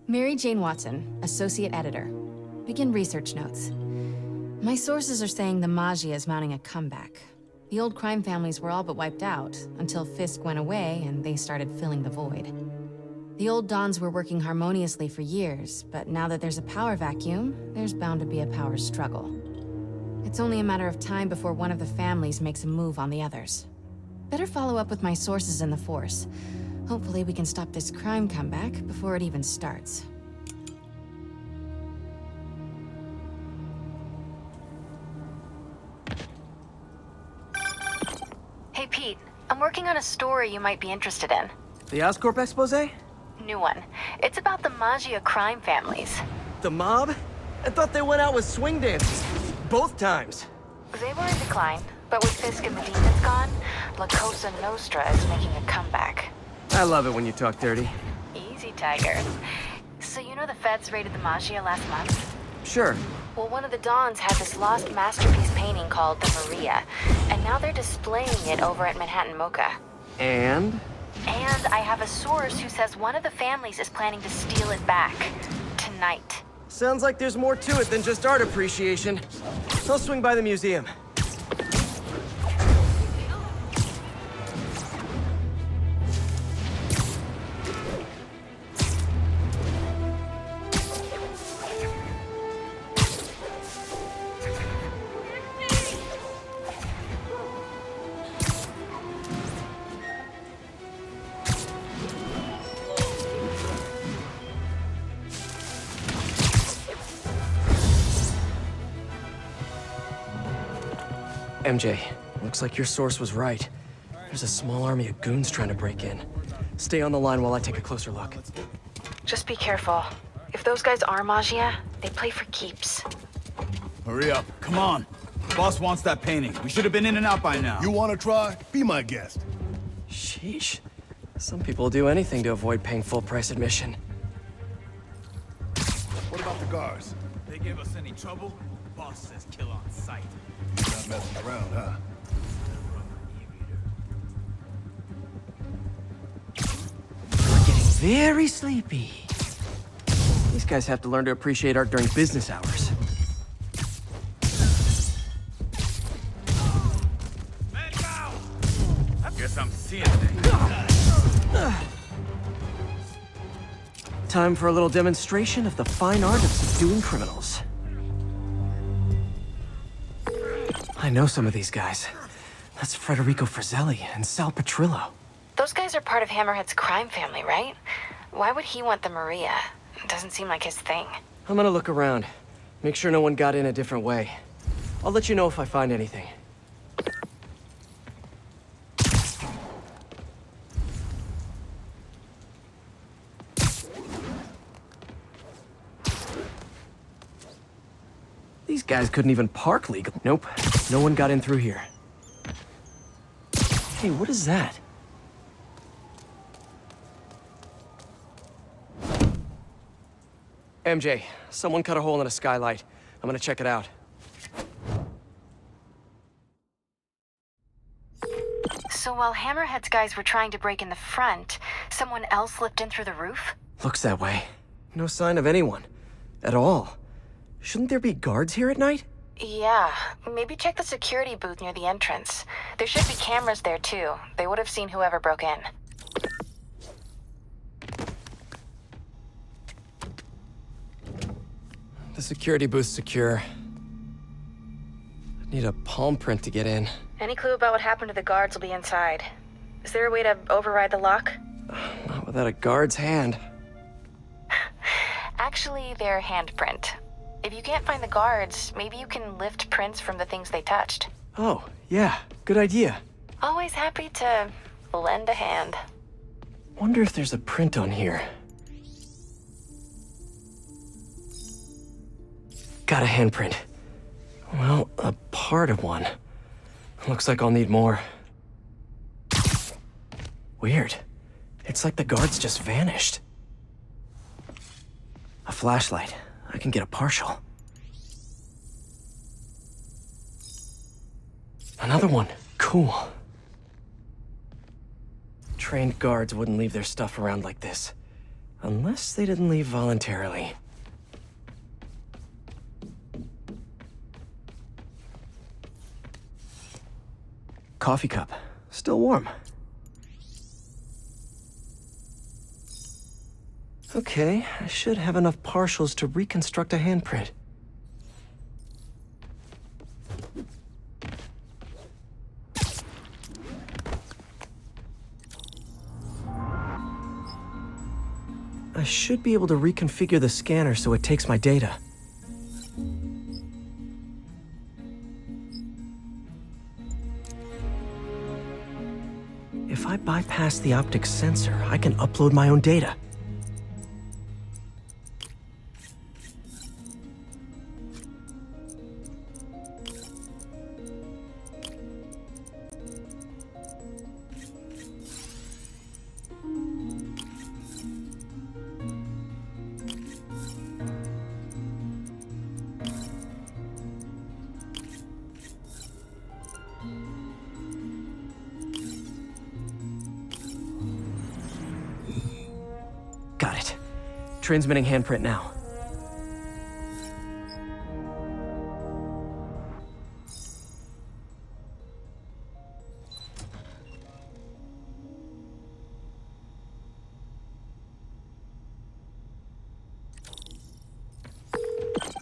Mary Jane Watson, Associate Editor. Begin research notes. My sources are saying the Maggia is mounting a comeback. The old crime families were all but wiped out, until Fisk went away and they started filling the void. The old Dons were working harmoniously for years, but now that there's a power vacuum, there's bound to be a power struggle. It's only a matter of time before one of the families makes a move on the others. Better follow up with my sources in the Force. Hopefully we can stop this crime comeback before it even starts. Hey Pete, I'm working on a story you might be interested in. The Oscorp expose? New one. It's about the Maggia crime families. The mob? I thought they went out with swing dances. Both times. They were in decline, but with Fisk and the demons gone, La Cosa Nostra is making a comeback. I love it when you talk dirty. Easy, Tiger. So you know the feds raided the Maggia last month? Sure. Well, one of the Dons had this lost masterpiece painting called the Maria, and now they're displaying it over at Manhattan Mocha. And? And I have a source who says one of the families is planning to steal it back. Tonight. Sounds like there's more to it than just art appreciation. I'll swing by the museum. MJ, looks like your source was right. There's a small army of goons trying to break in. Stay on the line while I take a closer look. Just be careful. If those guys are Maggia, they play for keeps. Hurry up, come on. Boss wants that painting. We should have been in and out by now. You want to try? Be my guest. Sheesh. Some people will do anything to avoid paying full price admission. What about the guards? They give us any trouble? Boss says kill on sight. You're not messing around, huh? We're getting very sleepy. These guys have to learn to appreciate art during business hours. Man down! I guess I'm seeing things. Time for a little demonstration of the fine art of subduing criminals. I know some of these guys. That's Federico Fratelli and Sal Petrillo. Those guys are part of Hammerhead's crime family, right? Why would he want the Maria? It doesn't seem like his thing. I'm gonna look around. Make sure no one got in a different way. I'll let you know if I find anything. These guys couldn't even park legal. Nope, no one got in through here. Hey, what is that? MJ, someone cut a hole in a skylight. I'm gonna check it out. So while Hammerhead's guys were trying to break in the front, someone else slipped in through the roof? Looks that way. No sign of anyone. At all. Shouldn't there be guards here at night? Yeah, maybe check the security booth near the entrance. There should be cameras there too. They would have seen whoever broke in. The security booth's secure. I'd need a palm print to get in. Any clue about what happened to the guards will be inside. Is there a way to override the lock? Not without a guard's hand. Actually, they're handprint. If you can't find the guards, maybe you can lift prints from the things they touched. Oh, yeah, good idea. Always happy to lend a hand. Wonder if there's a print on here. Got a handprint. Well, a part of one. Looks like I'll need more. Weird. It's like the guards just vanished. A flashlight. I can get a partial. Another one. Cool. Trained guards wouldn't leave their stuff around like this. Unless they didn't leave voluntarily. Coffee cup. Still warm. Okay, I should have enough partials to reconstruct a handprint. I should be able to reconfigure the scanner so it takes my data. If I bypass the optics sensor, I can upload my own data. Got it. Transmitting handprint now.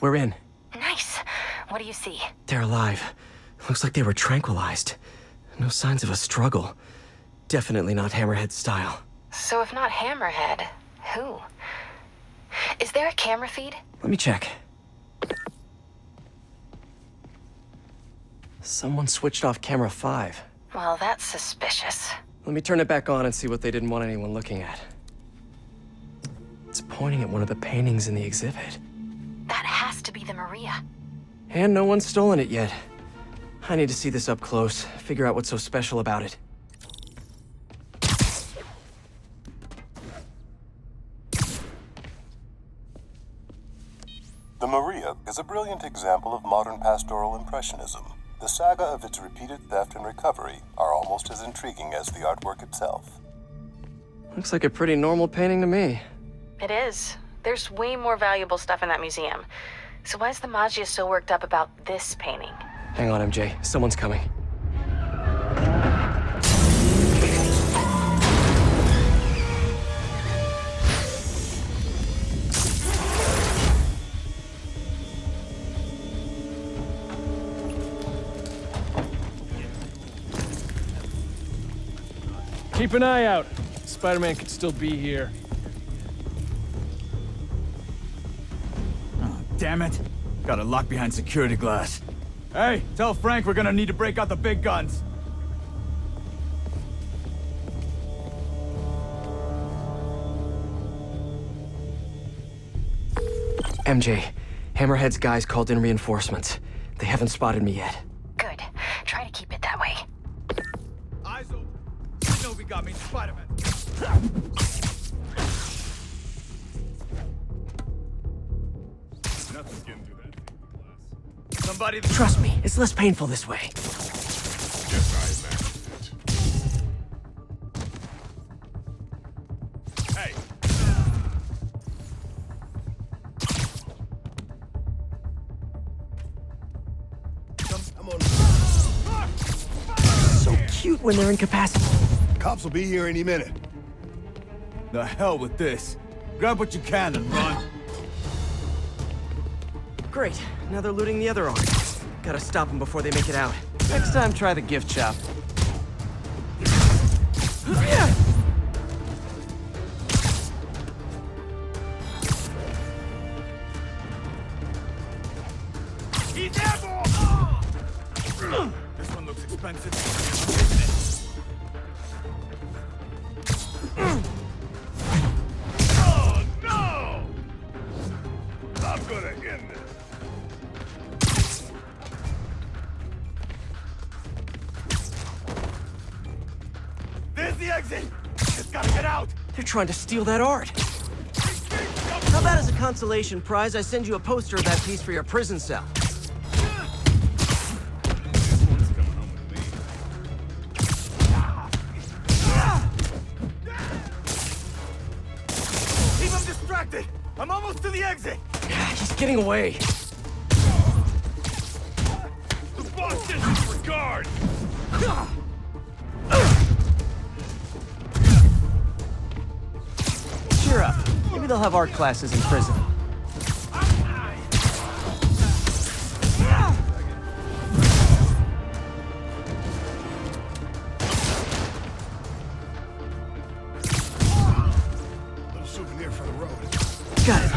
We're in. Nice. What do you see? They're alive. Looks like they were tranquilized. No signs of a struggle. Definitely not Hammerhead style. So if not Hammerhead, who? Is there a camera feed? Let me check. Someone switched off camera 5. Well, that's suspicious. Let me turn it back on and see what they didn't want anyone looking at. It's pointing at one of the paintings in the exhibit. That has to be the Maria. And no one's stolen it yet. I need to see this up close, figure out what's so special about it. The Maria is a brilliant example of modern pastoral impressionism. The saga of its repeated theft and recovery are almost as intriguing as the artwork itself. Looks like a pretty normal painting to me. It is. There's way more valuable stuff in that museum. So why is the Maggia so worked up about this painting? Hang on, MJ. Someone's coming. Keep an eye out. Spider-Man could still be here. Oh, damn it. Got it locked behind security glass. Hey, tell Frank we're gonna need to break out the big guns. MJ, Hammerhead's guys called in reinforcements. They haven't spotted me yet. Good. Try to keep it that way. Eyes open. I know we got me, Spider-Man. Nothing's getting through that thing with glass. Somebody... Trust me, it's less painful this way. Yes, I imagined it. Hey! I'm on. So cute when they're incapacitated. Cops will be here any minute. The hell with this. Grab what you can and run. Great, now they're looting the other arm. Gotta stop them before they make it out. Next time, try the gift shop. This one looks expensive. I'm taking it. Oh, no! I'm gonna end this. There's the exit! Just gotta get out! They're trying to steal that art. How about as a consolation prize, I send you a poster of that piece for your prison cell? This one's coming home with me. Keep distracted! I'm almost to the exit! He's getting away. The boss disregard! Cheer up. Maybe they'll have art classes in prison. Little souvenir for the road. Got him.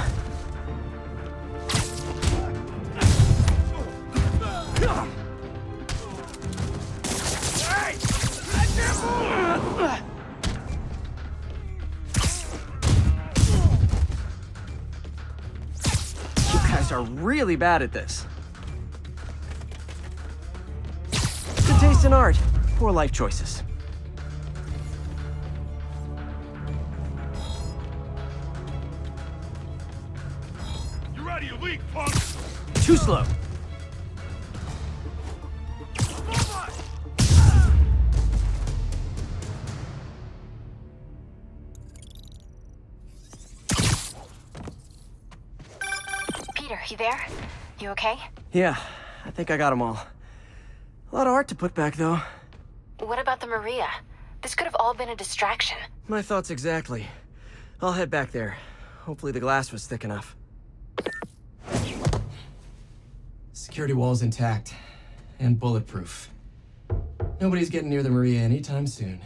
Hey! I can't move! You guys are really bad at this. Good taste in art. Poor life choices. You're out of your league, punk! Too slow. Peter, you there? You okay? Yeah, I think I got them all. A lot of art to put back, though. What about the Maria? This could have all been a distraction. My thoughts exactly. I'll head back there. Hopefully the glass was thick enough. Security wall's intact. And bulletproof. Nobody's getting near the Maria anytime soon.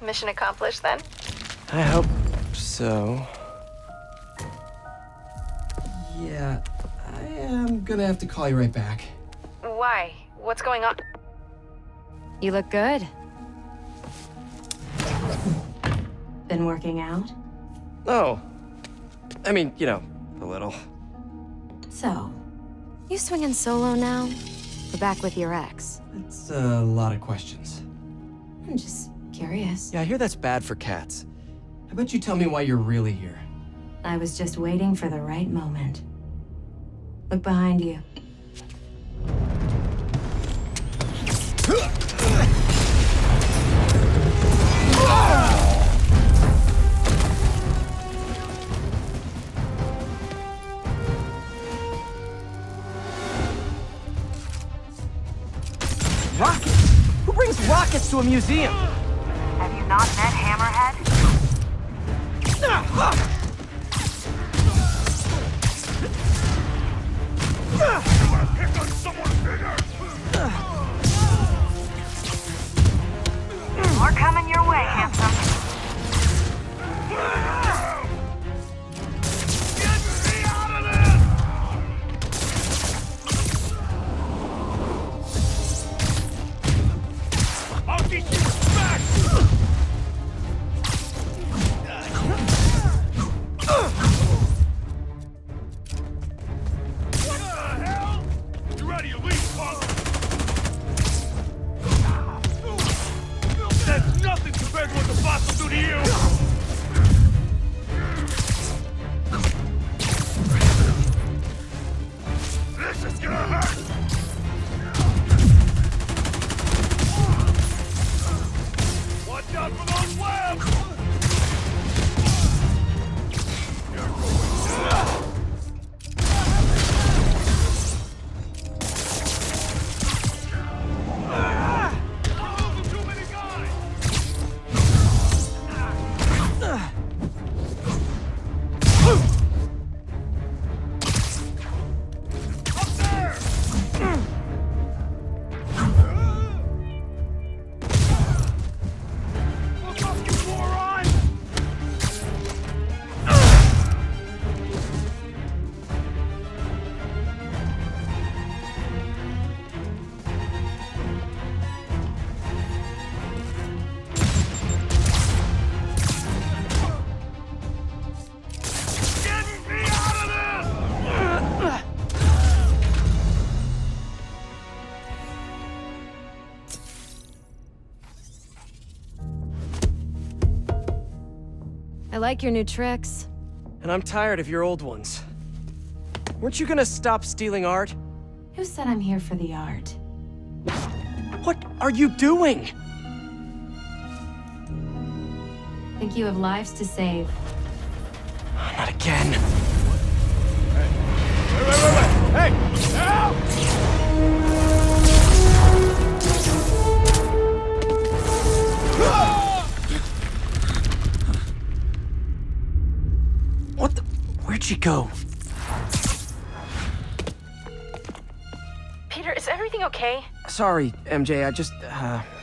Mission accomplished, then? I hope so. Yeah, I am gonna have to call you right back. Why? What's going on? You look good. Been working out? Oh. I mean, you know, a little. So, you swinging solo now? Or back with your ex? It's a lot of questions. I'm just curious. Yeah, I hear that's bad for cats. How about you tell me why you're really here? I was just waiting for the right moment. Look behind you. Rockets? Who brings rockets to a museum? Have you not met Hammerhead? You wanna pick on someone bigger? More coming your way, handsome. Get me out of this! I'll teach you respect! What the hell? You're out of your league, punk! That's nothing compared to what the boss will do to you! This is gonna hurt! Watch out for those webs! You're going down! We're losing too many guys! Up there! Look up, you moron! Get me out of this! I like your new tricks. And I'm tired of your old ones. Weren't you gonna stop stealing art? Who said I'm here for the art? What are you doing? Think you have lives to save. Not again. Where'd she go? Peter, is everything okay? Sorry, MJ, I just,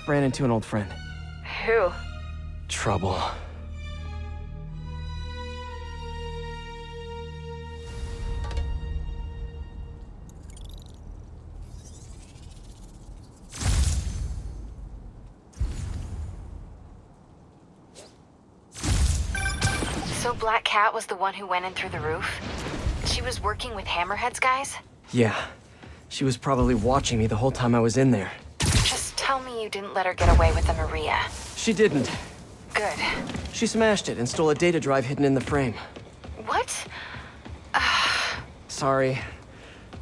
ran into an old friend. Who? Trouble. So Black Cat was the one who went in through the roof? She was working with Hammerhead's guys? Yeah. She was probably watching me the whole time I was in there. Just tell me you didn't let her get away with the Maria. She didn't. Good. She smashed it and stole a data drive hidden in the frame. What? Sorry.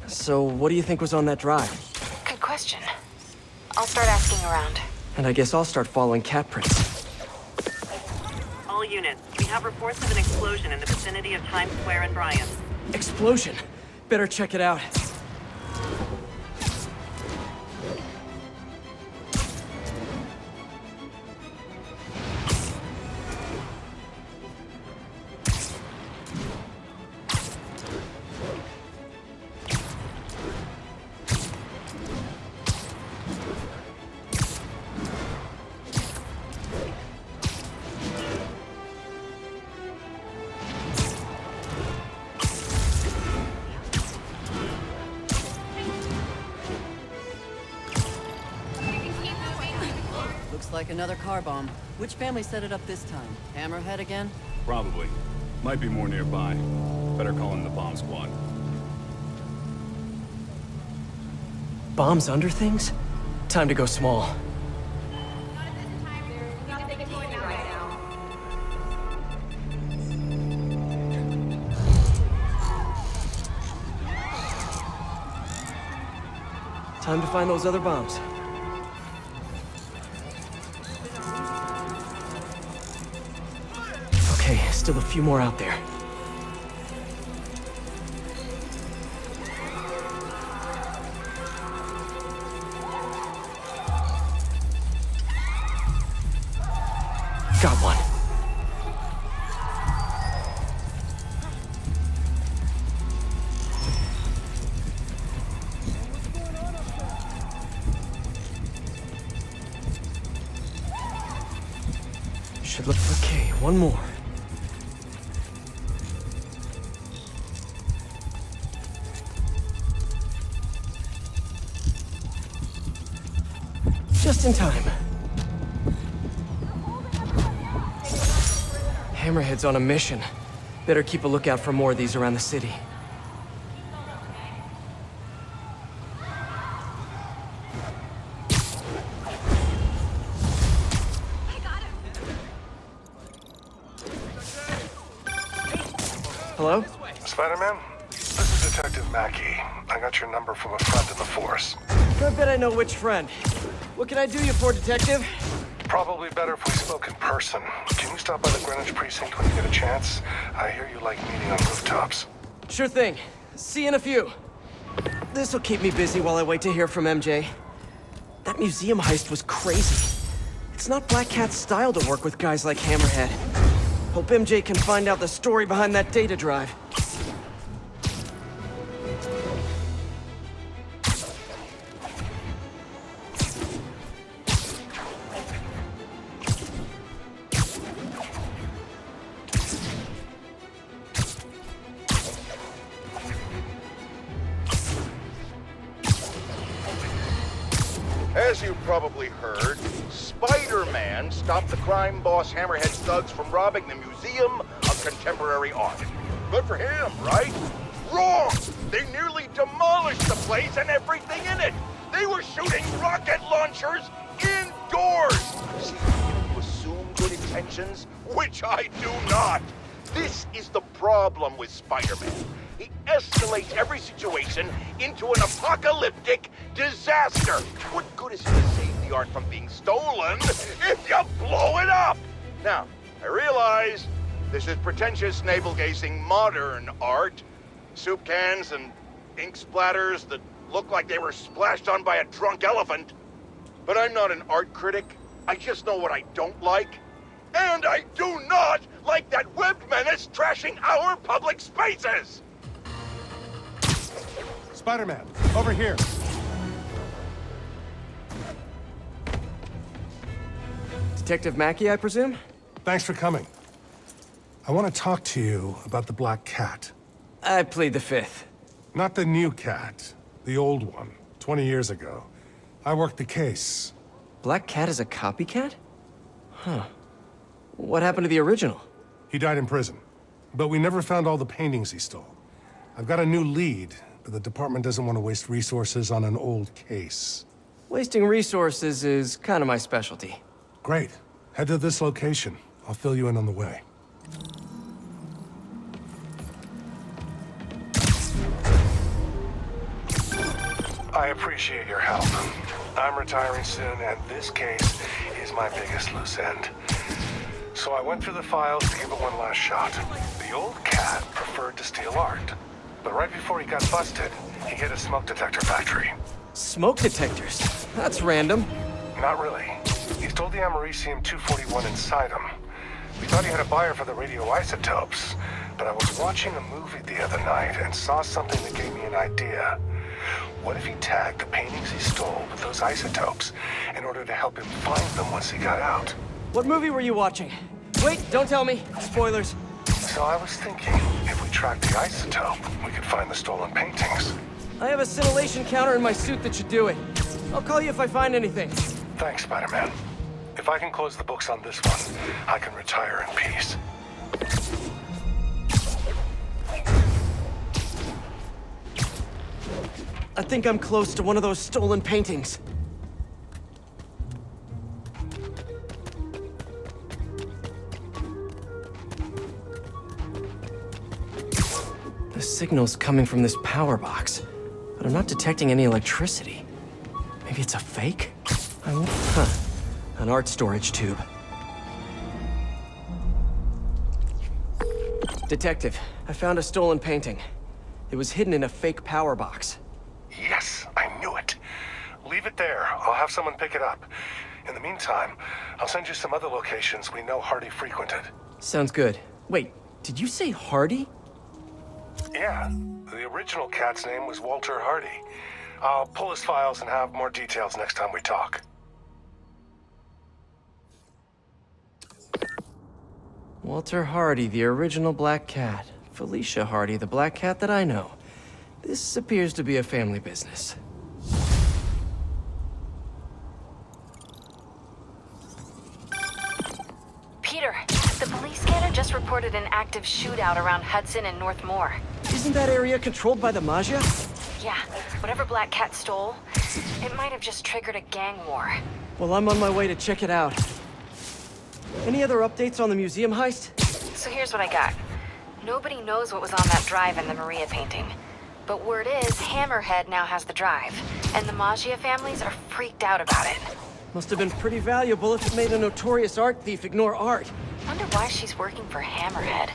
So, what do you think was on that drive? Good question. I'll start asking around. And I guess I'll start following cat prints. All units, we have reports of an explosion in the vicinity of Times Square and Bryant. Explosion! Better check it out. Looks like another car bomb. Which family set it up this time? Hammerhead again? Probably. Might be more nearby. Better call in the bomb squad. Bombs under things? Time to go small. Time to find those other bombs. Okay, still a few more out there. Got one. Should look okay. One more. Just in time. Hammerhead's on a mission. Better keep a lookout for more of these around the city. Hello? Spider-Man? This is Detective Mackey. I got your number from a friend in the force. I bet I know which friend. What can I do you for, Detective? Probably better if we spoke in person. Can you stop by the Greenwich precinct when you get a chance? I hear you like meeting on rooftops. Sure thing. See you in a few. This'll keep me busy while I wait to hear from MJ. That museum heist was crazy. It's not Black Cat's style to work with guys like Hammerhead. Hope MJ can find out the story behind that data drive. As you probably heard, Spider-Man stopped the crime boss Hammerhead's thugs from robbing the Museum of Contemporary Art. Good for him, right? Wrong! They nearly demolished the place and everything in it! They were shooting rocket launchers indoors! See, you assume good intentions, which I do not. This is the problem with Spider-Man. He escalates every situation into an apocalyptic disaster. What good is it to save the art from being stolen if you blow it up? Now, I realize this is pretentious, navel-gazing modern art. Soup cans and ink splatters that look like they were splashed on by a drunk elephant. But I'm not an art critic. I just know what I don't like. And I do not like that webbed menace trashing our public spaces! Spider-Man, over here. Detective Mackey, I presume? Thanks for coming. I want to talk to you about the Black Cat. I plead the fifth. Not the new cat, the old one, 20 years ago. I worked the case. Black Cat is a copycat? Huh. What happened to the original? He died in prison, but we never found all the paintings he stole. I've got a new lead, but the department doesn't want to waste resources on an old case. Wasting resources is kind of my specialty. Great. Head to this location. I'll fill you in on the way. I appreciate your help. I'm retiring soon, and this case is my biggest loose end. So I went through the files to give it one last shot. The old cat preferred to steal art. But right before he got busted, he hit a smoke detector factory. Smoke detectors? That's random. Not really. He stole the Americium-241 inside him. We thought he had a buyer for the radioisotopes, but I was watching a movie the other night and saw something that gave me an idea. What if he tagged the paintings he stole with those isotopes in order to help him find them once he got out? What movie were you watching? Wait, don't tell me. Spoilers. So I was thinking, if we tracked the isotope, we could find the stolen paintings. I have a scintillation counter in my suit that should do it. I'll call you if I find anything. Thanks, Spider-Man. If I can close the books on this one, I can retire in peace. I think I'm close to one of those stolen paintings. The signal's coming from this power box, but I'm not detecting any electricity. Maybe it's a fake? An art storage tube. Detective, I found a stolen painting. It was hidden in a fake power box. Yes, I knew it. Leave it there. I'll have someone pick it up. In the meantime, I'll send you some other locations we know Hardy frequented. Sounds good. Wait, did you say Hardy? Yeah, the original cat's name was Walter Hardy. I'll pull his files and have more details next time we talk. Walter Hardy, the original Black Cat. Felicia Hardy, the Black Cat that I know. This appears to be a family business. Peter, the police scanner just reported an active shootout around Hudson and North Moore. Isn't that area controlled by the Magia? Yeah, whatever Black Cat stole, it might have just triggered a gang war. Well, I'm on my way to check it out. Any other updates on the museum heist? So here's what I got. Nobody knows what was on that drive in the Maria painting. But word is, Hammerhead now has the drive, and the Magia families are freaked out about it. Must have been pretty valuable if it made a notorious art thief ignore art. Wonder why she's working for Hammerhead.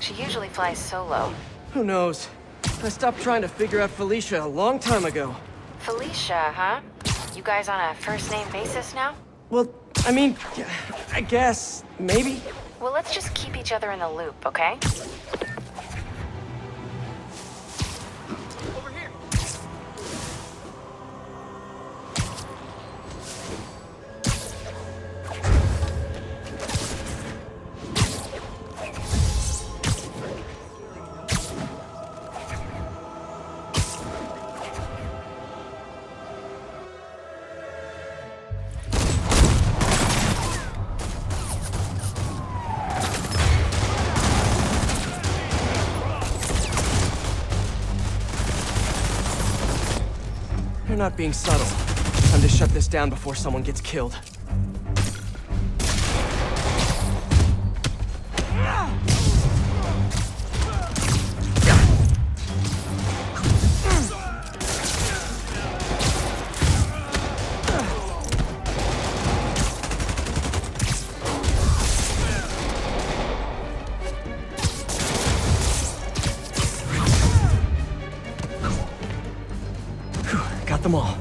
She usually flies solo. Who knows? I stopped trying to figure out Felicia a long time ago. Felicia, huh? You guys on a first-name basis now? Well, I mean, I guess, maybe. Well, let's just keep each other in the loop, okay? Over here. You're not being subtle. Time to shut this down before someone gets killed. Got them all.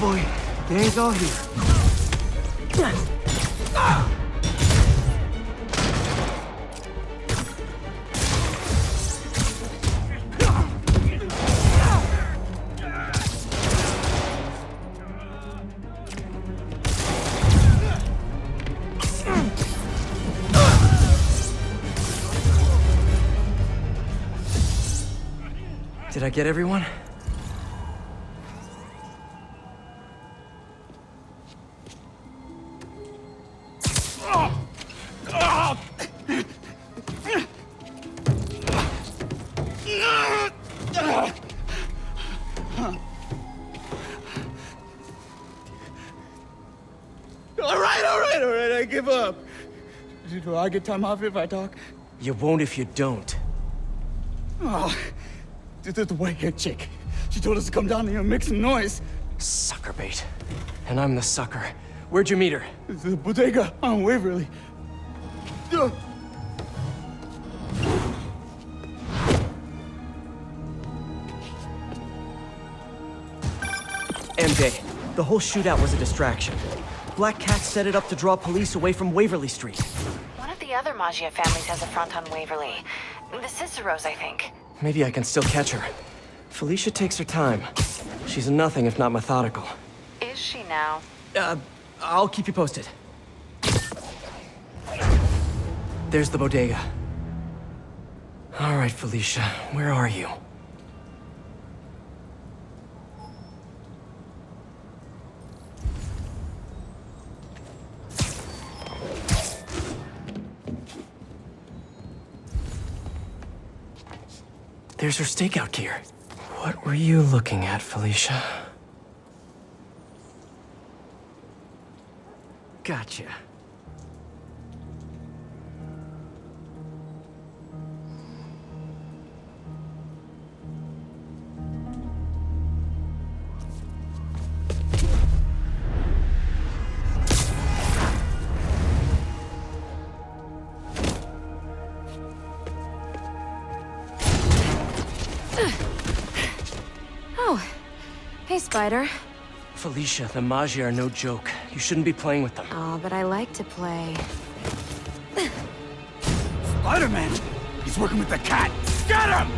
boy. Gang's all here. Did I get everyone? All right, I give up. Do I get time off if I talk? You won't if you don't. Oh, the white-haired chick. She told us to come down here and make some noise. Sucker bait. And I'm the sucker. Where'd you meet her? The bodega on Waverly. MJ, the whole shootout was a distraction. Black Cat set it up to draw police away from Waverly Street. One of the other Maggia families has a front on Waverly. The Ciceros, I think. Maybe I can still catch her. Felicia takes her time. She's nothing if not methodical. Is she now? I'll keep you posted. There's the bodega. All right, Felicia, where are you? There's her stakeout gear. What were you looking at, Felicia? Gotcha. Oh, hey, Spider. Felicia, the Maggia are no joke. You shouldn't be playing with them. Oh, but I like to play. Spider-Man! He's working with the cat! Get him!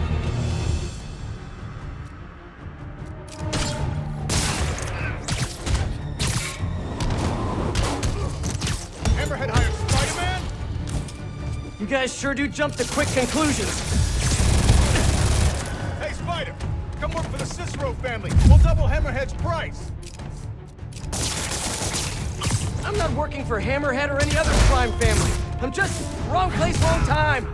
Hammerhead hired Spider-Man? You guys sure do jump to quick conclusions. Hey, Spider! Come work for the Cicero family. We'll double Hammerhead's price. I'm not working for Hammerhead or any other crime family. I'm just wrong place, wrong time.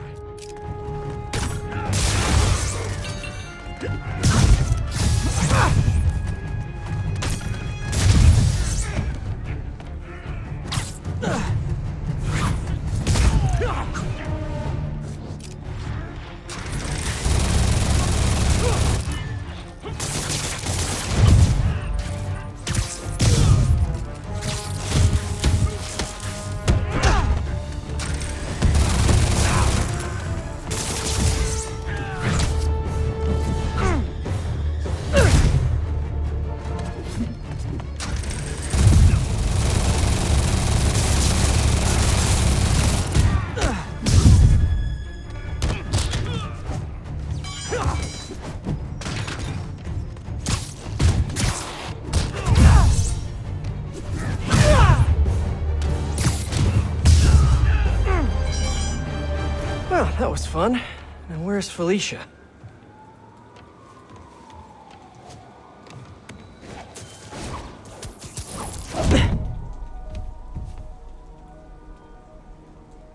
Well, that was fun. Now where's Felicia?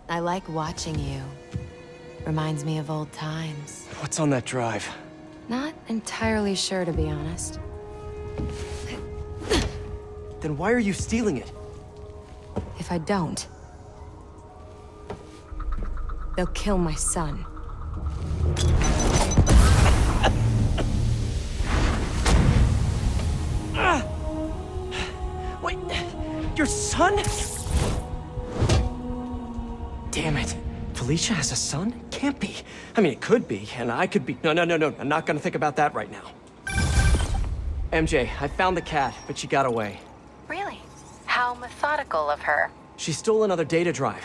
I like watching you. Reminds me of old times. What's on that drive? Not entirely sure, to be honest. Then why are you stealing it? If I don't, they'll kill my son. Wait, your son? Damn it. Felicia has a son? Can't be. I mean, it could be, and I could be. No. I'm not gonna think about that right now. MJ, I found the cat, but she got away. Really? How methodical of her. She stole another data drive.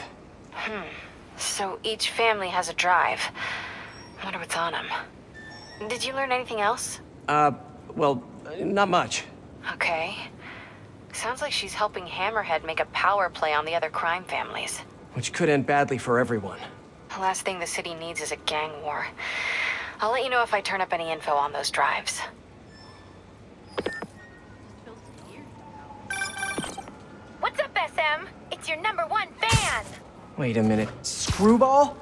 So each family has a drive. I wonder what's on them. Did you learn anything else? Well, not much. Okay. Sounds like she's helping Hammerhead make a power play on the other crime families. Which could end badly for everyone. The last thing the city needs is a gang war. I'll let you know if I turn up any info on those drives. What's up, SM? It's your #1 fan! Wait a minute. Screwball?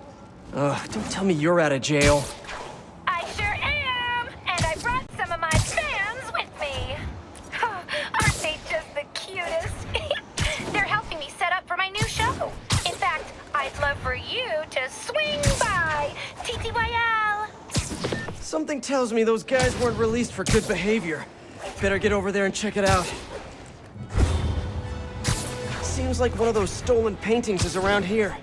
Ugh, don't tell me you're out of jail. I sure am! And I brought some of my fans with me. Aren't they just the cutest? They're helping me set up for my new show. In fact, I'd love for you to swing by. TTYL! Something tells me those guys weren't released for good behavior. Better get over there and check it out. Seems like one of those stolen paintings is around here.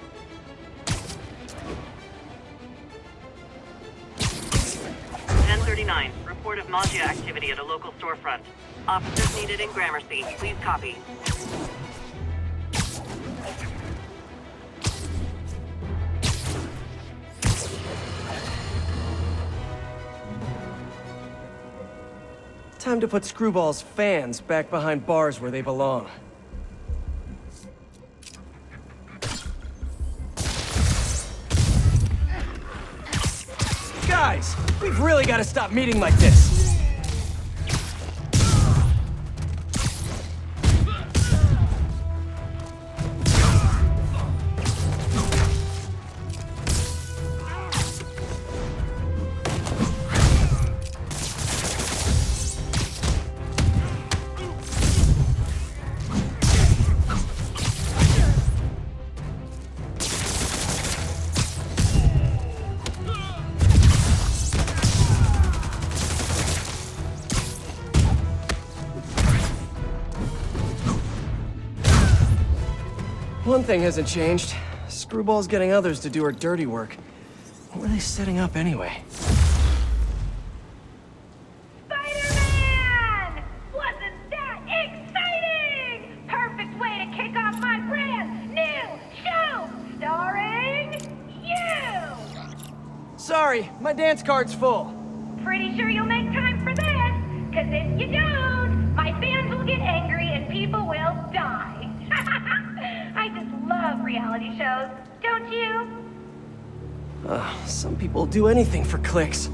Report of Magia activity at a local storefront. Officers needed in Gramercy. Please copy. Time to put Screwball's fans back behind bars where they belong. Guys, we've really got to stop meeting like this. One thing hasn't changed. Screwball's getting others to do her dirty work. What were they setting up anyway? Spider-Man! Wasn't that exciting? Perfect way to kick off my brand new show, starring you! Sorry, my dance card's full. Pretty sure you'll make time for this, because if you don't, my fans will get angry and people will die. I just love reality shows, don't you? Some people do anything for clicks.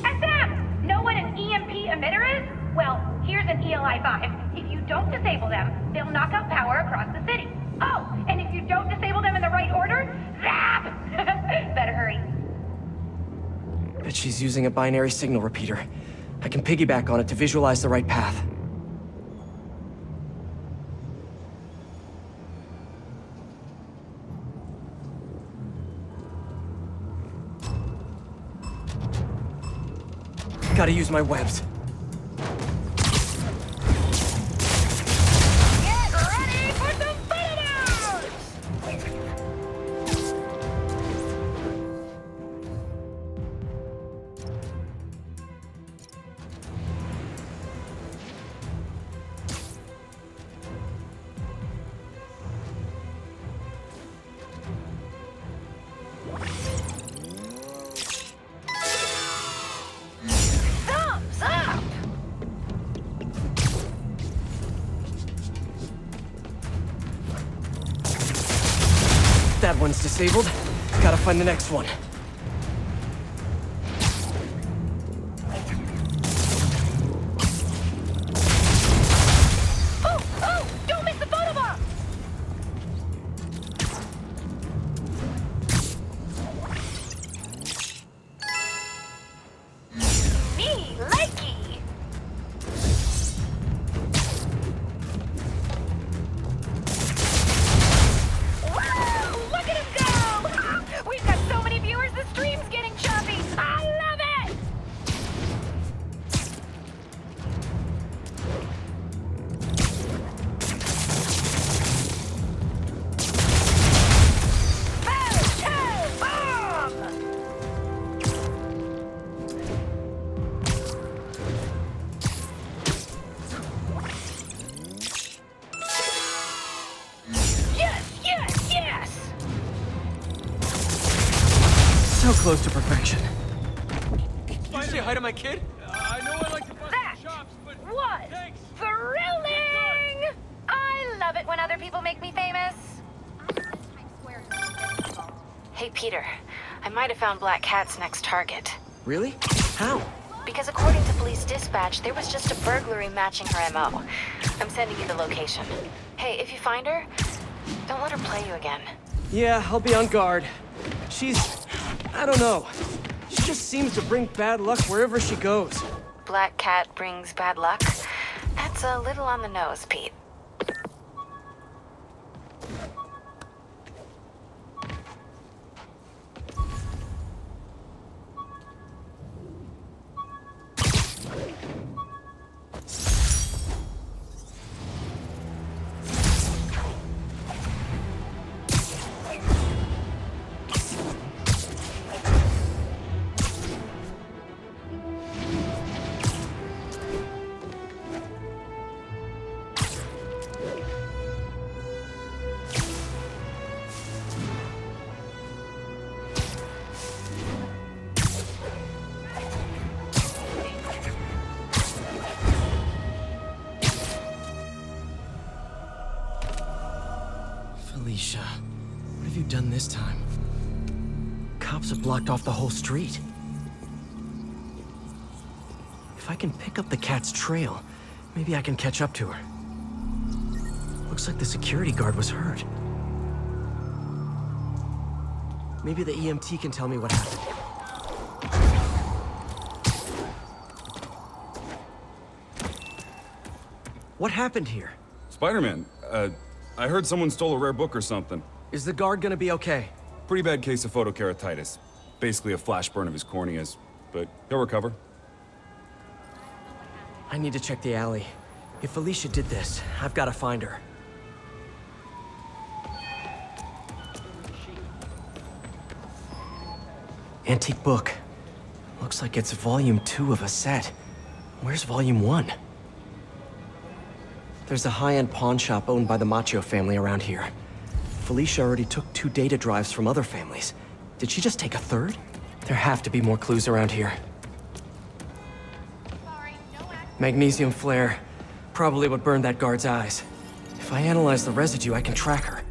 SM! Know what an EMP emitter is? Well, here's an ELI 5. If you don't disable them, they'll knock out power across the city. Oh, and if you don't disable them in the right order, zap! Better hurry. Bet she's using a binary signal repeater. I can piggyback on it to visualize the right path. Gotta use my webs. Get ready for some fight-outs! Thumbs up! That one's disabled. Gotta find the next one. Oh! Don't miss the photobomb! Me likey! Whoa! Look at him go! We've got so many viewers So close to perfection. Can you say hi to my kid? I know I like to bust That some chops, but... was Thanks. thrilling! I love it when other people make me famous. Hey, Peter. I might have found Black Cat's next target. Really? How? Because according to police dispatch, there was just a burglary matching her MO. I'm sending you the location. Hey, if you find her, don't let her play you again. Yeah, I'll be on guard. I don't know. She just seems to bring bad luck wherever she goes. Black Cat brings bad luck? That's a little on the nose, Pete. Felicia, what have you done this time? Cops have blocked off the whole street. If I can pick up the cat's trail, maybe I can catch up to her. Looks like the security guard was hurt. Maybe the EMT can tell me what happened. What happened here? Spider-Man, I heard someone stole a rare book or something. Is the guard gonna be okay? Pretty bad case of photokeratitis. Basically a flash burn of his corneas, but he'll recover. I need to check the alley. If Felicia did this, I've got to find her. Antique book. Looks like it's volume 2 of a set. Where's volume 1? There's a high-end pawn shop owned by the Macchio family around here. Felicia already took 2 data drives from other families. Did she just take a third? There have to be more clues around here. Magnesium flare. Probably what burned that guard's eyes. If I analyze the residue, I can track her.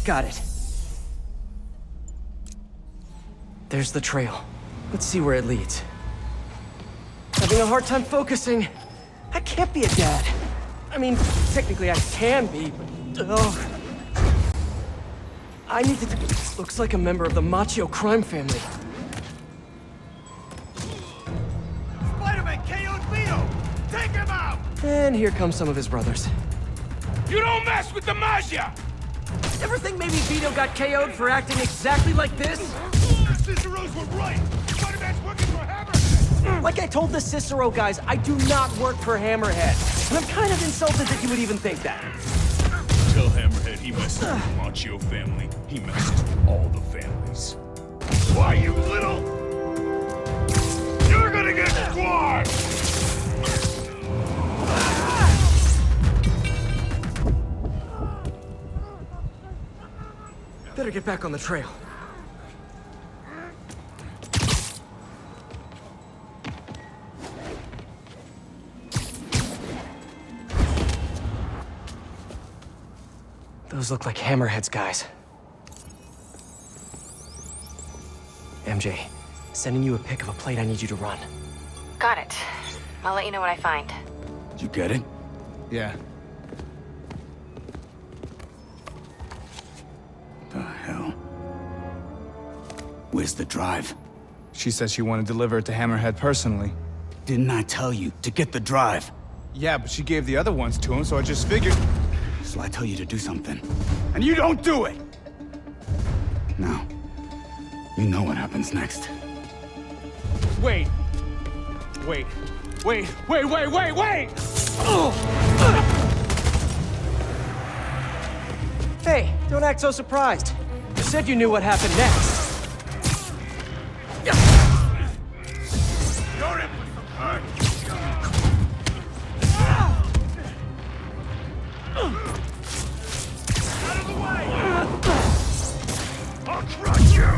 Got it. There's the trail. Let's see where it leads. Having a hard time focusing. I can't be a dad. I mean, technically I can be, but... Oh. I need to... Looks like a member of the Macchio crime family. Spider-Man KO'd Vito! Take him out! And here come some of his brothers. You don't mess with the Maggia! Ever think maybe Vito got KO'd for acting exactly like this? The Ciceros were right! Spider-Man's working for Hammerhead! Like I told the Cicero guys, I do not work for Hammerhead. And I'm kind of insulted that you would even think that. Tell Hammerhead he messes with the Macchio family. He messes with all the families. Why, you little... You're gonna get squashed! Better get back on the trail. Those look like Hammerhead's guys. MJ, sending you a pic of a plate I need you to run. Got it. I'll let you know what I find. Did you get it? Yeah. The hell? Where's the drive? She said she wanted to deliver it to Hammerhead personally. Didn't I tell you to get the drive? Yeah, but she gave the other ones to him, so I just figured... So I tell you to do something, and you don't do it! Now, you know what happens next. Wait. Wait. Wait! Hey, don't act so surprised. You said you knew what happened next. Out of the way! I'll crush you!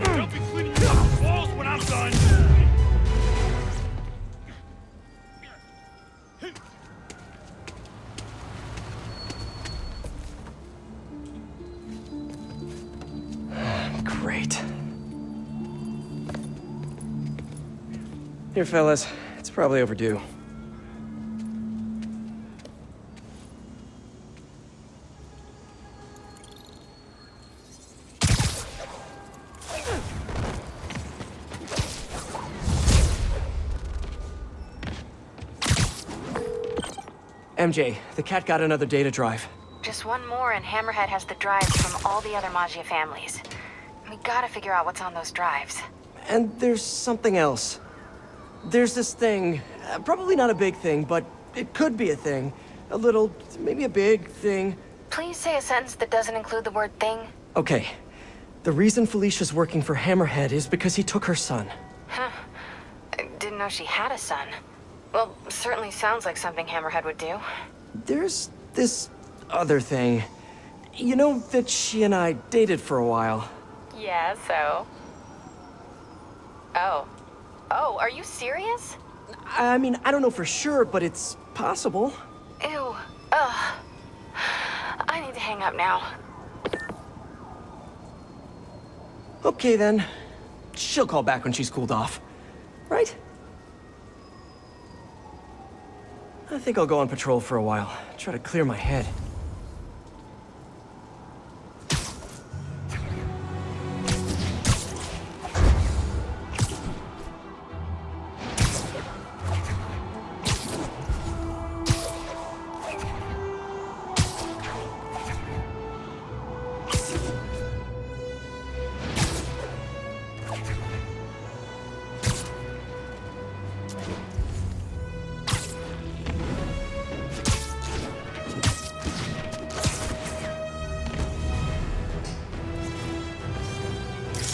They'll be cleaning you up the walls when I'm done! Great. Here, fellas. It's probably overdue. MJ, the cat got another data drive. Just one more and Hammerhead has the drives from all the other Maggia families. We gotta figure out what's on those drives. And there's something else. There's this thing, probably not a big thing, but it could be a thing. A little, maybe a big thing. Please say a sentence that doesn't include the word thing. Okay. The reason Felicia's working for Hammerhead is because he took her son. Huh. I didn't know she had a son. Well, certainly sounds like something Hammerhead would do. There's this other thing. You know that she and I dated for a while. Yeah, so? Oh, are you serious? I mean, I don't know for sure, but it's possible. Ew. Ugh. I need to hang up now. Okay, then. She'll call back when she's cooled off. Right? I think I'll go on patrol for a while. Try to clear my head.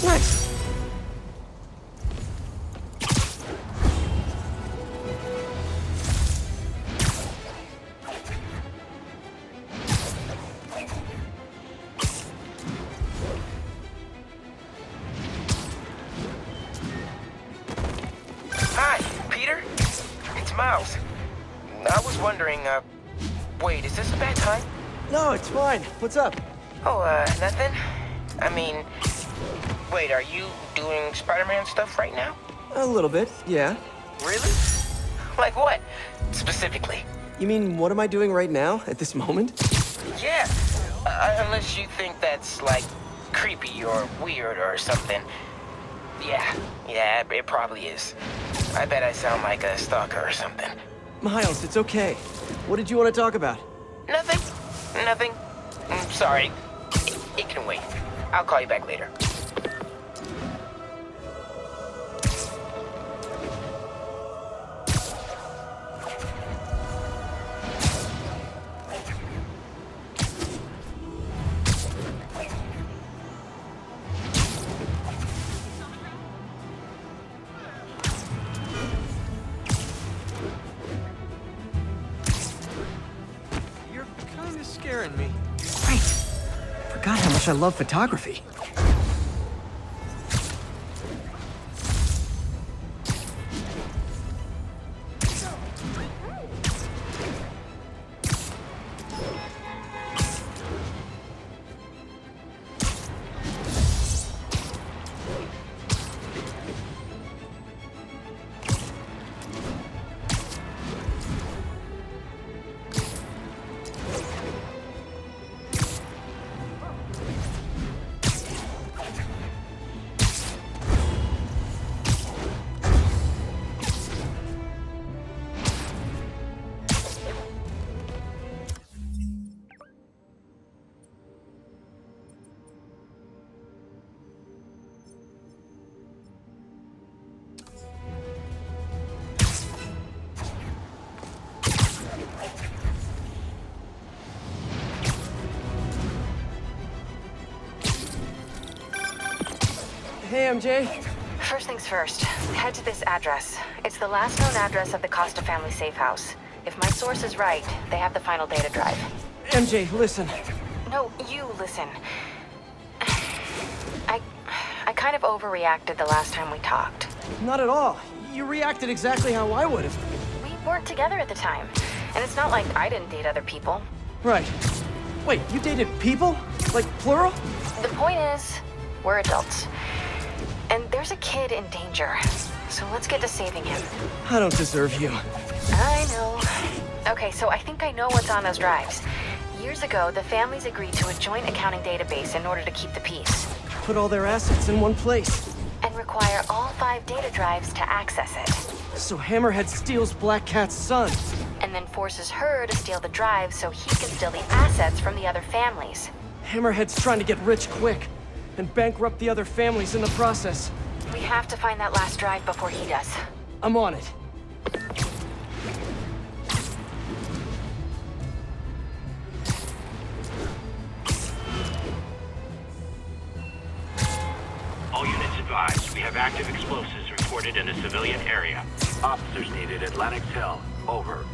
Nice. Hi, Peter. It's Miles. I was wondering, wait, is this a bad time? No, it's fine. What's up? Oh, nothing? I mean, wait, are you doing Spider-Man stuff right now? A little bit, yeah. Really? Like what, specifically? You mean, what am I doing right now, at this moment? Yeah, unless you think that's, like, creepy or weird or something. Yeah, it probably is. I bet I sound like a stalker or something. Miles, it's okay. What did you want to talk about? Nothing. I'm sorry. It can wait. I'll call you back later. You're kind of scaring me. Right. Forgot how much I love photography. Hey, MJ. First things first, head to this address. It's the last known address of the Costa family safe house. If my source is right, they have the final data drive. MJ, listen. No, you listen. I kind of overreacted the last time we talked. Not at all. You reacted exactly how I would have. We weren't together at the time, and it's not like I didn't date other people. Right. Wait, you dated people? Like, plural? The point is, we're adults. And there's a kid in danger. So let's get to saving him. I don't deserve you. I know. Okay, so I think I know what's on those drives. Years ago, the families agreed to a joint accounting database in order to keep the peace. Put all their assets in one place. And require all 5 data drives to access it. So Hammerhead steals Black Cat's son. And then forces her to steal the drives so he can steal the assets from the other families. Hammerhead's trying to get rich quick, and bankrupt the other families in the process. We have to find that last drive before he does. I'm on it. All units advised, we have active explosives reported in a civilian area. Officers needed at Lennox Hill. Over.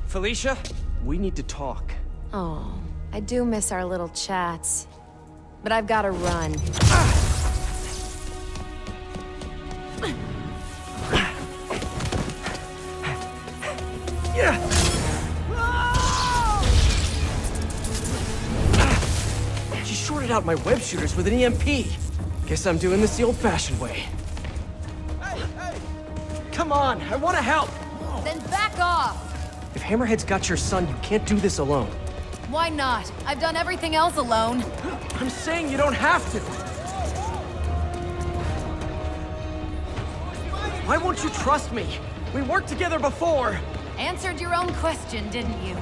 Felicia, we need to talk. Oh, I do miss our little chats. But I've got to run. She shorted out my web shooters with an EMP. Guess I'm doing this the old-fashioned way. Hey! Come on, I want to help! Then back off! If Hammerhead's got your son, you can't do this alone. Why not? I've done everything else alone. I'm saying you don't have to. Why won't you trust me? We worked together before. Answered your own question, didn't you?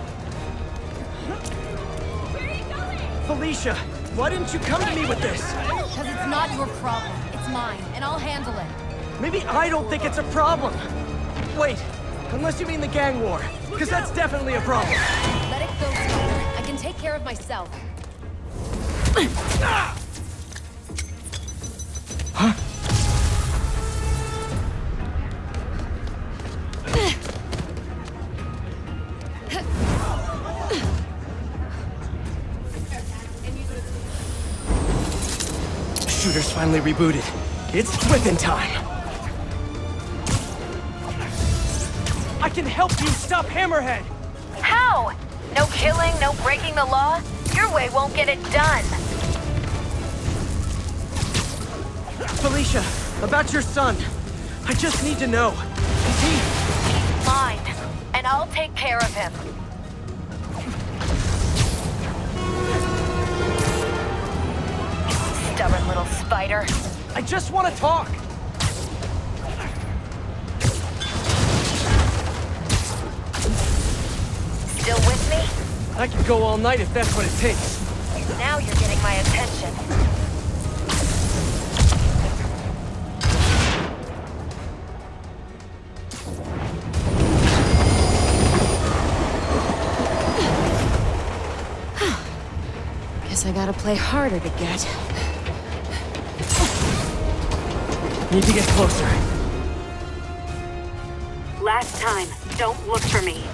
Felicia, why didn't you come to me with this? Because it's not your problem. It's mine, and I'll handle it. Maybe I don't think it's a problem. Wait, unless you mean the gang war, because that's definitely a problem. Let it go, Spider. I can take care of myself. Huh? Shooter's finally rebooted. It's whipping time. I can help you stop Hammerhead! How? No killing, no breaking the law? Your way won't get it done. Felicia, about your son. I just need to know. Is he... Mine. And I'll take care of him. Stubborn little spider. I just want to talk. Still with me? I could go all night if that's what it takes. Now you're getting my attention. Guess I gotta play harder to get. Need to get closer. Last time, don't look for me.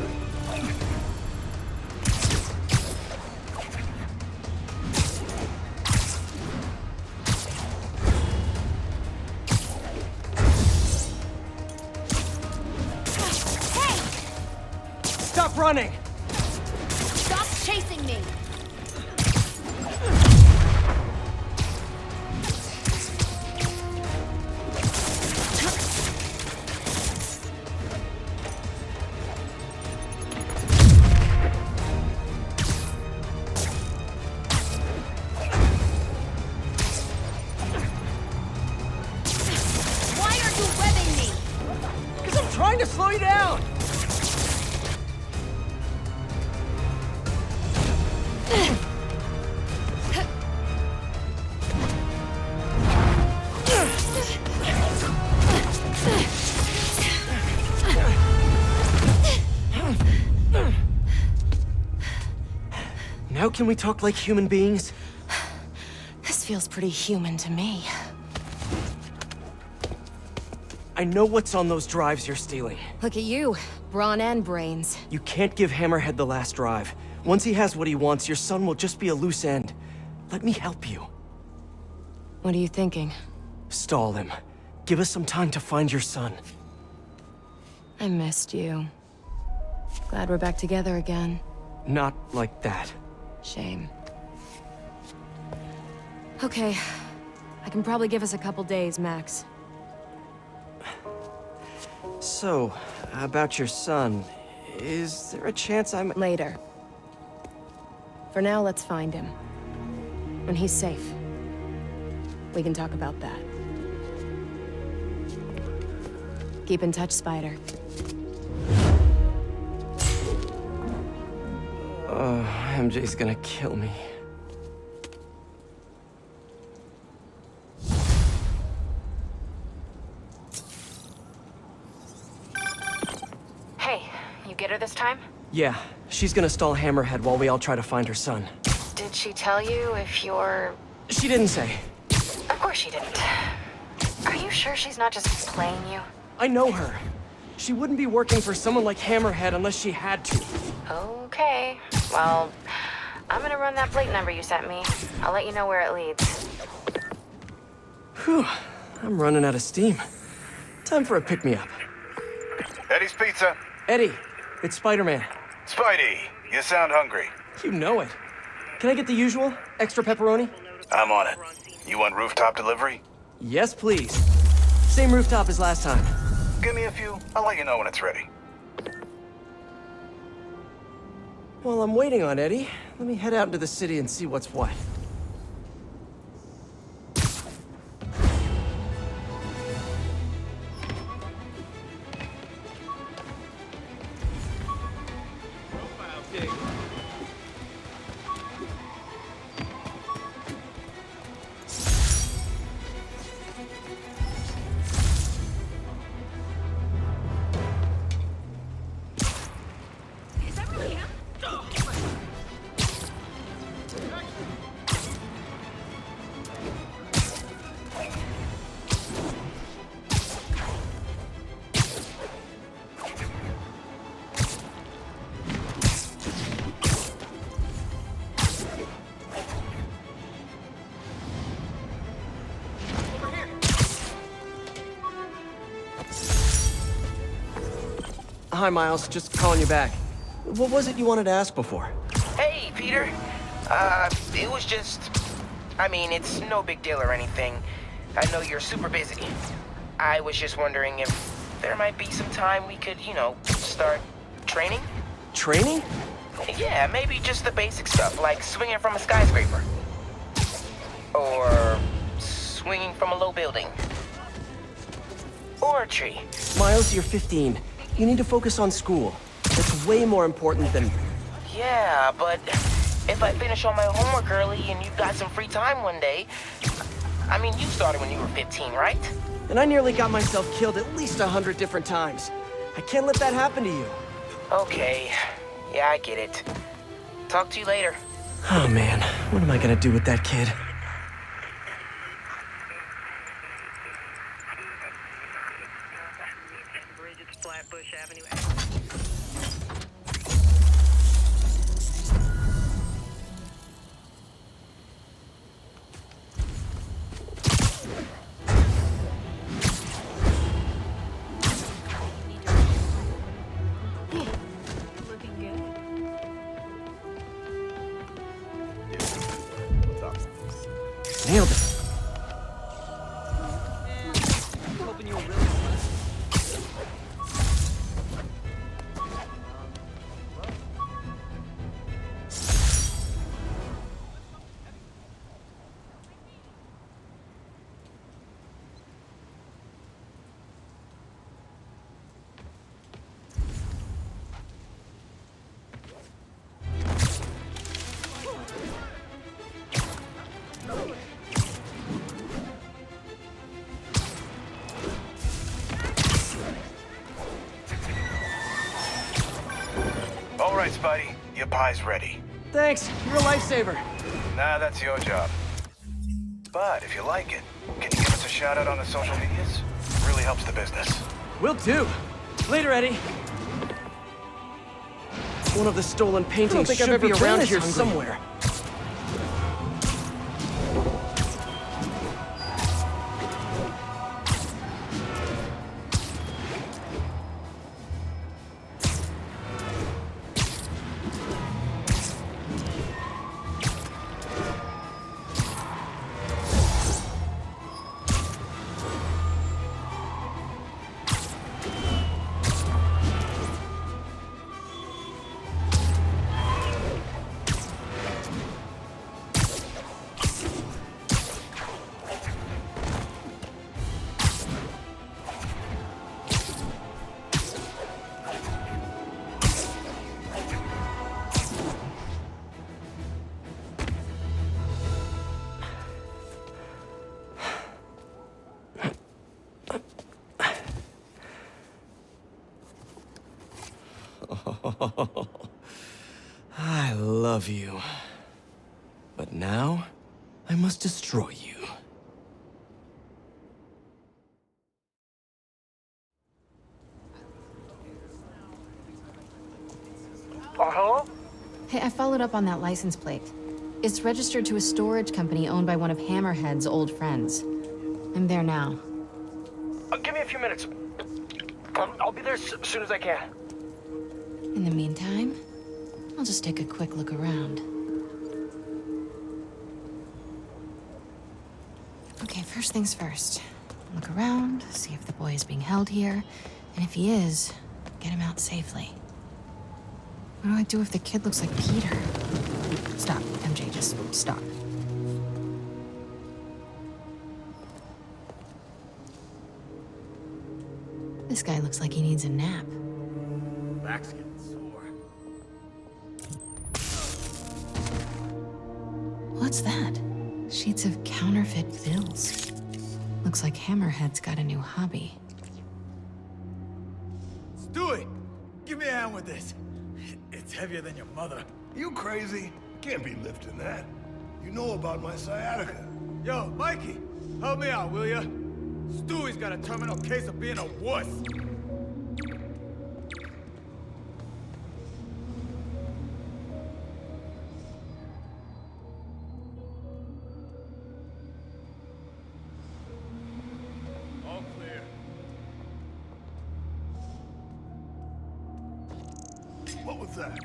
Stop running! Stop chasing me! Why are you webbing me? Because I'm trying to slow you down! How can we talk like human beings? This feels pretty human to me. I know what's on those drives you're stealing. Look at you, brawn and brains. You can't give Hammerhead the last drive. Once he has what he wants, your son will just be a loose end. Let me help you. What are you thinking? Stall him. Give us some time to find your son. I missed you. Glad we're back together again. Not like that. Shame. Okay. I can probably give us a couple days, max. So, about your son, is there a chance I'm... Later. For now, let's find him. When he's safe, we can talk about that. Keep in touch, Spider. MJ's gonna kill me. Hey, you get her this time? Yeah, she's gonna stall Hammerhead while we all try to find her son. Did she tell you if you're... She didn't say. Of course she didn't. Are you sure she's not just playing you? I know her. She wouldn't be working for someone like Hammerhead unless she had to. Okay. Well, I'm gonna run that plate number you sent me. I'll let you know where it leads. Whew. I'm running out of steam. Time for a pick-me-up. Eddie's Pizza. Eddie, it's Spider-Man. Spidey, you sound hungry. You know it. Can I get the usual? Extra pepperoni? I'm on it. You want rooftop delivery? Yes, please. Same rooftop as last time. Give me a few. I'll let you know when it's ready. While I'm waiting on Eddie, let me head out into the city and see what's what. Hi, Miles. Just calling you back. What was it you wanted to ask before? Hey, Peter. It was just... I mean, it's no big deal or anything. I know you're super busy. I was just wondering if there might be some time we could, you know, start training? Training? Yeah, maybe just the basic stuff, like swinging from a skyscraper. Or swinging from a low building. Or a tree. Miles, you're 15. You need to focus on school. It's way more important than... Yeah, but if I finish all my homework early and you've got some free time one day... I mean, you started when you were 15, right? And I nearly got myself killed at least 100 different times. I can't let that happen to you. Okay. Yeah, I get it. Talk to you later. Oh man, what am I gonna do with that kid? Nailed it. All right, Spidey. Your pie's ready. Thanks, you're a lifesaver. Nah, that's your job. But if you like it, can you give us a shout out on the social medias? Really helps the business. Will do. Later, Eddie. One of the stolen paintings should be around here somewhere. I love you. But now, I must destroy you. Hello? Hey, I followed up on that license plate. It's registered to a storage company owned by one of Hammerhead's old friends. I'm there now. Give me a few minutes. I'll be there as soon as I can. In the meantime, I'll just take a quick look around. Okay, first things first. Look around, see if the boy is being held here, and if he is, get him out safely. What do I do if the kid looks like Peter? Stop, MJ, just stop. This guy looks like he needs a nap. Back's getting sore. What's that? Sheets of counterfeit bills. Looks like Hammerhead's got a new hobby. Stewie! Give me a hand with this. It's heavier than your mother. You crazy? Can't be lifting that. You know about my sciatica. Yo, Mikey, help me out, will ya? Stewie's got a terminal case of being a wuss. All clear. What was that?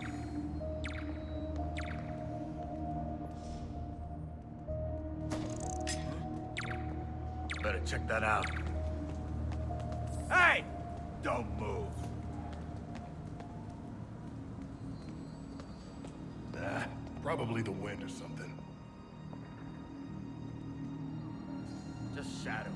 Better check that out. Hey! Don't move. Nah, probably the wind or something. Just shadows.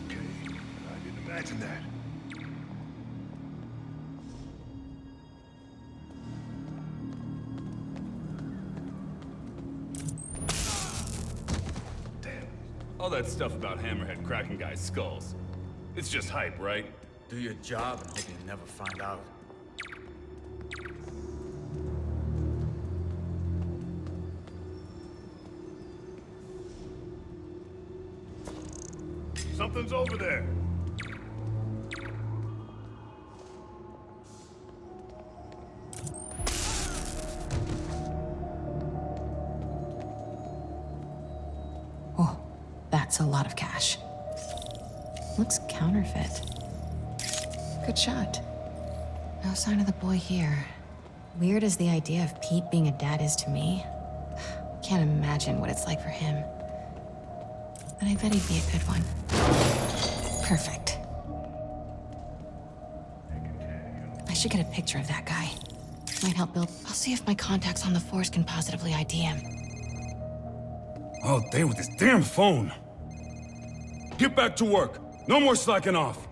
Okay, I didn't imagine that. All that stuff about Hammerhead cracking guys' skulls. It's just hype, right? Do your job and hope you never find out. Something's over there. That's a lot of cash. Looks counterfeit. Good shot. No sign of the boy here. Weird as the idea of Pete being a dad is to me. Can't imagine what it's like for him. But I bet he'd be a good one. Perfect. I should get a picture of that guy. Might help build. I'll see if my contacts on the force can positively ID him. All day with this damn phone. Get back to work. No more slacking off.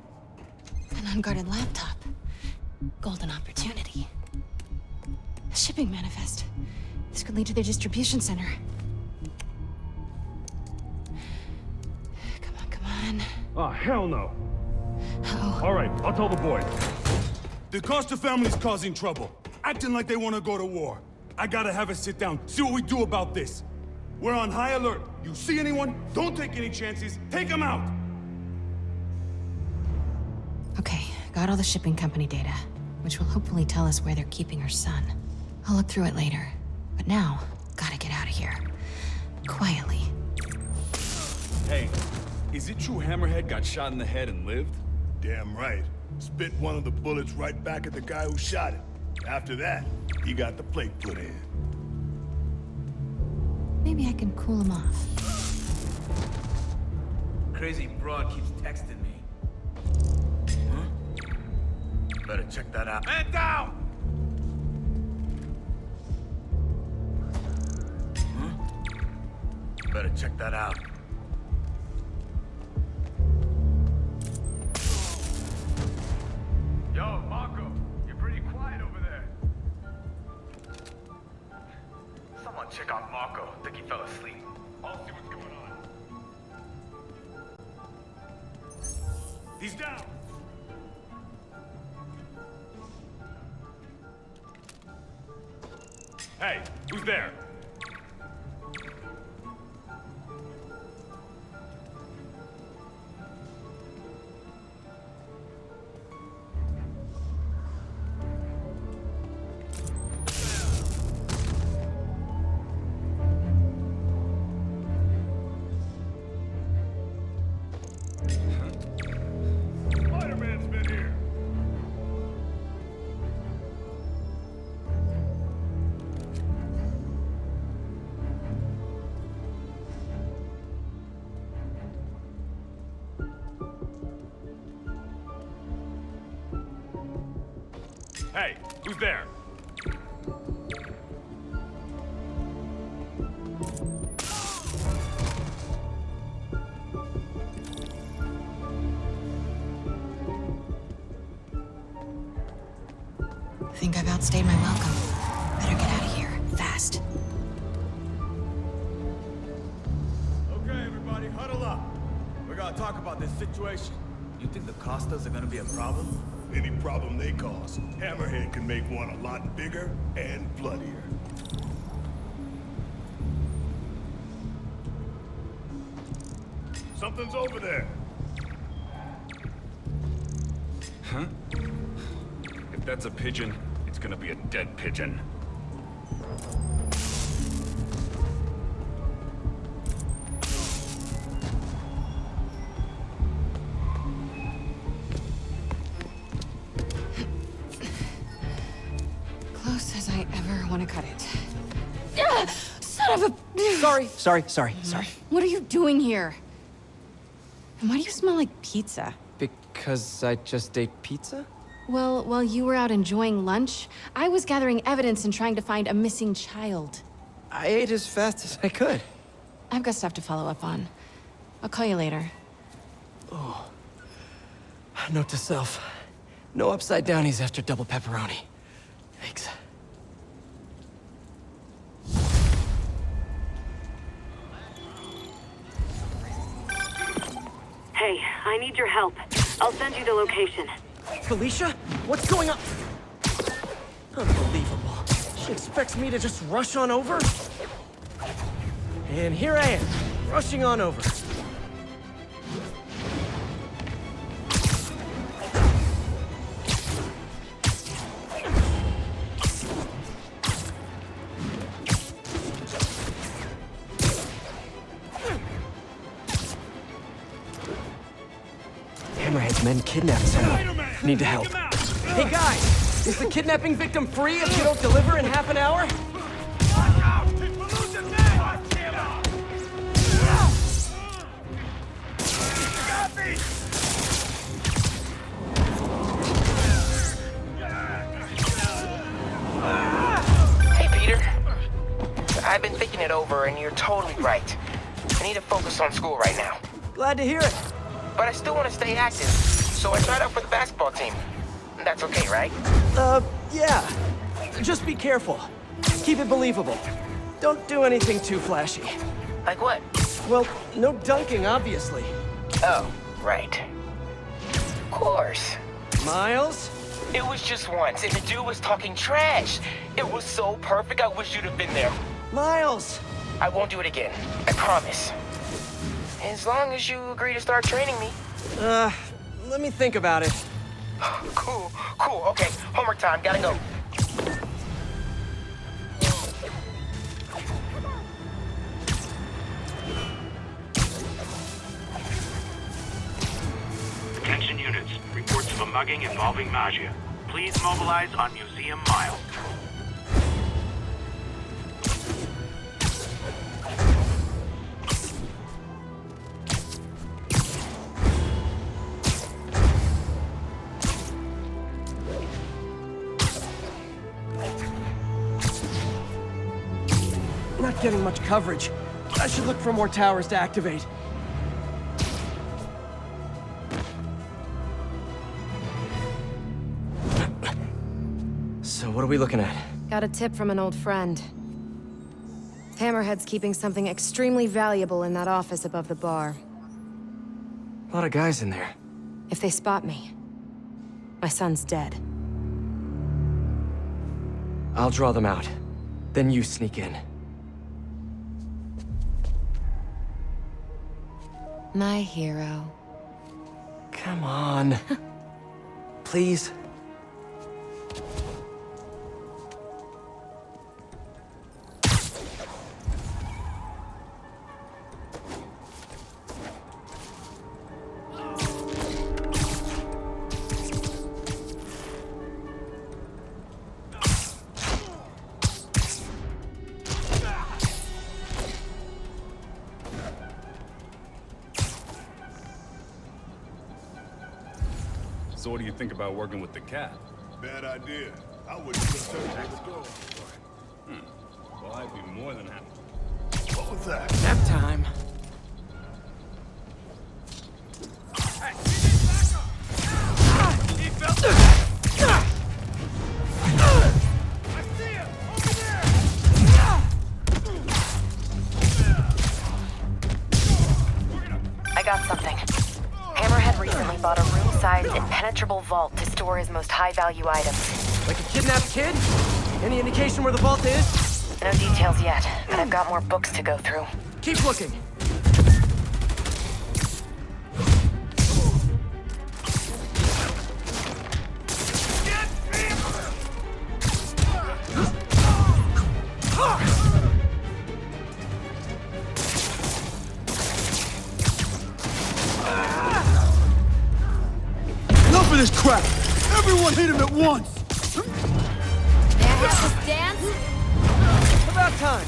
An unguarded laptop. Golden opportunity. A shipping manifest. This could lead to their distribution center. Oh, hell no. All right, I'll tell the boys. The Costa family's causing trouble, acting like they want to go to war. I gotta have a sit down, see what we do about this. We're on high alert. You see anyone? Don't take any chances. Take them out. Okay, got all the shipping company data, which will hopefully tell us where they're keeping her son. I'll look through it later. But now, gotta get out of here. Quietly. Hey, is it true Hammerhead got shot in the head and lived? Damn right. Spit one of the bullets right back at the guy who shot him. After that, he got the plate put in. Maybe I can cool him off. Crazy broad keeps texting me. Huh? Better check that out. Man down! Huh? Better check that out. Yo, Marco, you're pretty quiet over there. Someone check on Marco. I think he fell asleep. I'll see what's going on. He's down! Hey, who's there? Spider-Man's been here. Hey, who's there? Think I've outstayed my welcome. Better get out of here, fast. Okay, everybody, huddle up. We're gonna talk about this situation. You think the Costas are gonna be a problem? Any problem they cause, Hammerhead can make one a lot bigger and bloodier. Something's over there. Huh? If that's a pigeon, it's gonna be a dead pigeon. Close as I ever want to cut it. Ah, son of a... Sorry. What are you doing here? And why do you smell like pizza? Because I just ate pizza? Well, while you were out enjoying lunch, I was gathering evidence and trying to find a missing child. I ate as fast as I could. I've got stuff to follow up on. I'll call you later. Oh. Note to self. No upside downies after double pepperoni. Thanks. Hey, I need your help. I'll send you the location. Felicia? What's going on? Unbelievable. She expects me to just rush on over? And here I am, rushing on over. Hammerhead's men kidnapped someone. Need to help. Hey guys, is the kidnapping victim free if you don't deliver in half an hour? Hey, Peter. I've been thinking it over, and you're totally right. I need to focus on school right now. Glad to hear it. But I still want to stay active, so I tried out for the basketball team. That's okay, right? Yeah. Just be careful. Keep it believable. Don't do anything too flashy. Like what? Well, no dunking, obviously. Oh, Right. Of course. Miles? It was just once, and the dude was talking trash. It was so perfect, I wish you'd have been there. Miles! I won't do it again. I promise. As long as you agree to start training me. Let me think about it. Cool. Okay, homework time. Gotta go. Attention units. Reports of a mugging involving Magia. Please mobilize on Museum Mile. Not getting much coverage. I should look for more towers to activate. So what are we looking at? Got a tip from an old friend. Hammerhead's keeping something extremely valuable in that office above the bar. A lot of guys in there. If they spot me, my son's dead. I'll draw them out. Then you sneak in. My hero. Come on. Please. So what do you think about working with the cat? Bad idea. I wouldn't just turn to the door. Well, I'd be more than happy. What was that? Nap time. I got something. Hammerhead recently bought a room-sized, impenetrable vault to store his most high-value items. Like a kidnapped kid? Any indication where the vault is? No details yet, but I've got more books to go through. Keep looking. Enough of this crap! Everyone hit him at once! May I have this dance? About time.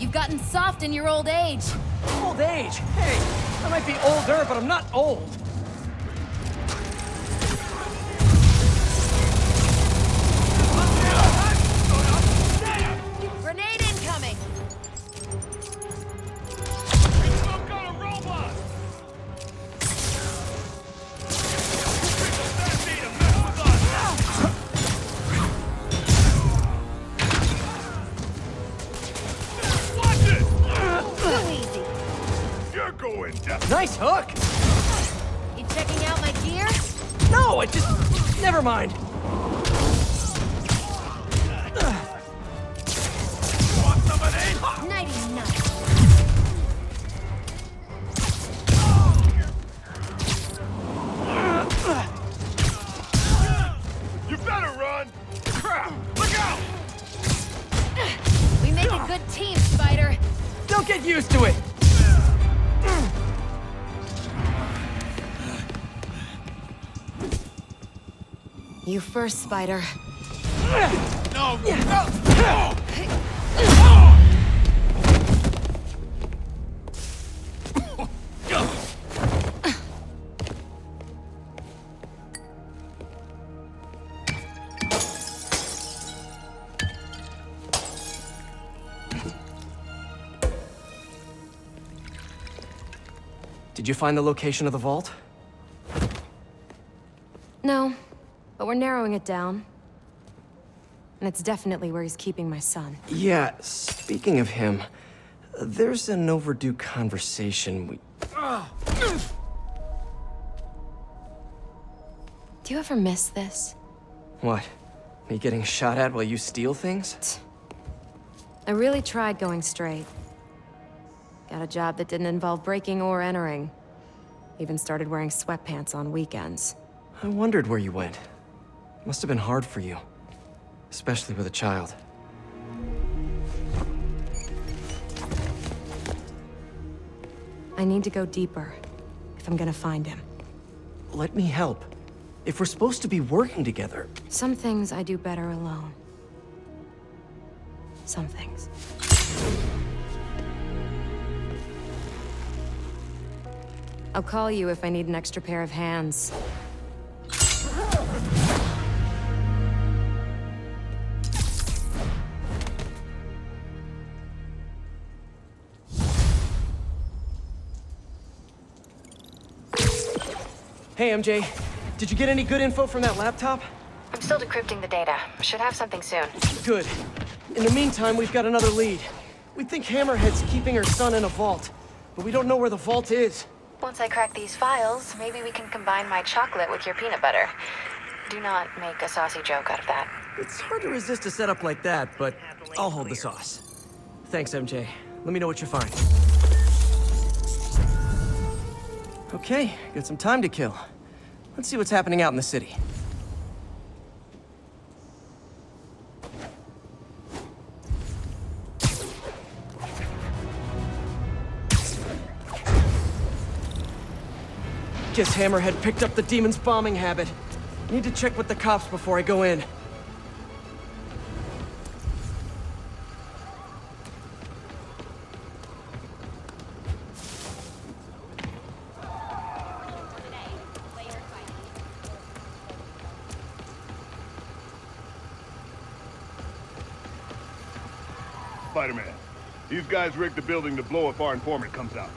You've gotten soft in your old age. Old age? Hey, I might be older, but I'm not old. Grenade incoming! Nice hook! You checking out my gear? No, it just... Never mind. Want some of these? Nighty night. You better run! Crap! Look out! We make a good team, Spider. Don't get used to it. You first, Spider. No! Did you find the location of the vault? No, but we're narrowing it down. And it's definitely where he's keeping my son. Yeah, speaking of him, there's an overdue conversation we... Do you ever miss this? What? Me getting shot at while you steal things? I really tried going straight. Got a job that didn't involve breaking or entering. Even started wearing sweatpants on weekends. I wondered where you went. Must have been hard for you. Especially with a child. I need to go deeper, if I'm gonna find him. Let me help. If we're supposed to be working together... Some things I do better alone. Some things. I'll call you if I need an extra pair of hands. Hey, MJ. Did you get any good info from that laptop? I'm still decrypting the data. Should have something soon. Good. In the meantime, we've got another lead. We think Hammerhead's keeping her son in a vault, but we don't know where the vault is. Once I crack these files, maybe we can combine my chocolate with your peanut butter. Do not make a saucy joke out of that. It's hard to resist a setup like that, but I'll hold the sauce. Thanks, MJ. Let me know what you find. Okay, got some time to kill. Let's see what's happening out in the city. Guess Hammerhead picked up the demon's bombing habit. Need to check with the cops before I go in. Spider-Man, these guys rigged the building to blow if our informant comes out.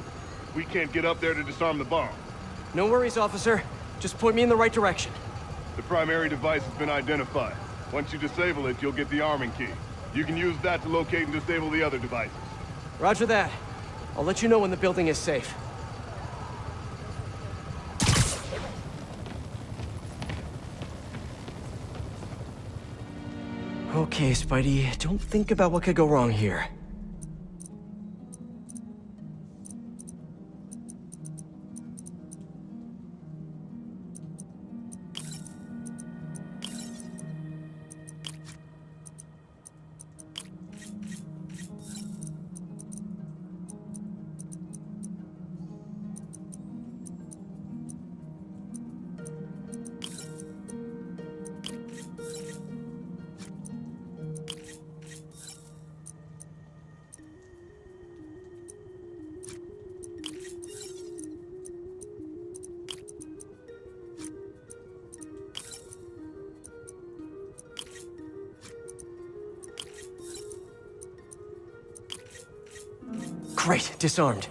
We can't get up there to disarm the bomb. No worries, officer. Just point me in the right direction. The primary device has been identified. Once you disable it, you'll get the arming key. You can use that to locate and disable the other devices. Roger that. I'll let you know when the building is safe. Okay, Spidey, don't think about what could go wrong here. Great, disarmed.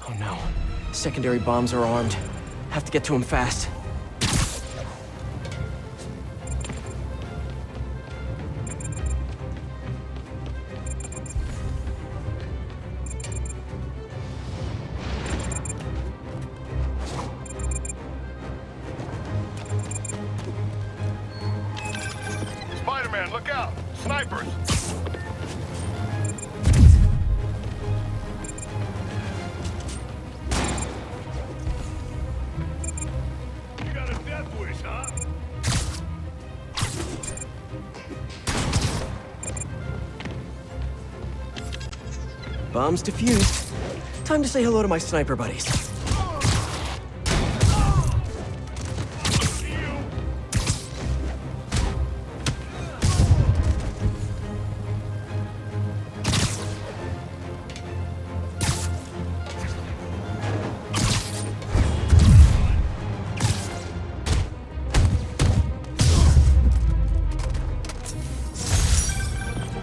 Oh no. Secondary bombs are armed. Have to get to him fast. Spider-Man, look out! Snipers! Bombs defused. Time to say hello to my sniper buddies.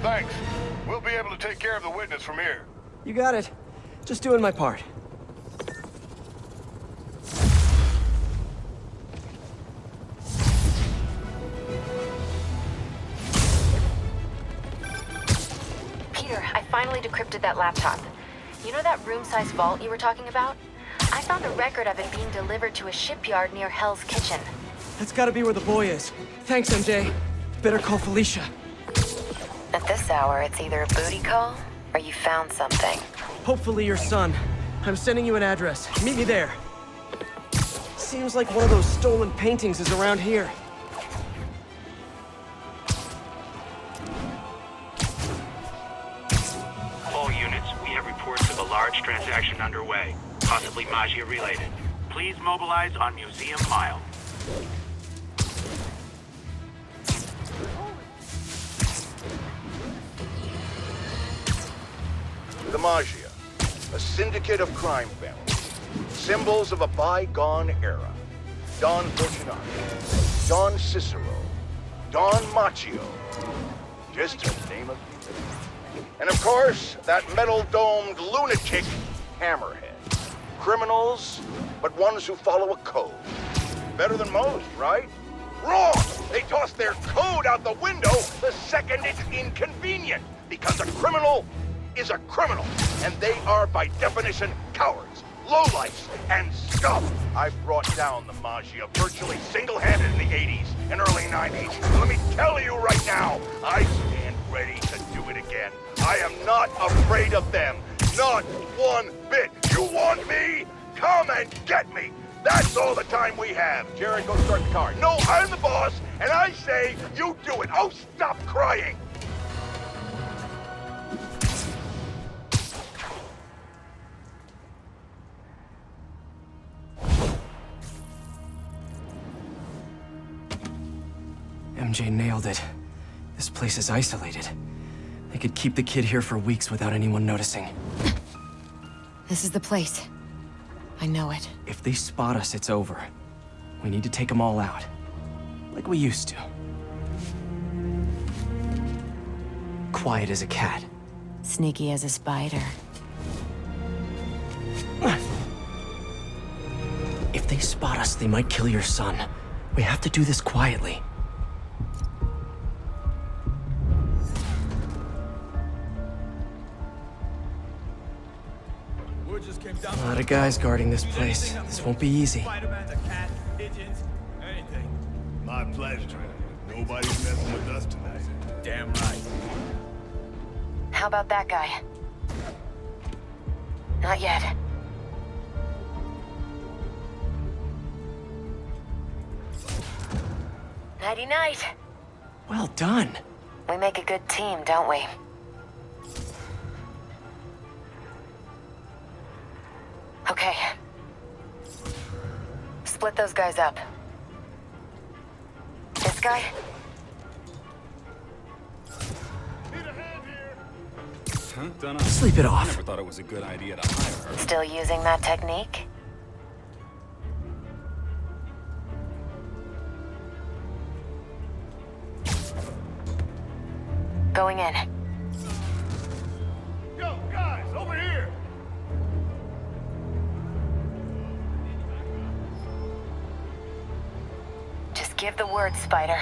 Thanks. We'll be able to take care of the witness from here. You got it. Just doing my part. Peter, I finally decrypted that laptop. You know that room-sized vault you were talking about? I found a record of it being delivered to a shipyard near Hell's Kitchen. That's gotta be where the boy is. Thanks, MJ. Better call Felicia. At this hour, it's either a booty call or you found something. Hopefully your son. I'm sending you an address. Meet me there. Seems like one of those stolen paintings is around here. All units, we have reports of a large transaction underway, possibly Magia related. Please mobilize on Museum Mile. The Magia, a syndicate of crime families, symbols of a bygone era. Don Fortunato, Don Cicero, Don Macchio, just to name a few. And of course, that metal-domed lunatic, Hammerhead. Criminals, but ones who follow a code. Better than most, right? Wrong! They toss their code out the window the second it's inconvenient, because a criminal is a criminal, and they are, by definition, cowards, lowlifes, and scum. I've brought down the Magia virtually single-handed in the 80s and early 90s. Let me tell you right now, I stand ready to do it again. I am not afraid of them, not one bit. You want me? Come and get me. That's all the time we have. Jared, go start the car. No, I'm the boss, and I say you do it. Oh, stop crying. MJ nailed it. This place is isolated. They could keep the kid here for weeks without anyone noticing. This is the place. I know it. If they spot us, it's over. We need to take them all out. Like we used to. Quiet as a cat. Sneaky as a spider. If they spot us, they might kill your son. We have to do this quietly. A lot of guys guarding this place. This won't be easy. Spider-Man, the cat, pigeons, anything. My pleasure. Nobody's messing with us tonight. Damn right. How about that guy? Not yet. Nighty-night. Well done. We make a good team, don't we? Okay. Split those guys up. This guy? Huh? Dunno. Sleep it off. I never thought it was a good idea to hire her. Still using that technique? Going in. Yo, guys, over here! Just give the word, Spider.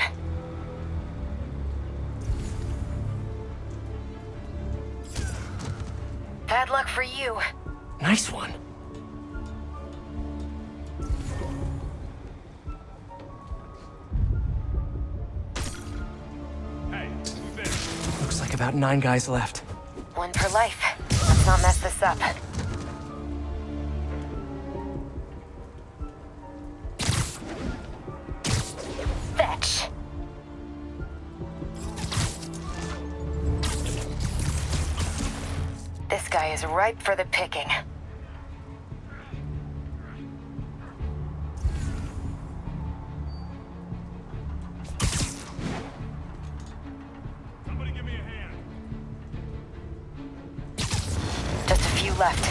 Bad luck for you. Nice one. Hey, who's there? Looks like about 9 guys left. One per life. Let's not mess this up. Fetch. This guy is ripe for the picking. Somebody give me a hand. Just a few left.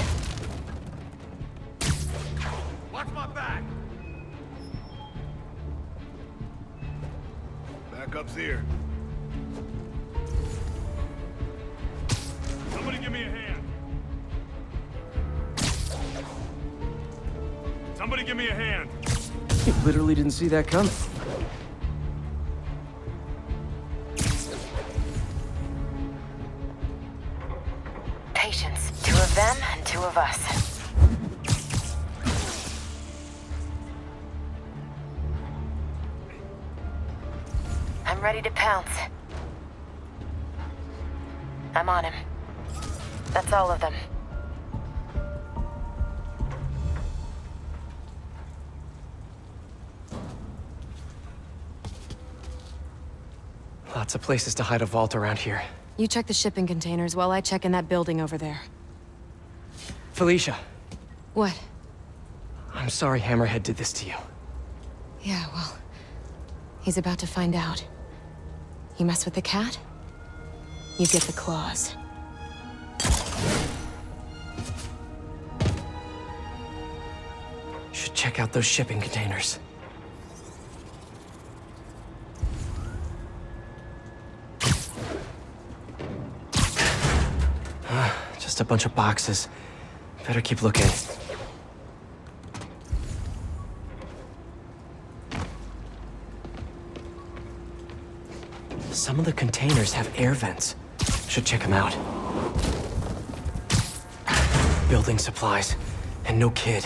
Watch my back. Backup's here. Somebody give me a hand. Somebody give me a hand. You literally didn't see that coming. Patience. 2 of them and 2 of us. ready to pounce. I'm on him. That's all of them. Lots of places to hide a vault around here. You check the shipping containers while I check in that building over there. Felicia. What? I'm sorry Hammerhead did this to you. Yeah, well, he's about to find out. You mess with the cat, you get the claws. Should check out those shipping containers. Just a bunch of boxes. Better keep looking. Some of the containers have air vents. Should check them out. Building supplies. And no kid.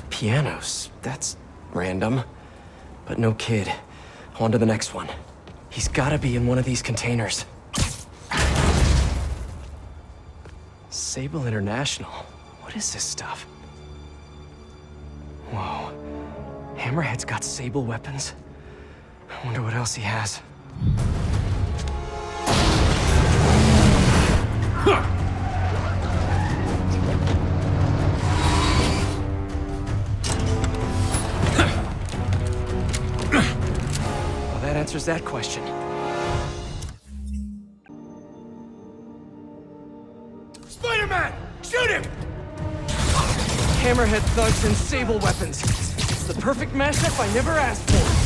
Pianos. That's random. But no kid. On to the next one. He's gotta be in one of these containers. Sable International. What is this stuff? Whoa. Hammerhead's got Sable weapons. I wonder what else he has. Well, that answers that question. Spider-Man! Shoot him! Hammerhead thugs and Sable weapons. It's the perfect mashup I never asked for.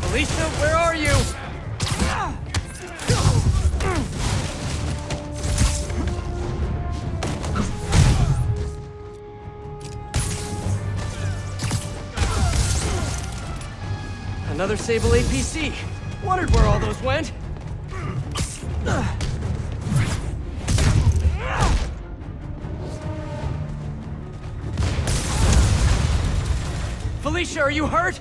Felicia, where are you? Another Sable APC. Wondered where all those went. Felicia, are you hurt?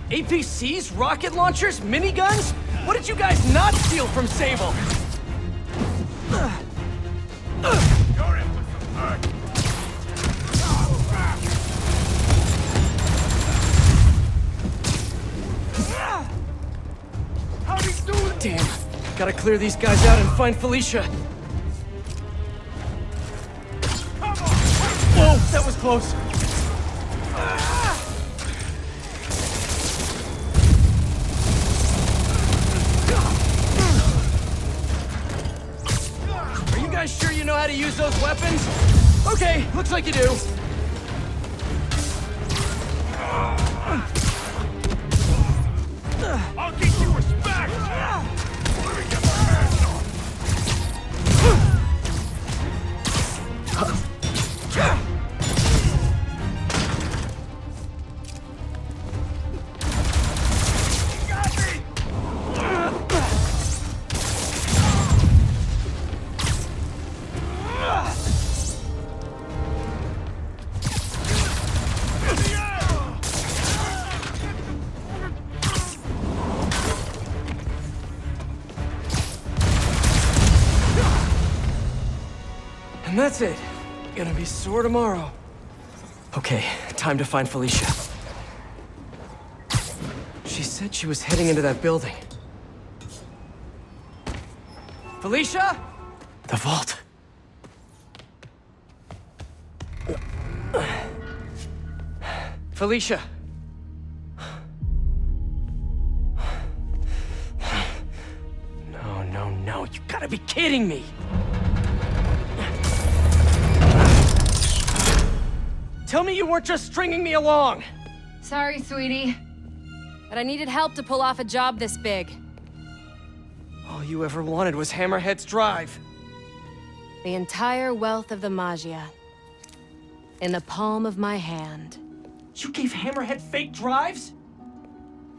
APCs, rocket launchers, miniguns? What did you guys not steal from Sable? Damn. Gotta clear these guys out and find Felicia. Whoa, that was close. Are you guys sure you know how to use those weapons? Okay, looks like you do. I'll teach you respect! And that's it. Gonna be sore tomorrow. Okay, time to find Felicia. She's said she was heading into that building. Felicia? The vault. Felicia. No, you gotta be kidding me! Tell me you weren't just stringing me along! Sorry, sweetie. But I needed help to pull off a job this big. All you ever wanted was Hammerhead's drive. The entire wealth of the Magia. In the palm of my hand. You gave Hammerhead fake drives?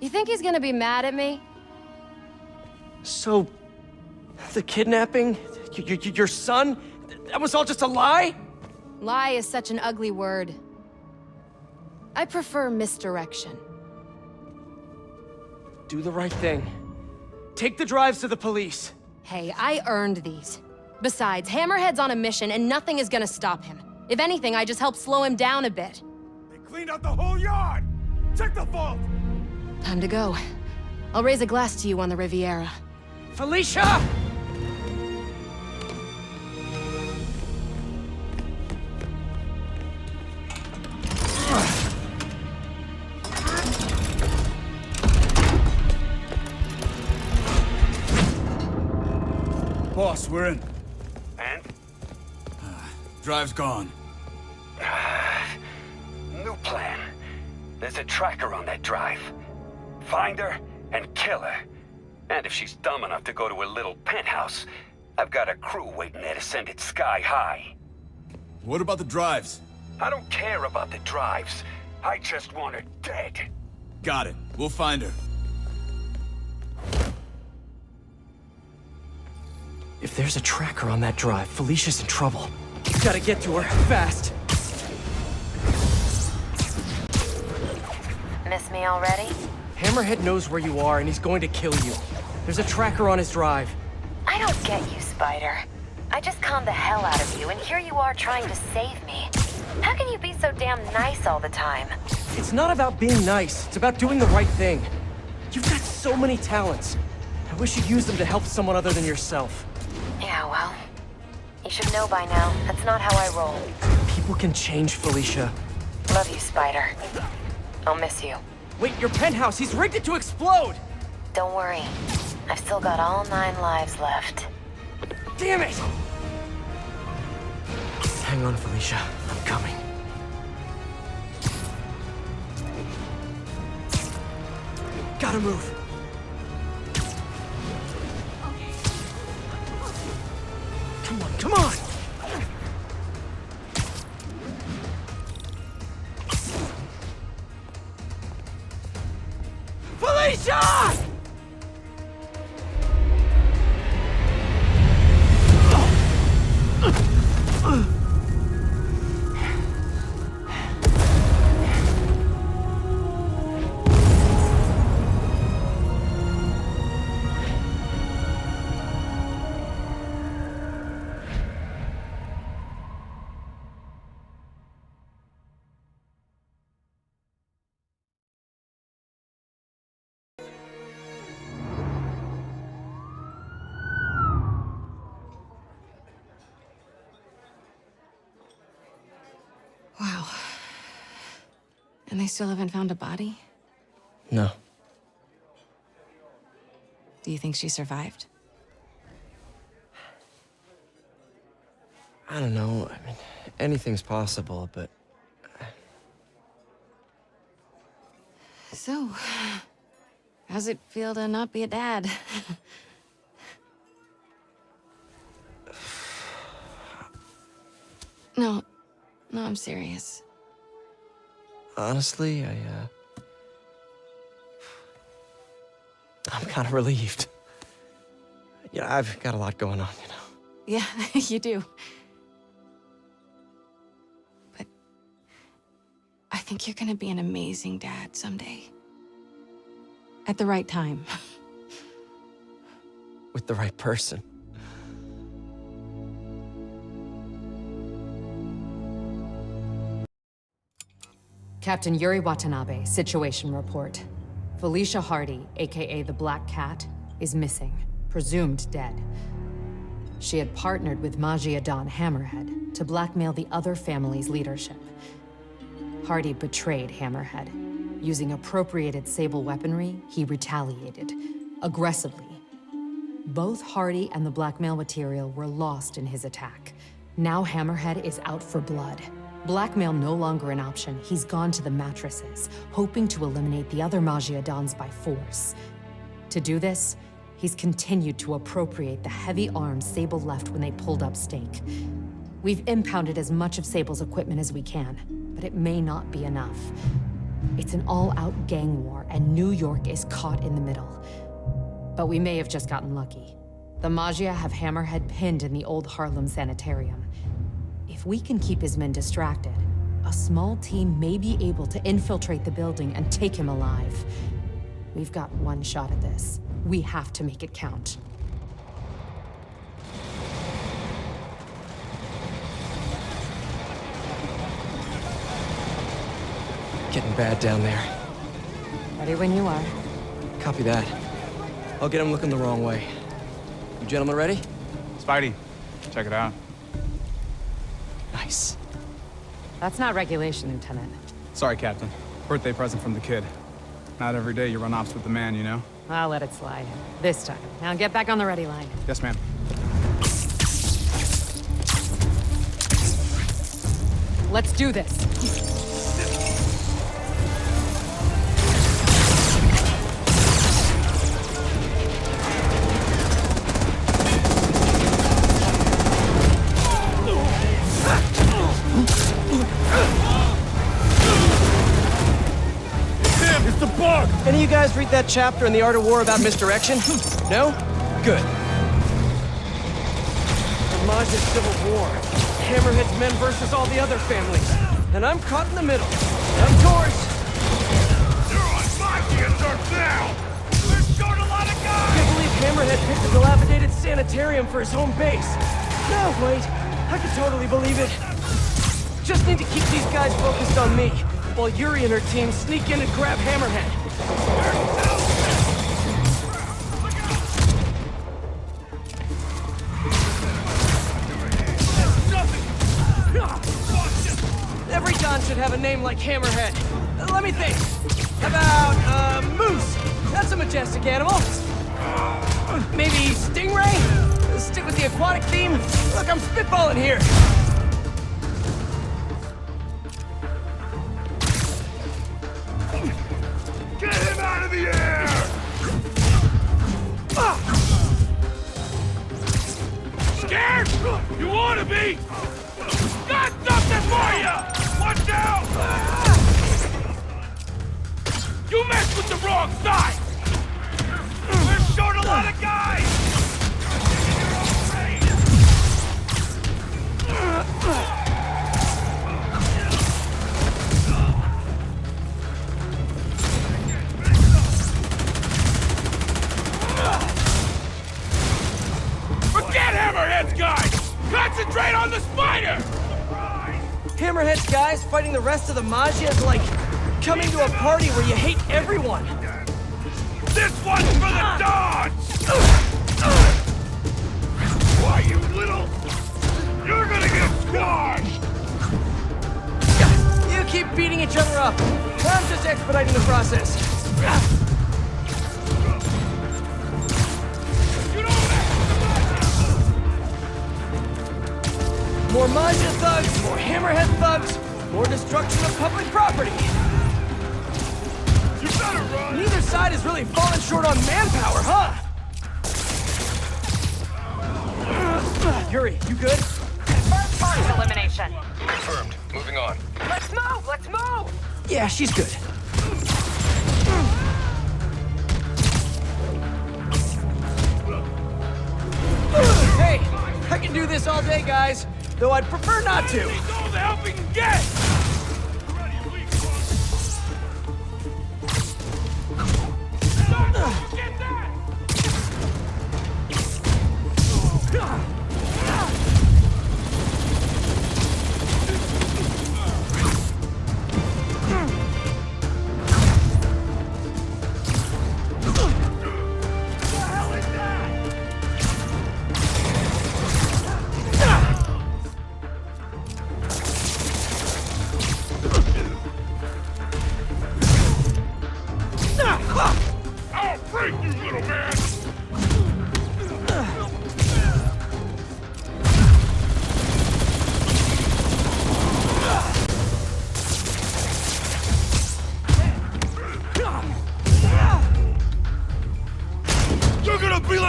You think he's gonna be mad at me? So... the kidnapping? Your son? That was all just a lie? Lie is such an ugly word. I prefer misdirection. Do the right thing. Take the drives to the police. Hey, I earned these. Besides, Hammerhead's on a mission and nothing is gonna stop him. If anything, I just helped slow him down a bit. They cleaned out the whole yard! Check the vault! Time to go. I'll raise a glass to you on the Riviera. Felicia! Boss, we're in. And? Drive's gone. New plan. There's a tracker on that drive. Find her and kill her. And if she's dumb enough to go to her little penthouse, I've got a crew waiting there to send it sky high. What about the drives? I don't care about the drives. I just want her dead. Got it. We'll find her. If there's a tracker on that drive, Felicia's in trouble. You gotta get to her, fast. Miss me already? Hammerhead knows where you are and he's going to kill you. There's a tracker on his drive. I don't get you, Spider. I just conned the hell out of you, and here you are trying to save me. How can you be so damn nice all the time? It's not about being nice, it's about doing the right thing. You've got so many talents. I wish you'd use them to help someone other than yourself. Yeah, well, you should know by now. That's not how I roll. People can change, Felicia. Love you, Spider. I'll miss you. Wait, your penthouse! He's rigged it to explode! Don't worry. I've still got all 9 lives left. Damn it! Hang on, Felicia. I'm coming. Gotta move. Come on, come on! Felicia! Wow. And they still haven't found a body? No. Do you think she survived? I don't know. I mean, anything's possible, but... So, how's it feel to not be a dad? No, I'm serious. Honestly, I'm kind of relieved. Yeah, I've got a lot going on, you know. Yeah, you do. But I think you're gonna be an amazing dad someday. At the right time. With the right person. Captain Yuri Watanabe, situation report. Felicia Hardy, aka the Black Cat, is missing, presumed dead. She had partnered with Magia Don Hammerhead to blackmail the other family's leadership. Hardy betrayed Hammerhead. Using appropriated Sable weaponry, he retaliated, aggressively. Both Hardy and the blackmail material were lost in his attack. Now Hammerhead is out for blood. Blackmail no longer an option, he's gone to the mattresses, hoping to eliminate the other Magia Dons by force. To do this, he's continued to appropriate the heavy arms Sable left when they pulled up stake. We've impounded as much of Sable's equipment as we can, but it may not be enough. It's an all-out gang war, and New York is caught in the middle. But we may have just gotten lucky. The Magia have Hammerhead pinned in the old Harlem sanitarium. If we can keep his men distracted, a small team may be able to infiltrate the building and take him alive. We've got one shot at this. We have to make it count. Getting bad down there. Ready when you are. Copy that. I'll get him looking the wrong way. You gentlemen ready? Spidey, check it out. Nice. That's not regulation, Lieutenant. Sorry, Captain. Birthday present from the kid. Not every day you run ops with the man, you know? I'll let it slide. This time. Now get back on the ready line. Yes, ma'am. Let's do this. Any of you guys read that chapter in The Art of War about misdirection? No? Good. The Magia Civil War. Hammerhead's men versus all the other families. And I'm caught in the middle. Of course. You're on Magia turf now! We're short a lot of guys! I can't believe Hammerhead picked a dilapidated sanitarium for his home base. No, wait. I could totally believe it. Just need to keep these guys focused on me, while Yuri and her team sneak in and grab Hammerhead. Every Don should have a name like Hammerhead. Let me think. How about, Moose? That's a majestic animal. Maybe Stingray? Stick with the aquatic theme? Look, I'm spitballing here. Get him out of the air! Scared? You wanna be? Got something for you! Watch out! You messed with the wrong side! We're short a lot of guys! Forget Hammerhead's guys! Concentrate on the spider! Hammerhead's guys fighting the rest of the Magia is like coming to a party where you hate everyone. This one's for the Dons! Why, you little... You're gonna get squashed! You keep beating each other up. I'm just expediting the process. More Magia thugs, more Hammerhead thugs, more destruction of public property. You better run! Neither side is really falling short on manpower, huh? Yuri, you good? Confirmed target elimination. Confirmed. Moving on. Let's move! Let's move! Yeah, she's good. Hey, I can do this all day, guys. Though I'd prefer not to. All the help we can get! Get that!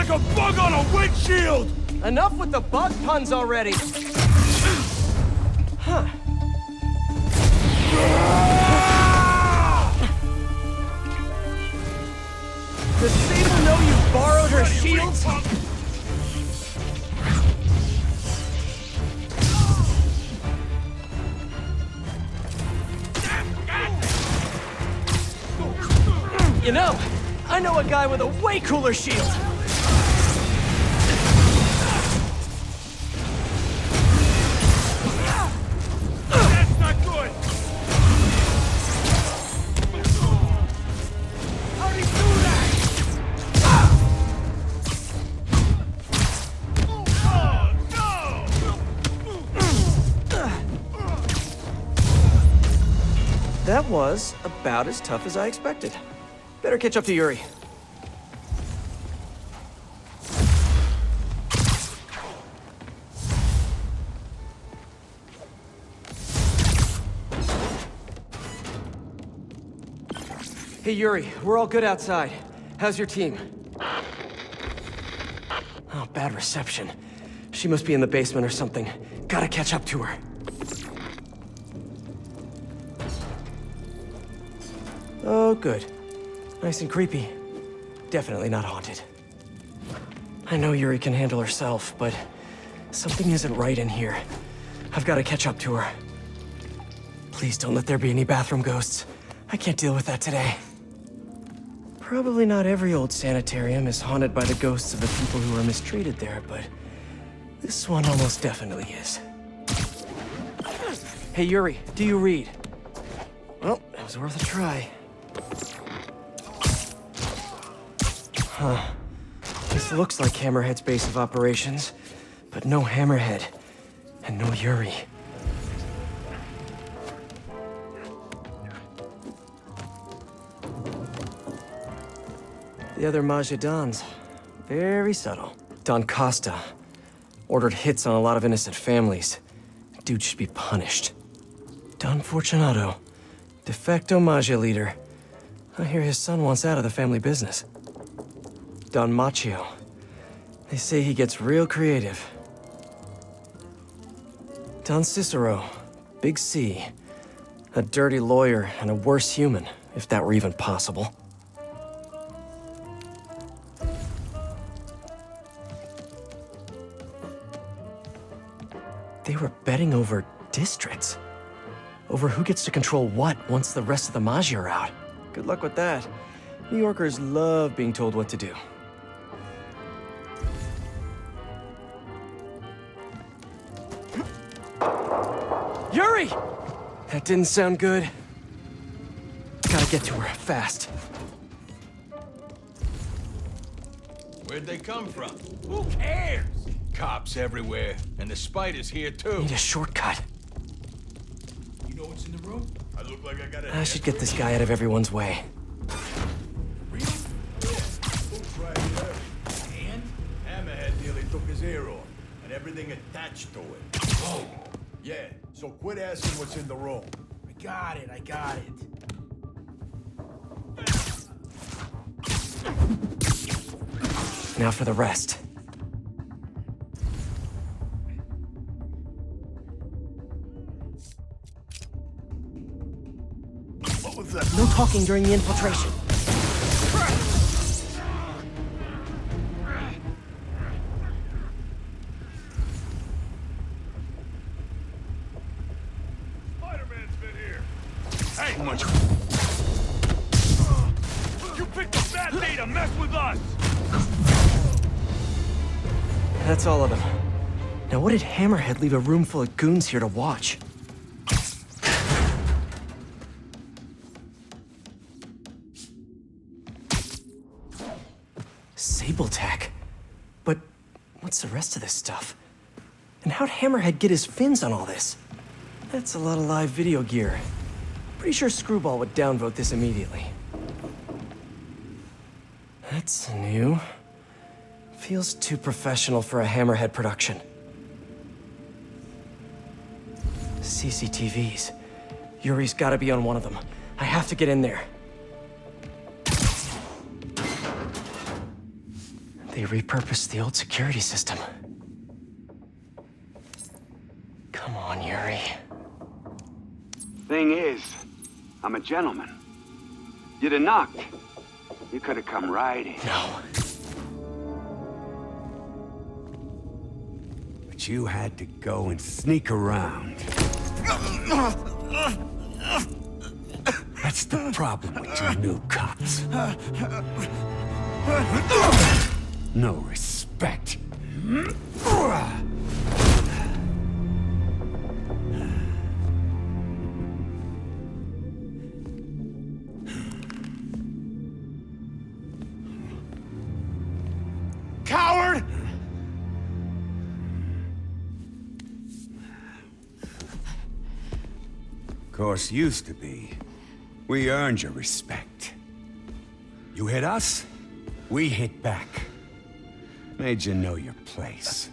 like a bug on a windshield! Enough with the bug puns already! Huh. Does Sable know you borrowed her shields? You know, I know a guy with a way cooler shield. That's not good! How'd he do that? That was about as tough as I expected. Better catch up to Yuri. Hey Yuri, we're all good outside. How's your team? Oh, bad reception. She must be in the basement or something. Gotta catch up to her. Oh, good. Nice and creepy. Definitely not haunted. I know Yuri can handle herself, but something isn't right in here. I've got to catch up to her. Please don't let there be any bathroom ghosts. I can't deal with that today. Probably not every old sanitarium is haunted by the ghosts of the people who were mistreated there, but this one almost definitely is. Hey Yuri, do you read? Well, it was worth a try. Huh. This looks like Hammerhead's base of operations, but no Hammerhead, and no Yuri. The other Majidans, very subtle. Don Costa ordered hits on a lot of innocent families. Dude should be punished. Don Fortunato, de facto Magia leader. I hear his son wants out of the family business. Don Macchio. They say he gets real creative. Don Cicero, Big C. A dirty lawyer and a worse human, if that were even possible. They were betting over districts. Over who gets to control what once the rest of the Magi are out. Good luck with that. New Yorkers love being told what to do. Yuri! That didn't sound good. Gotta get to her, fast. Where'd they come from? Who cares? Cops everywhere, and the Spider's here too. Need a shortcut. You know what's in the room? I look like I got a... I should get this guy out of everyone's way. Really? Yeah. Looks right there. And Hammerhead nearly took his ear off, and everything attached to it. Oh, yeah. So quit asking what's in the room. I got it. Now for the rest. What was that? No talking during the infiltration. Spider-Man's been here. Hey! Too much. You picked a bad day to mess with us! That's all of them. Now what did Hammerhead leave a room full of goons here to watch? Sable tech? But what's the rest of this stuff? And how'd Hammerhead get his fins on all this? That's a lot of live video gear. Pretty sure Screwball would downvote this immediately. That's new. Feels too professional for a Hammerhead production. CCTVs. Yuri's gotta be on one of them. I have to get in there. They repurposed the old security system. Come on, Yuri. Thing is, I'm a gentleman. You'd have knocked. You could have come right in. No. But you had to go and sneak around. That's the problem with you new cops. No respect. Coward! Of course, used to be. We earned your respect. You hit us, we hit back. Made you know your place.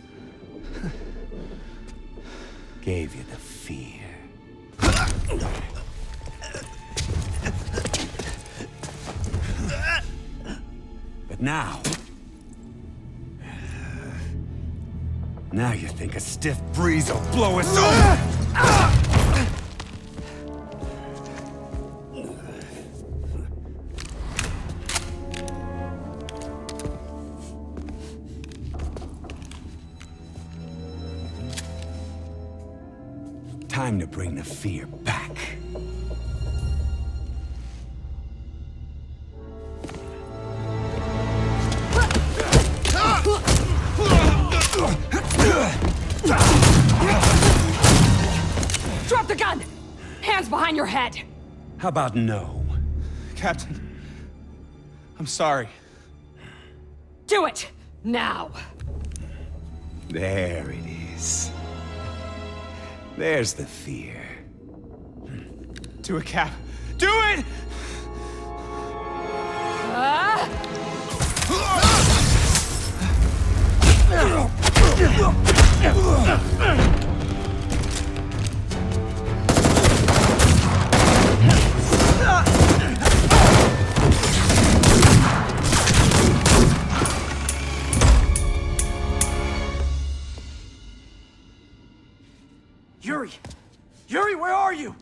Gave you the fear. But now you think a stiff breeze will blow us over? Time to bring the fear back. Drop the gun! Hands behind your head! How about no? Captain, I'm sorry. Do it! Now! There it is. There's the fear. Do it, Cap. Do it! Yuri! Yuri, where are you?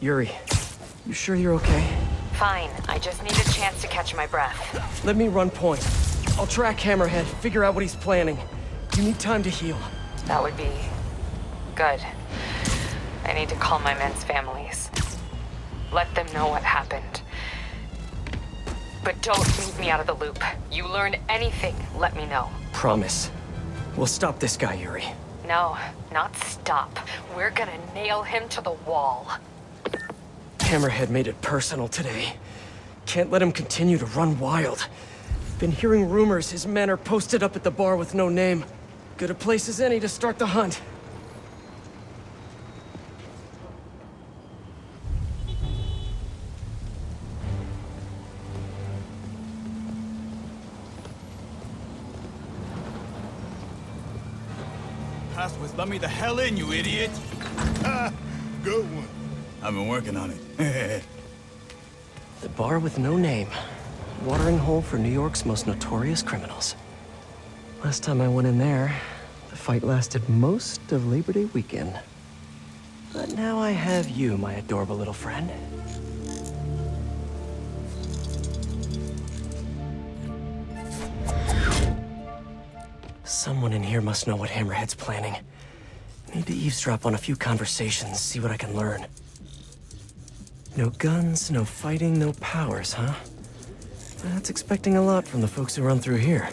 Yuri, you sure you're okay? Fine. I just need a chance to catch my breath. Let me run point. I'll track Hammerhead, figure out what he's planning. You need time to heal. That would be good. I need to call my men's families. Let them know what happened. But don't leave me out of the loop. You learn anything, let me know. Promise. We'll stop this guy, Yuri. No, not stop. We're gonna nail him to the wall. Hammerhead made it personal today. Can't let him continue to run wild. Been hearing rumors his men are posted up at the bar with no name. Good a place as any to start the hunt. Passwords, let me the hell in, you idiot! Good one. I've been working on it. The bar with no name. Watering hole for New York's most notorious criminals. Last time I went in there, the fight lasted most of Labor Day weekend. But now I have you, my adorable little friend. Someone in here must know what Hammerhead's planning. Need to eavesdrop on a few conversations, see what I can learn. No guns, no fighting, no powers, huh? That's expecting a lot from the folks who run through here.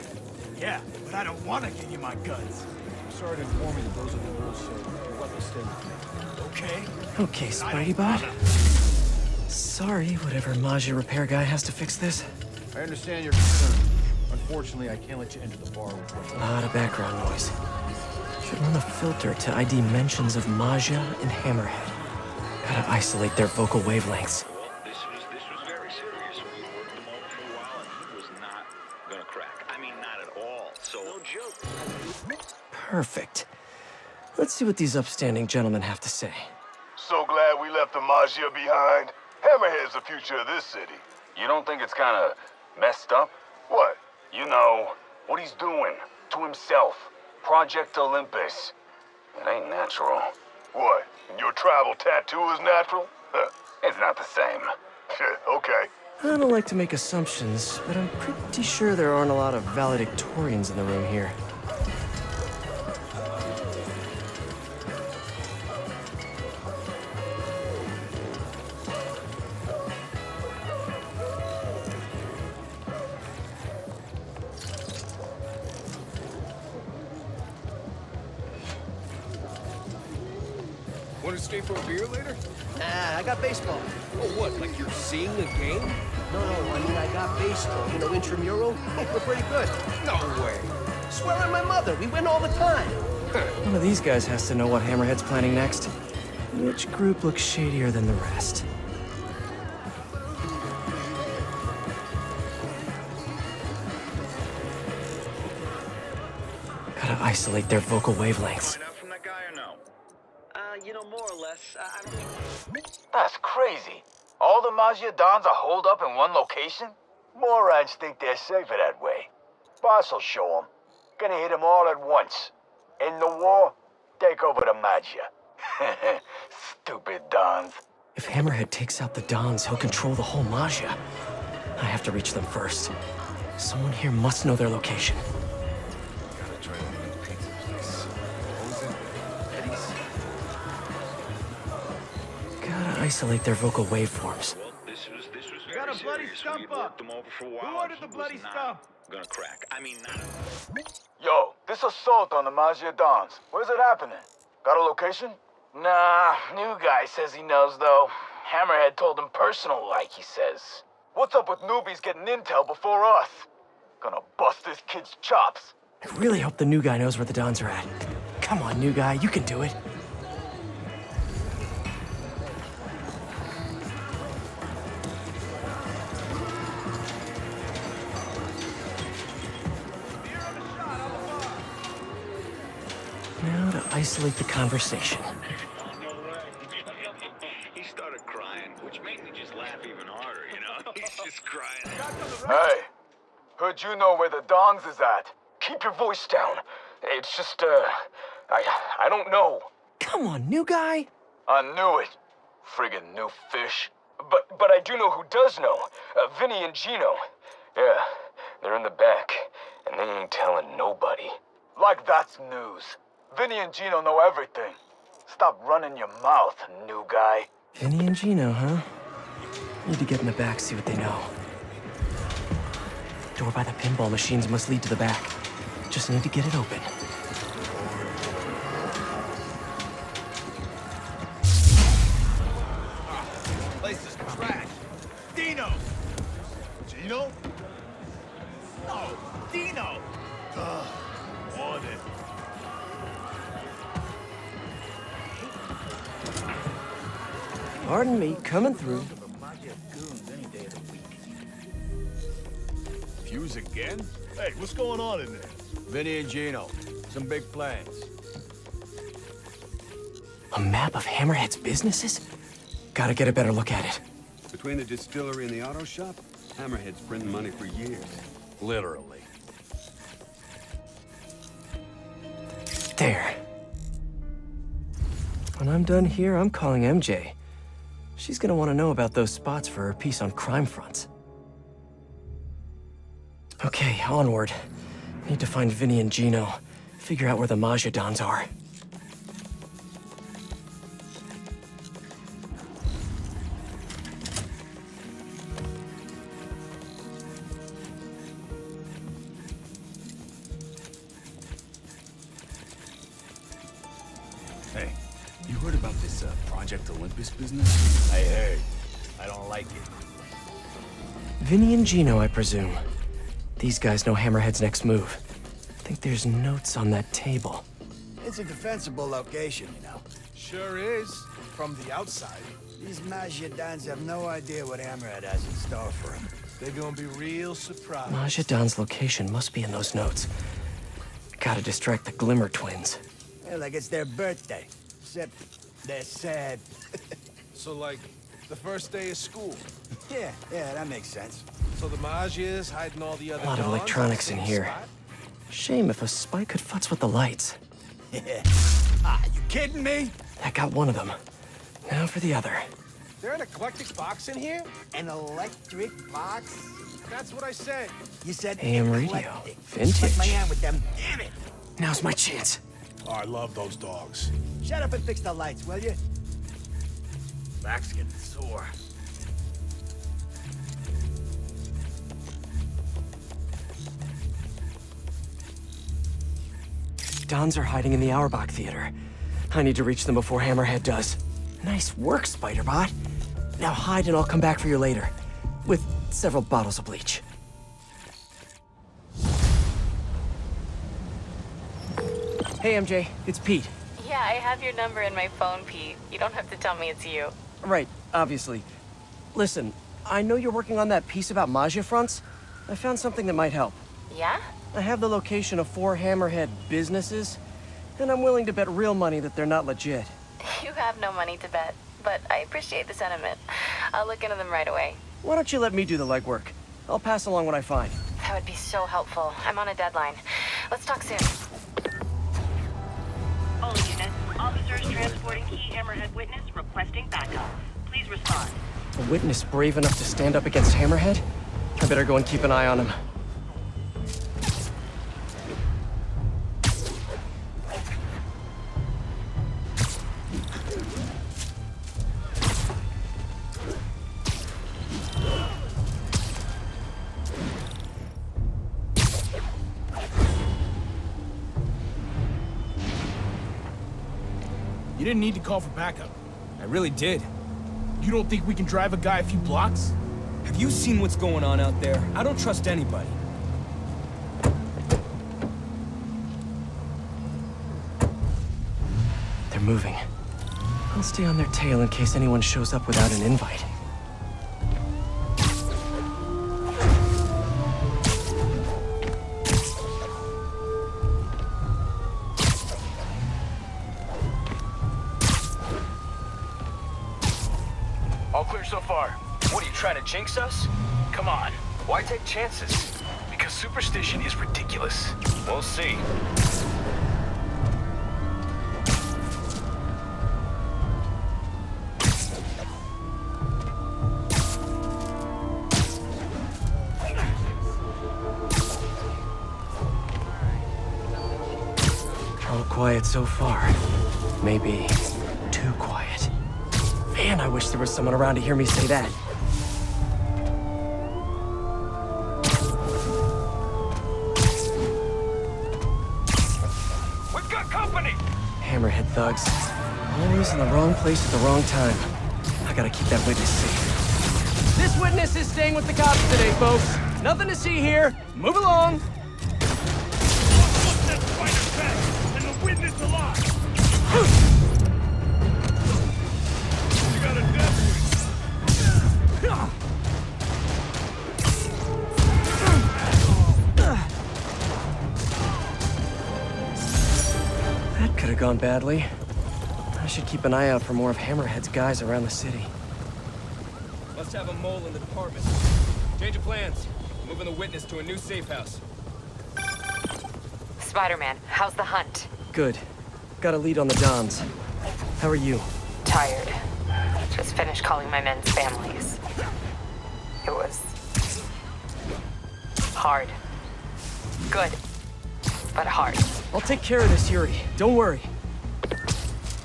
Yeah, but I don't want to give you my guns. I'm sorry to inform you that those are the rules, so your weapons stay with me. Okay? Okay, Spidey-Bot. Sorry, whatever Maggia repair guy has to fix this. I understand your concern. Unfortunately, I can't let you enter the bar with what's A lot of background noise. Should run a filter to ID mentions of Maggia and Hammerhead. Gotta isolate their vocal wavelengths. This was very serious. We worked him over for a while, and he was not gonna crack. I mean, not at all. So no joke. Perfect. Let's see what these upstanding gentlemen have to say. So glad we left the Maggia behind. Hammerhead's the future of this city. You don't think it's kind of messed up? What? You know, what he's doing to himself. Project Olympus. It ain't natural. What? Your tribal tattoo is natural? It's not the same. Okay. I don't like to make assumptions, but I'm pretty sure there aren't a lot of valedictorians in the room here. Want to stay for a beer later? Nah, I got baseball. Oh, what? Like you're seeing a game? No, I mean I got baseball. You know, intramural? We're pretty good. No way. Swear on my mother, we win all the time. One of these guys has to know what Hammerhead's planning next. Which group looks shadier than the rest? Gotta isolate their vocal wavelengths. From that guy or no? You know, more or less. I don't... That's crazy. All the Maggia Dons are holed up in one location? Morons think they're safer that way. Boss will show them. Gonna hit them all at once. End the war, take over the Maggia. Stupid Dons. If Hammerhead takes out the Dons, he'll control the whole Maggia. I have to reach them first. Someone here must know their location. Gotta try that new pizza place. What was it? Eddie's? Gotta isolate their vocal waveforms. This was Got very a bloody serious. stump We up. worked him over for a while. Who ordered and the he was bloody not stump? gonna crack. I mean, not... Yo, this assault on the Maggia Dons. Where's it happening? Got a location? Nah, new guy says he knows, though. Hammerhead told him personal, like he says. What's up with newbies getting intel before us? Gonna bust this kid's chops. I really hope the new guy knows where the Dons are at. Come on, new guy, you can do it. Now to isolate the conversation. He started crying, which made me just laugh even harder, you know? He's just crying. Hey, heard you know where the Dons is at. Keep your voice down. It's just, I don't know. Come on, new guy. I knew it. Friggin' new fish. But I do know who does know. Vinny and Gino. Yeah, they're in the back, and they ain't telling nobody. Like that's news. Vinny and Gino know everything. Stop running your mouth, new guy. Vinny and Gino, huh? Need to get in the back, see what they know. Door by the pinball machines must lead to the back. Just need to get it open. Place is trash. Dino! Gino? No, Dino! Want it. Pardon me, coming through. Fuse again? Hey, what's going on in there? Vinny and Gino. Some big plans. A map of Hammerhead's businesses? Gotta get a better look at it. Between the distillery and the auto shop, Hammerhead's printing money for years. Literally. There. When I'm done here, I'm calling MJ. She's gonna want to know about those spots for her piece on crime fronts. Okay, onward. Need to find Vinny and Gino. Figure out where the Maggia Dons are. Project Olympus business? I heard. I don't like it. Vinny and Gino, I presume. These guys know Hammerhead's next move. I think there's notes on that table. It's a defensible location, you know. Sure is, from the outside. These Majidans have no idea what Hammerhead has in store for them. They're gonna be real surprised. Majidon's location must be in those notes. Gotta distract the Glimmer twins. Yeah, like it's their birthday. Except they're sad. So, like, the first day of school. Yeah, that makes sense. So the Magia's hiding all the other A lot of dons electronics in the same here. spot? Shame if a spy could futz with the lights. Yeah. You kidding me? That got one of them. Now for the other. There an eclectic box in here? An electric box? That's what I said. You said AM radio. eclectic. Vintage. Like my hand with them. Damn it! Now's my chance. Oh, I love those dogs. Shut up and fix the lights, will you? Back's getting sore. Dons are hiding in the Auerbach Theater. I need to reach them before Hammerhead does. Nice work, Spider-Bot. Now hide and I'll come back for you later. With several bottles of bleach. Hey, MJ. It's Pete. Yeah, I have your number in my phone, Pete. You don't have to tell me it's you. Right, obviously. Listen, I know you're working on that piece about Magia fronts. I found something that might help. Yeah? I have the location of 4 Hammerhead businesses, and I'm willing to bet real money that they're not legit. You have no money to bet, but I appreciate the sentiment. I'll look into them right away. Why don't you let me do the legwork? I'll pass along what I find. That would be so helpful. I'm on a deadline. Let's talk soon. All units, officers transporting key Hammerhead witness requesting backup. Please respond. A witness brave enough to stand up against Hammerhead? I better go and keep an eye on him. You didn't need to call for backup. I really did. You don't think we can drive a guy a few blocks? Have you seen what's going on out there? I don't trust anybody. They're moving. I'll stay on their tail in case anyone shows up without an invite. All clear so far. What, are you trying to jinx us? Come on. Why take chances? Because superstition is ridiculous. We'll see. All quiet so far. Maybe too quiet. Man, I wish there was someone around to hear me say that. We've got company! Hammerhead thugs. Always in the wrong place at the wrong time. I gotta keep that witness safe. This witness is staying with the cops today, folks. Nothing to see here. Move along. That spider's back, and the witness alive! You got a death That could have gone badly. I should keep an eye out for more of Hammerhead's guys around the city. Must have a mole in the department. Change of plans. Moving the witness to a new safe house. Spider-Man, how's the hunt? Good. Got a lead on the Dons. How are you? Tired. Just finished calling my men's families. It was hard. Good, but hard. I'll take care of this, Yuri. Don't worry.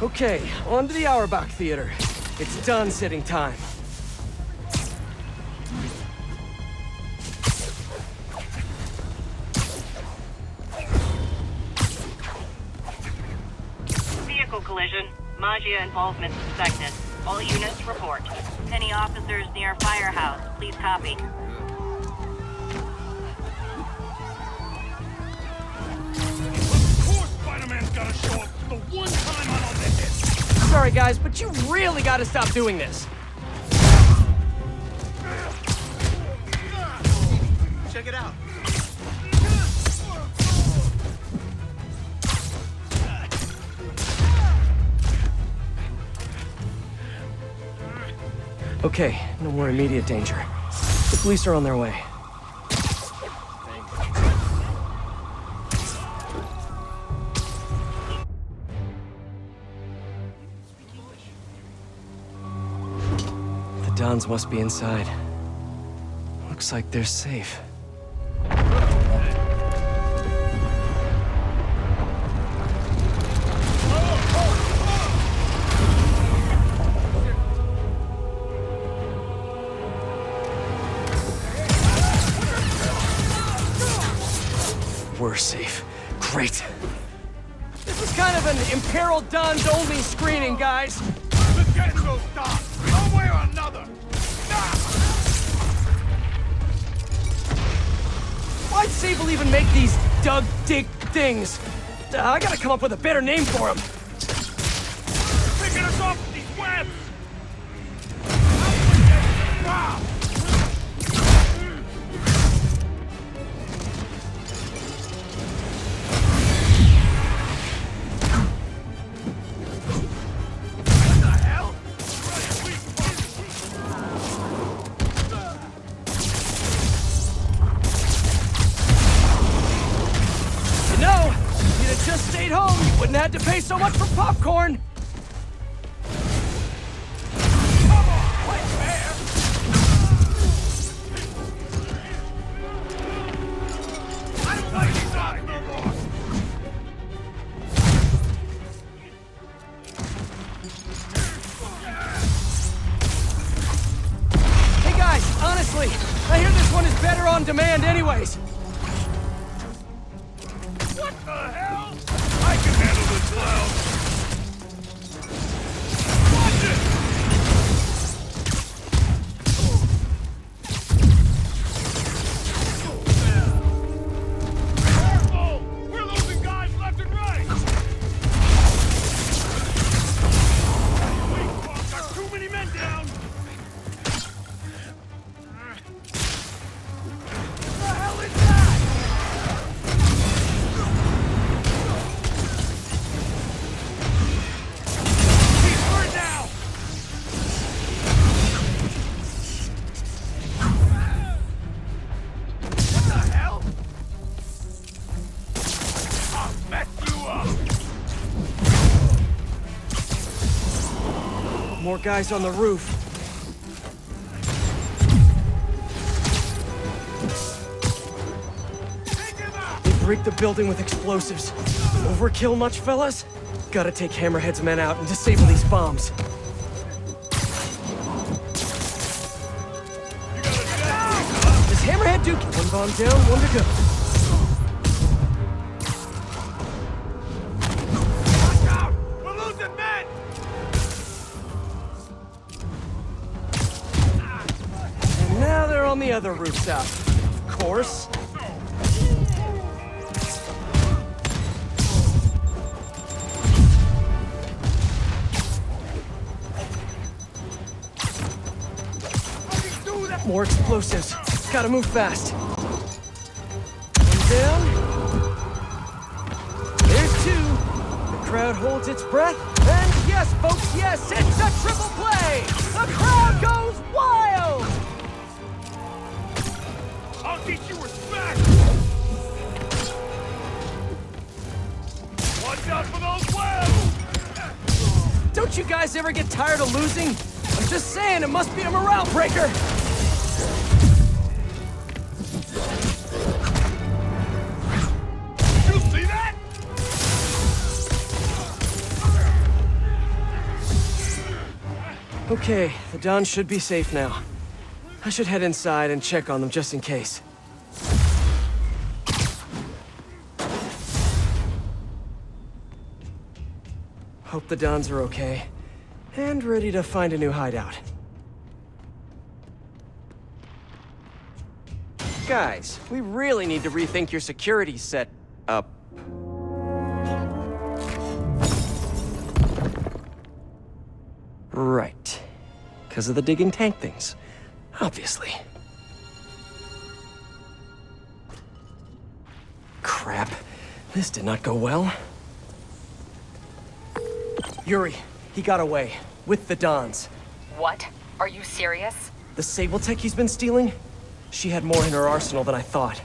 Okay, on to the Auerbach Theater. It's done-sitting time. Vehicle collision. Magia involvement suspected. All units report. Any officers near Firehouse, please copy. Of course Spider-Man's gotta show up the one time I'm on the hit. Sorry, guys, but you really gotta stop doing this. Check it out. Okay, no more immediate danger. The police are on their way. The Dons must be inside. Looks like they're safe. We're safe. Great. This is kind of an imperiled Don's only screening, guys. Let's get those Dons, one way or another. Why'd Sable even make these dug-dig things? I gotta come up with a better name for them. Picking us off with these webs! Just stayed home, you wouldn't have had to pay so much for popcorn! Come on, wait there! I don't like these odds no more! Hey guys, honestly, I hear this one is better on demand anyways. What the hell? I can handle this clown! Watch it! Careful! We're losing guys left and right! We've got too many men down! What the hell is that? More guys on the roof. They break the building with explosives. Overkill much, fellas? Gotta take Hammerhead's men out and disable these bombs. Does Hammerhead do one bomb down, one to go? On the other rooftop, of course. More explosives. Gotta move fast. One down. There's two. The crowd holds its breath. And yes, folks, yes, it's a triple play! The crowd goes wild! I'll teach you respect! Watch out for those webs! Don't you guys ever get tired of losing? I'm just saying, it must be a morale breaker! You see that? Okay, the Dons should be safe now. I should head inside and check on them just in case. Hope the Dons are okay. And ready to find a new hideout. Guys, we really need to rethink your security set up. Right. Because of the digging tank things. Obviously. Crap. This did not go well. Yuri, he got away. With the Dons. What? Are you serious? The Sable Tech he's been stealing? She had more in her arsenal than I thought.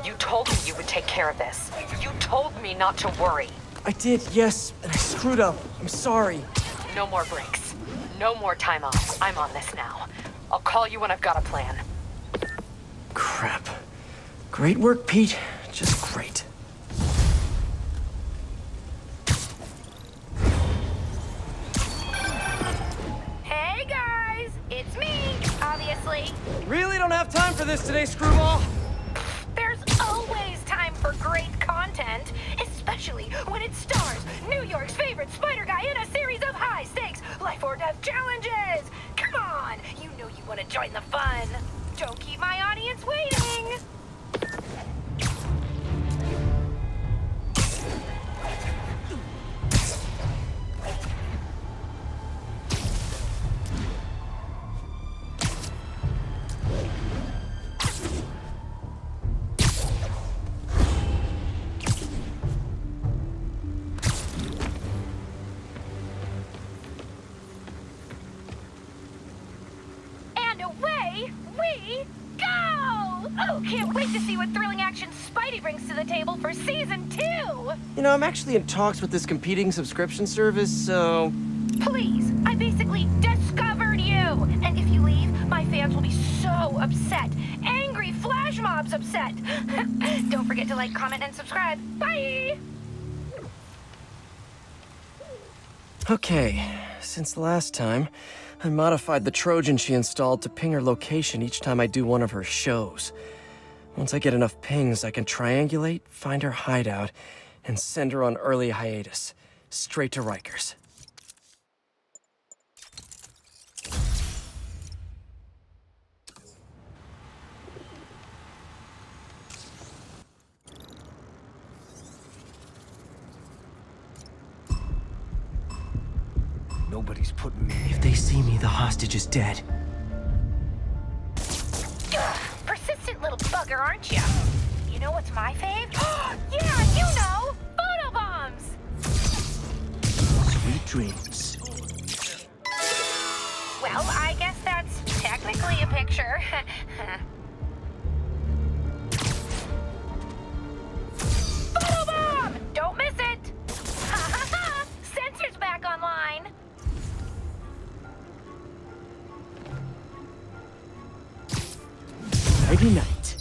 You told me you would take care of this. You told me not to worry. I did, yes, and I screwed up. I'm sorry. No more breaks. No more time off. I'm on this now. I'll call you when I've got a plan. Crap. Great work, Pete. Just great. Hey guys, it's me, obviously. Really don't have time for this today, Screwball. There's always time for great content, especially when it stars New York's favorite spider guy in a series of high-stakes life-or-death challenges. Come on, you know you want to join the fun. Don't keep my audience waiting. Away we go! Oh, can't wait to see what thrilling action Spidey brings to the table for Season 2! You know, I'm actually in talks with this competing subscription service, so... Please, I basically discovered you! And if you leave, my fans will be so upset. Angry flash mobs upset! Don't forget to like, comment, and subscribe. Bye! Okay, since the last time, I modified the Trojan she installed to ping her location each time I do one of her shows. Once I get enough pings, I can triangulate, find her hideout, and send her on early hiatus, straight to Rikers. Nobody's putting me in. If they see me, the hostage is dead. Persistent little bugger, aren't you? You know what's my fave? Yeah, you know! Photobombs! Sweet dreams. Well, I guess that's technically a picture. Photobomb! Don't miss it! Ha ha ha! Sensor's back online. Nighty night.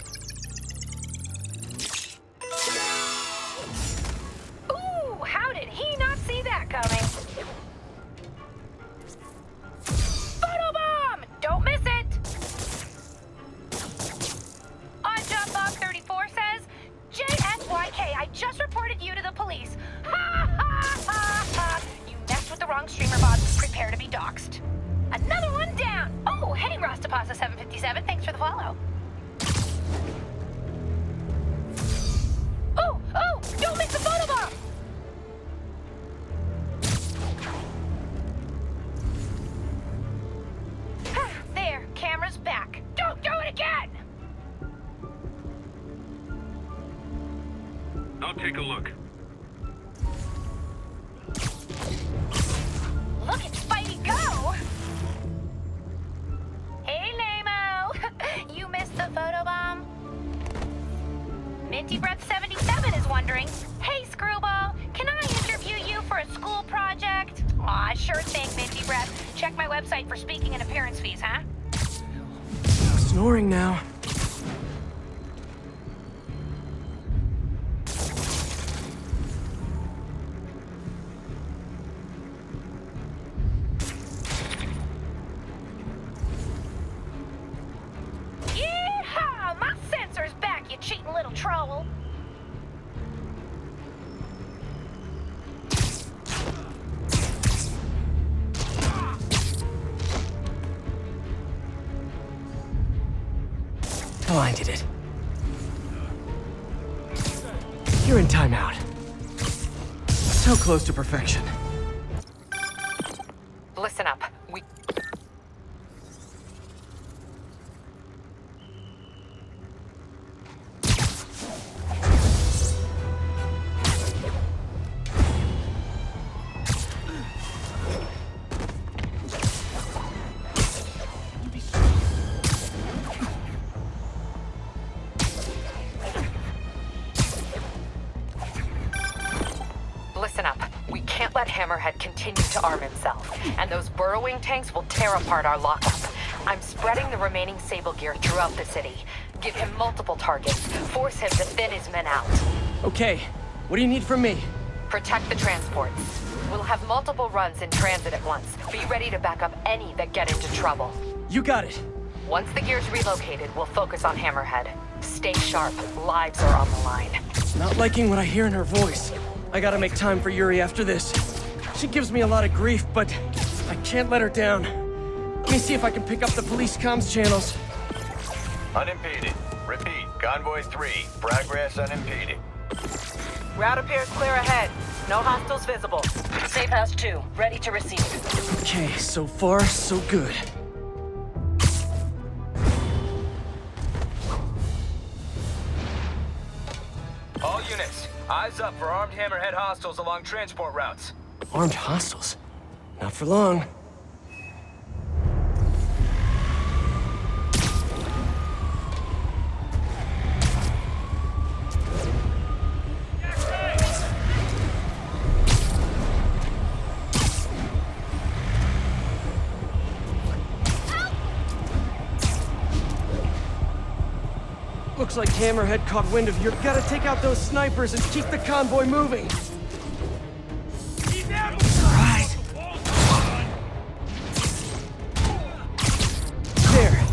Ooh, how did he not see that coming? Photobomb! Don't miss it! On Jump Bob 34 says, JSYK, I just reported you to the police. Ha ha ha ha! You messed with the wrong streamer, Bob. Prepare to be doxxed. Another one down! Oh, hey, Rastapasa 757, thanks for the follow. Oh, oh, don't miss the photobomb! There, camera's back. Don't do it again! I'll take a look. Look at Spidey go! Hey, Nemo! You missed the photobomb? Minty Breath 77 is wondering, hey, Screwball, can I interview you for a school project? Aw, sure thing, Minty Breath. Check my website for speaking and appearance fees, huh? No snoring now. Yeehaw! My sensor's back, you cheating little troll. Blinded it. You're in timeout. So close to perfection. Listen up. Listen up. We can't let Hammerhead continue to arm himself, and those burrowing tanks will tear apart our lockup. I'm spreading the remaining Sable gear throughout the city. Give him multiple targets. Force him to thin his men out. Okay. What do you need from me? Protect the transports. We'll have multiple runs in transit at once. Be ready to back up any that get into trouble. You got it. Once the gear's relocated, we'll focus on Hammerhead. Stay sharp. Lives are on the line. Not liking what I hear in her voice. I gotta make time for Yuri after this. She gives me a lot of grief, but I can't let her down. Let me see if I can pick up the police comms channels. Unimpeded. Repeat, Convoy 3, progress unimpeded. Route appears clear ahead. No hostiles visible. Safe House 2, ready to receive. Okay, so far, so good. All units, eyes up for armed Hammerhead hostiles along transport routes. Armed hostiles? Not for long. Looks like Hammerhead caught wind of you. Gotta take out those snipers and keep the convoy moving. Right. There.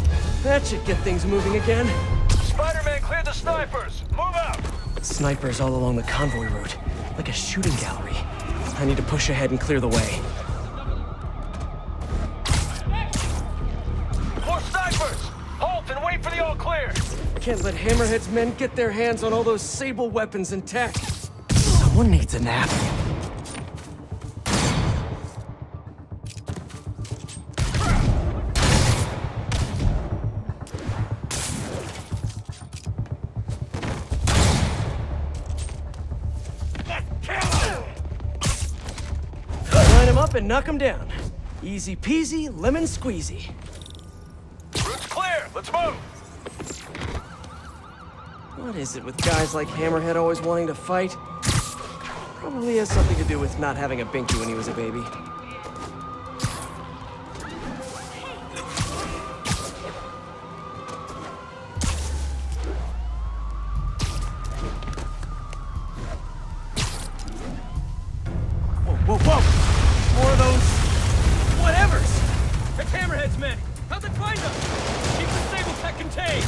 That should get things moving again. Spider-Man, clear the snipers! Move out! Snipers all along the convoy route, like a shooting gallery. I need to push ahead and clear the way. More snipers! Halt and wait for the all clear! Can't let Hammerhead's men get their hands on all those Sable weapons and tech. Someone needs a nap. Line him up and knock him down. Easy peasy, lemon squeezy. Route's clear! Let's move! What is it with guys like Hammerhead always wanting to fight? Probably has something to do with not having a binky when he was a baby. Whoa, whoa, whoa! More of those... whatevers! It's Hammerhead's men! How'd they find us? Keep the Sable tech contained!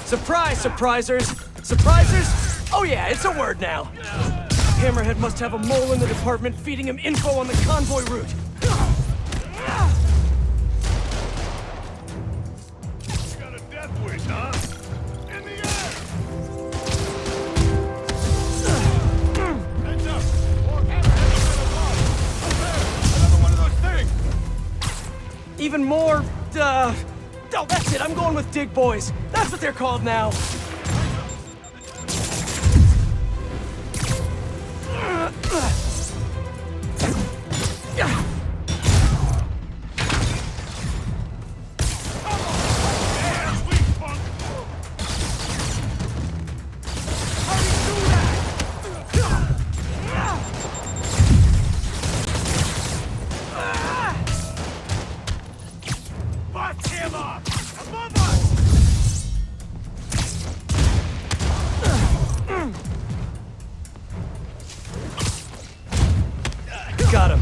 Surprise, surprisers! Surprisers? Oh yeah, it's a word now. Hammerhead must have a mole in the department feeding him info on the convoy route. Got a death wish, huh? In the air! Heads up! More Hammerheads above! Up there! Another one of those things! Even more, oh, that's it, I'm going with Dig Boys. That's what they're called now. Got him.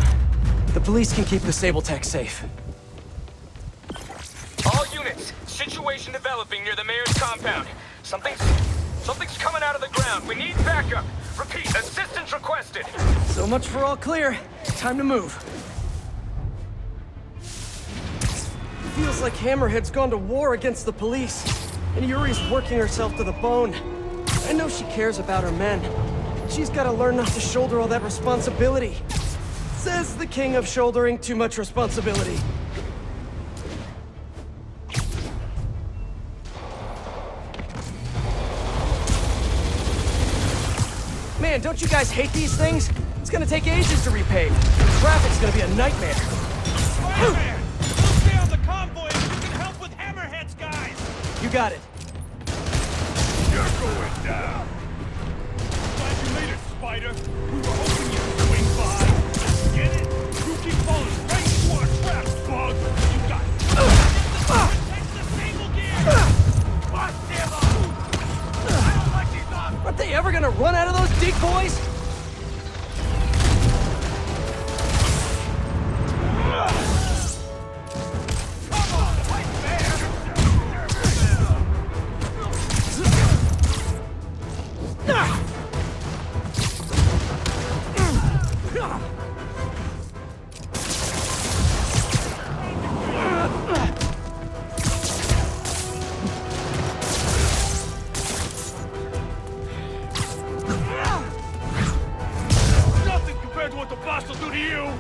The police can keep the Sable tech safe. All units, situation developing near the mayor's compound. Something's coming out of the ground. We need backup. Repeat, assistance requested. So much for all clear. Time to move. Feels like Hammerhead's gone to war against the police, and Yuri's working herself to the bone. I know she cares about her men. She's gotta learn not to shoulder all that responsibility. Says the king of shouldering too much responsibility. Man, don't you guys hate these things? It's gonna take ages to repave. Traffic's gonna be a nightmare. Spider-Man! We'll stay on the convoy and you can help with Hammerhead's guys! You got it. You're going down. Glad you made it, Spider. We were hoping you'd swing by. Get it? You keep falling right into our traps, bug. You got it. Take the sable gear! Bust him up! I don't like these off! Aren't they ever gonna run out of those dig boys? Nothing compared to what the boss will do to you.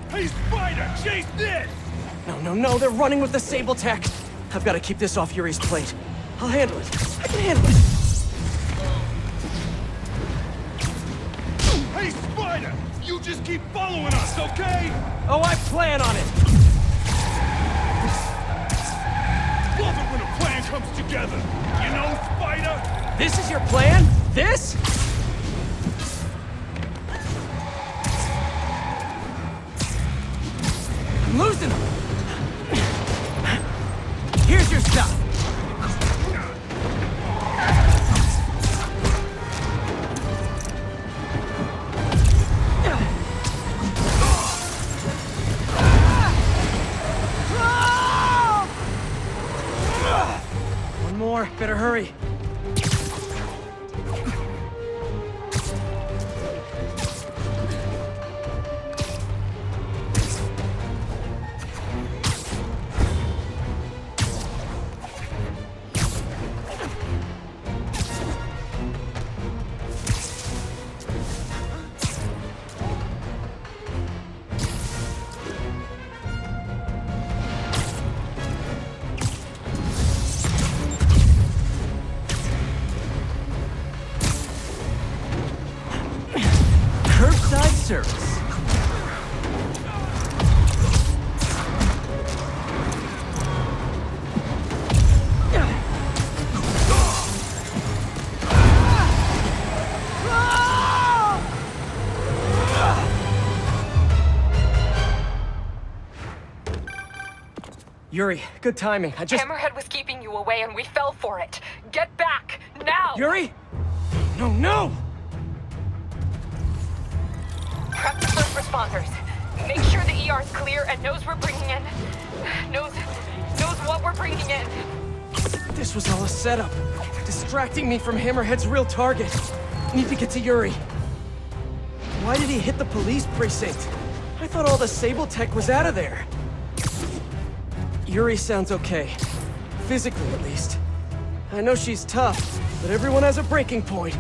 Hey, Spider, chase this! No, they're running with the Sable Tech. I've got to keep this off Yuri's plate. I'll handle it. I can handle it. Hey, Spider! You just keep following us, okay? Oh, I plan on it. Love it when a plan comes together. You know, Spider? This is your plan? This? I'm losing them. Here's your stuff. One more. Better hurry. Curbside service. Yuri, good timing. Hammerhead was keeping you away and we fell for it. Get back, now! Yuri? No! Prep the first responders. Make sure the ER's clear and knows we're bringing in... knows what we're bringing in. This was all a setup. Distracting me from Hammerhead's real target. Need to get to Yuri. Why did he hit the police precinct? I thought all the Sable Tech was out of there. Yuri sounds okay. Physically, at least. I know she's tough, but everyone has a breaking point.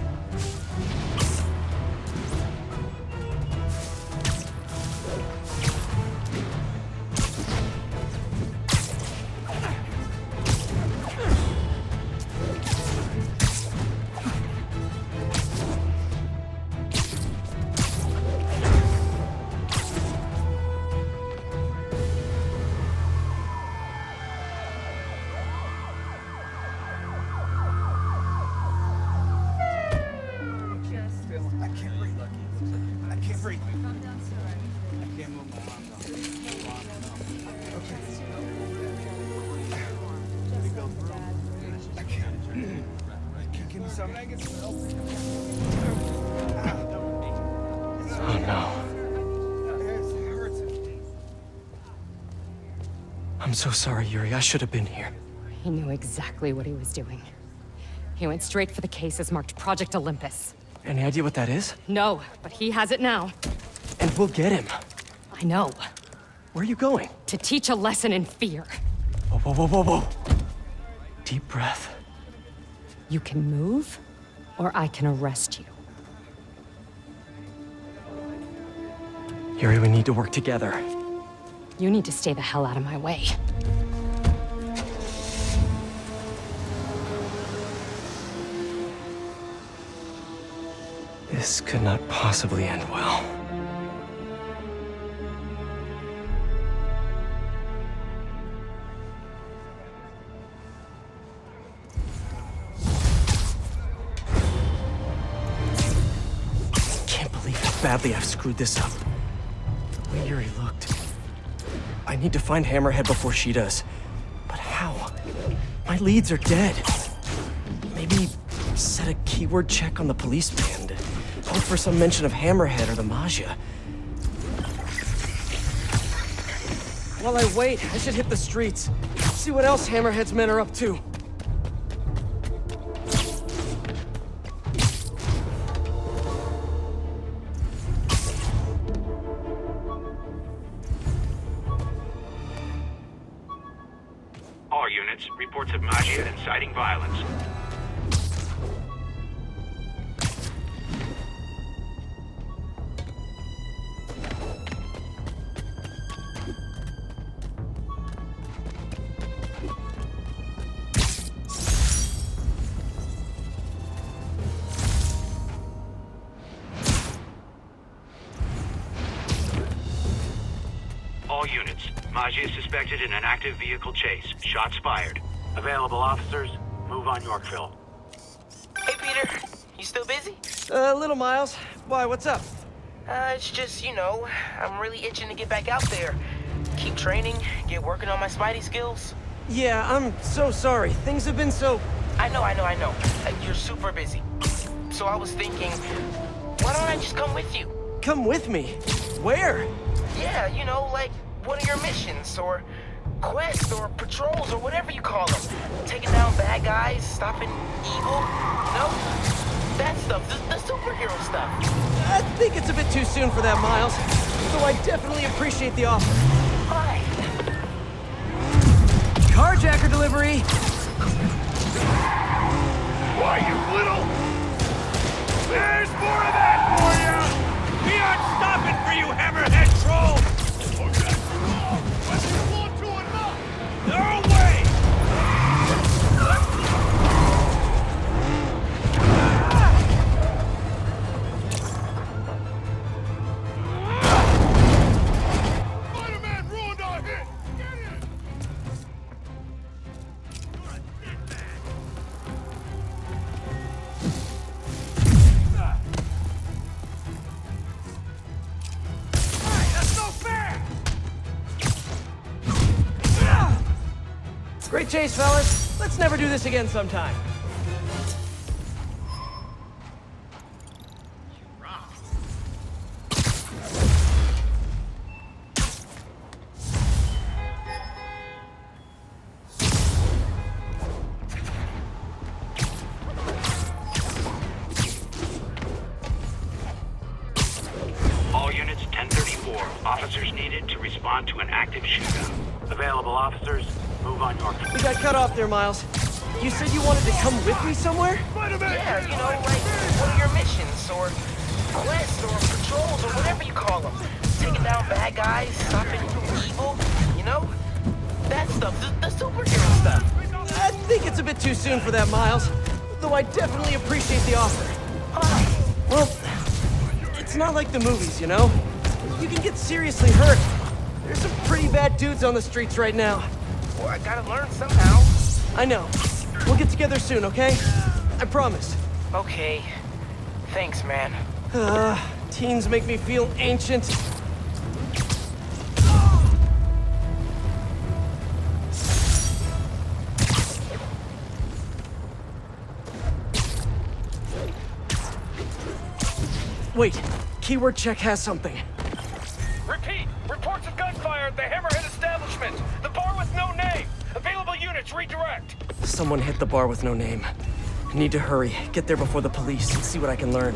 Oh no. I'm so sorry, Yuri. I should have been here. He knew exactly what he was doing. He went straight for the cases marked Project Olympus. Any idea what that is? No, but he has it now. And we'll get him. I know. Where are you going? To teach a lesson in fear. Whoa, whoa, whoa, whoa, whoa. Deep breath. You can move, or I can arrest you. Yuri, we need to work together. You need to stay the hell out of my way. This could not possibly end well. Can't believe how badly I've screwed this up. The way Yuri looked. I need to find Hammerhead before she does. But how? My leads are dead. Maybe set a keyword check on the policeman. Hope for some mention of Hammerhead or the Maggia. While I wait, I should hit the streets. See what else Hammerhead's men are up to. All units, reports of Maggia inciting violence. All units, Maggia is suspected in an active vehicle chase. Shots fired. Available officers, move on Yorkville. Hey, Peter. You still busy? Little Miles. Why, what's up? It's just, you know, I'm really itching to get back out there. Keep training, get working on my Spidey skills. Yeah, I'm so sorry. Things have been so... I know. You're super busy. So I was thinking, why don't I just come with you? Come with me? Where? Yeah, you know, like one of your missions, or quests, or patrols, or whatever you call them. Taking down bad guys, stopping evil, you know? That stuff, the superhero stuff. I think it's a bit too soon for that, Miles. Though I definitely appreciate the offer. Why? Carjacker delivery! Why, you little... There's more of that for you! We aren't stopping for you, Hammerhead troll! They're away! Spider-Man ruined our hit! Get in! That's no fair! Great chase, fellas. Let's never do this again sometime. All units, 1034. Officers needed to respond to an active shootout. Available officers, move on Yorkville. We got cut off there, Miles. You said you wanted to come with me somewhere? Yeah, you know, like one of your missions, or quests, or patrols, or whatever you call them. Taking down bad guys, stopping evil, you know? That stuff, the superhero stuff. I think it's a bit too soon for that, Miles. Though I definitely appreciate the offer. Why? Well, it's not like the movies, you know? You can get seriously hurt. There's some pretty bad dudes on the streets right now. Well, I gotta learn somehow. I know. We'll get together soon, okay? I promise. Okay. Thanks, man. Teens make me feel ancient. Wait, keyword check has something. Repeat! Reports of gunfire at the Hammerhead establishment! The bar with Let's redirect! Someone hit the bar with no name. I need to hurry, get there before the police, and see what I can learn.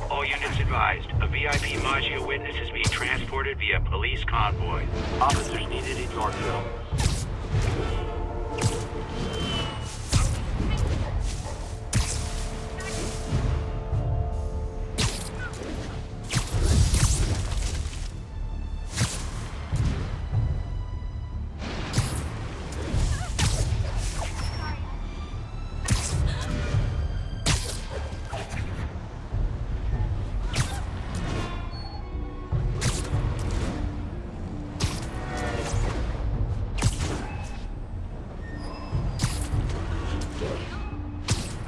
All units advised. A VIP Maggia witness is being transported via police convoy. Officers needed in Yorkville.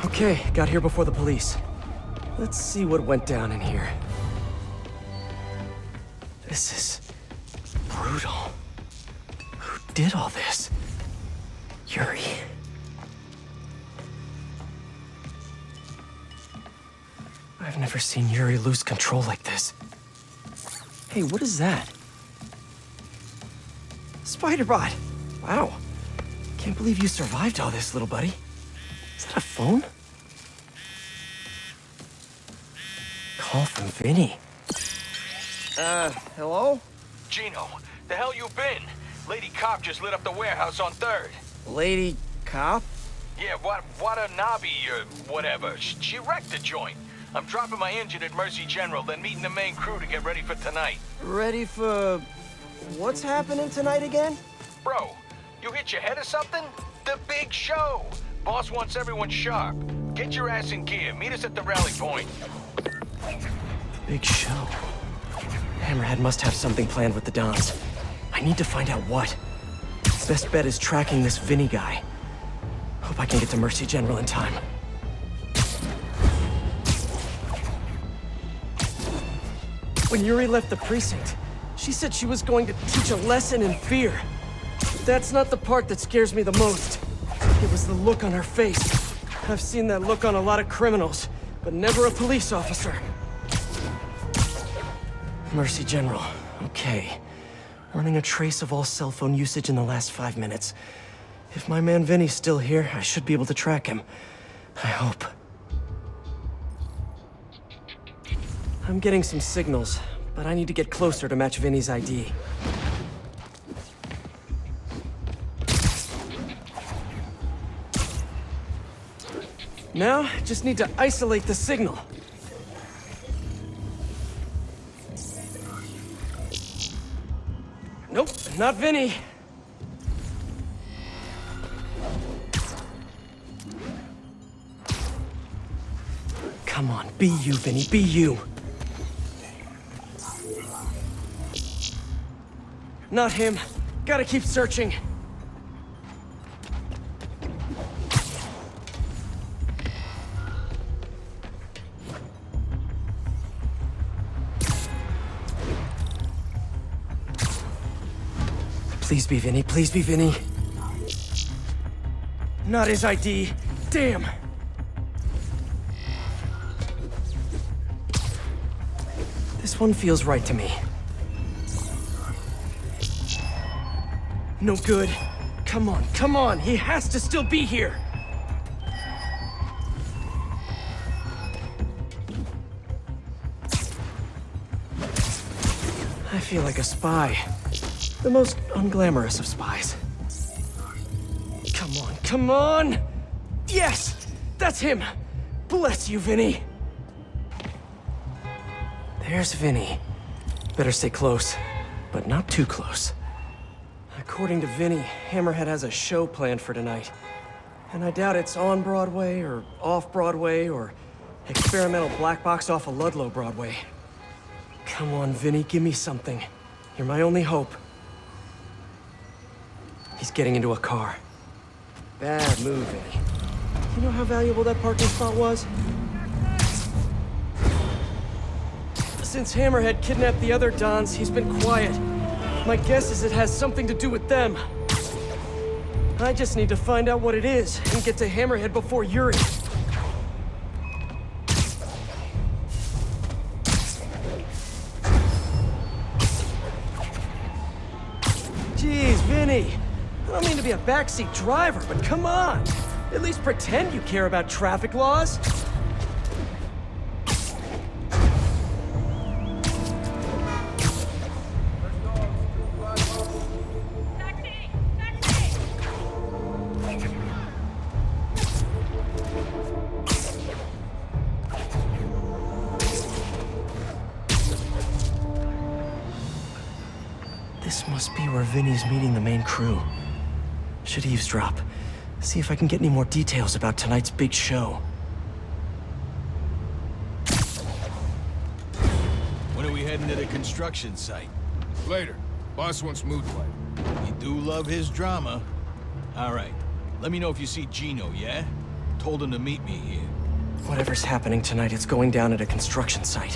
Okay, got here before the police. Let's see what went down in here. This is brutal. Who did all this? Yuri. I've never seen Yuri lose control like this. Hey, what is that? Spider-Bot! Wow. Can't believe you survived all this, little buddy. Is that a phone? Call from Vinny. Hello? Gino, the hell you been? Lady Cop just lit up the warehouse on 3rd. Lady Cop? Yeah, Watanabe or whatever. She wrecked the joint. I'm dropping my engine at Mercy General, then meeting the main crew to get ready for tonight. Ready for... what's happening tonight again? Bro, you hit your head or something? The big show! Boss wants everyone sharp. Get your ass in gear. Meet us at the rally point. Big show. Hammerhead must have something planned with the Dons. I need to find out what. Best bet is tracking this Vinny guy. Hope I can get to Mercy General in time. When Yuri left the precinct, she said she was going to teach a lesson in fear. That's not the part that scares me the most. It was the look on her face. I've seen that look on a lot of criminals, but never a police officer. Mercy General. Okay. Running a trace of all cell phone usage in the last 5 minutes. If my man Vinny's still here, I should be able to track him. I hope. I'm getting some signals, but I need to get closer to match Vinny's ID. Now, just need to isolate the signal. Nope, not Vinny. Come on, be you, Vinny, be you. Not him. Gotta keep searching. Please be Vinny, please be Vinny. Not his ID. Damn. This one feels right to me. No good. Come on, come on. He has to still be here. I feel like a spy. The most unglamorous of spies. Come on, come on! Yes! That's him! Bless you, Vinny! There's Vinny. Better stay close, but not too close. According to Vinny, Hammerhead has a show planned for tonight. And I doubt it's on Broadway, or off Broadway, or experimental black box off of Ludlow Broadway. Come on, Vinny, give me something. You're my only hope. He's getting into a car. Bad move, Vinny. You know how valuable that parking spot was? Since Hammerhead kidnapped the other Dons, he's been quiet. My guess is it has something to do with them. I just need to find out what it is and get to Hammerhead before Yuri. a backseat driver, but come on! At least pretend you care about traffic laws. This must be where Vinny's meeting the main crew. Should eavesdrop. See if I can get any more details about tonight's big show. When are we heading to the construction site? Later. Boss wants mood light. You do love his drama. All right. Let me know if you see Gino, yeah? Told him to meet me here. Whatever's happening tonight, it's going down at a construction site.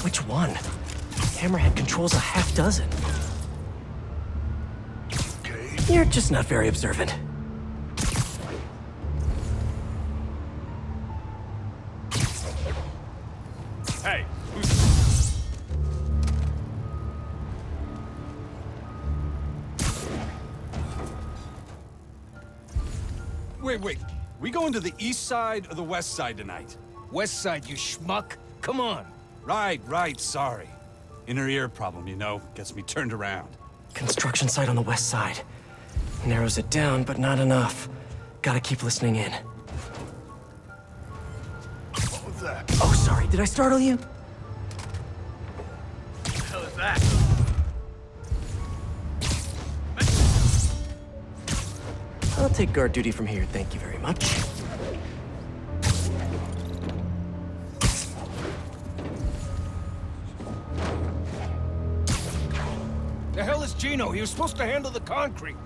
Which one? Hammerhead controls a half dozen. You're just not very observant. Hey, Wait. We going to the east side or the west side tonight? West side, you schmuck. Come on. Right, sorry. Inner ear problem, you know, gets me turned around. Construction site on the west side. Narrows it down, but not enough. Gotta keep listening in. What was that? Oh, sorry. Did I startle you? What the hell is that? I'll take guard duty from here, thank you very much. The hell is Gino? He was supposed to handle the concrete.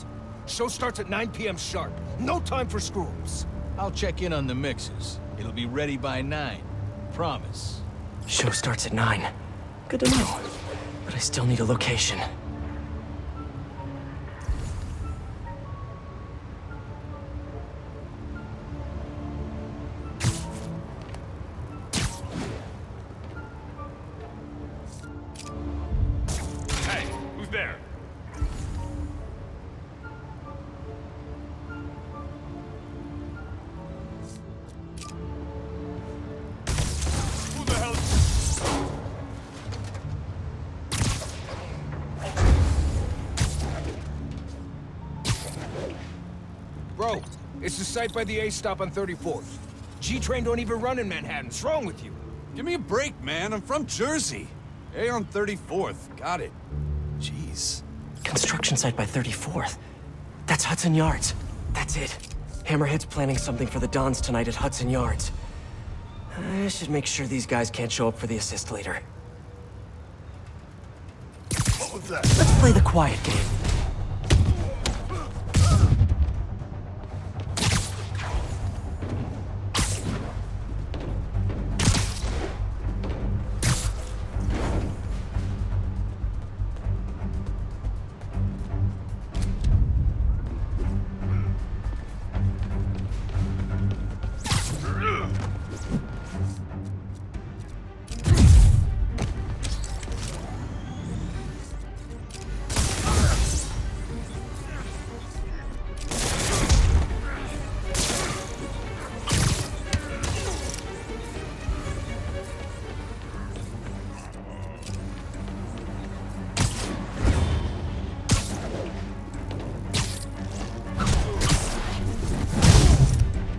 Show starts at 9 p.m. sharp. No time for screw-ups. I'll check in on the mixes. It'll be ready by 9. Promise. Show starts at 9. Good to know. But I still need a location. Hey, who's there? Who the hell? Bro, it's the site by the A stop on 34th. G-Train don't even run in Manhattan. What's wrong with you? Give me a break, man. I'm from Jersey. A on 34th. Got it. Jeez. Construction site by 34th. That's Hudson Yards. That's it. Hammerhead's planning something for the Dons tonight at Hudson Yards. I should make sure these guys can't show up for the assist later. What was that? Let's play the quiet game.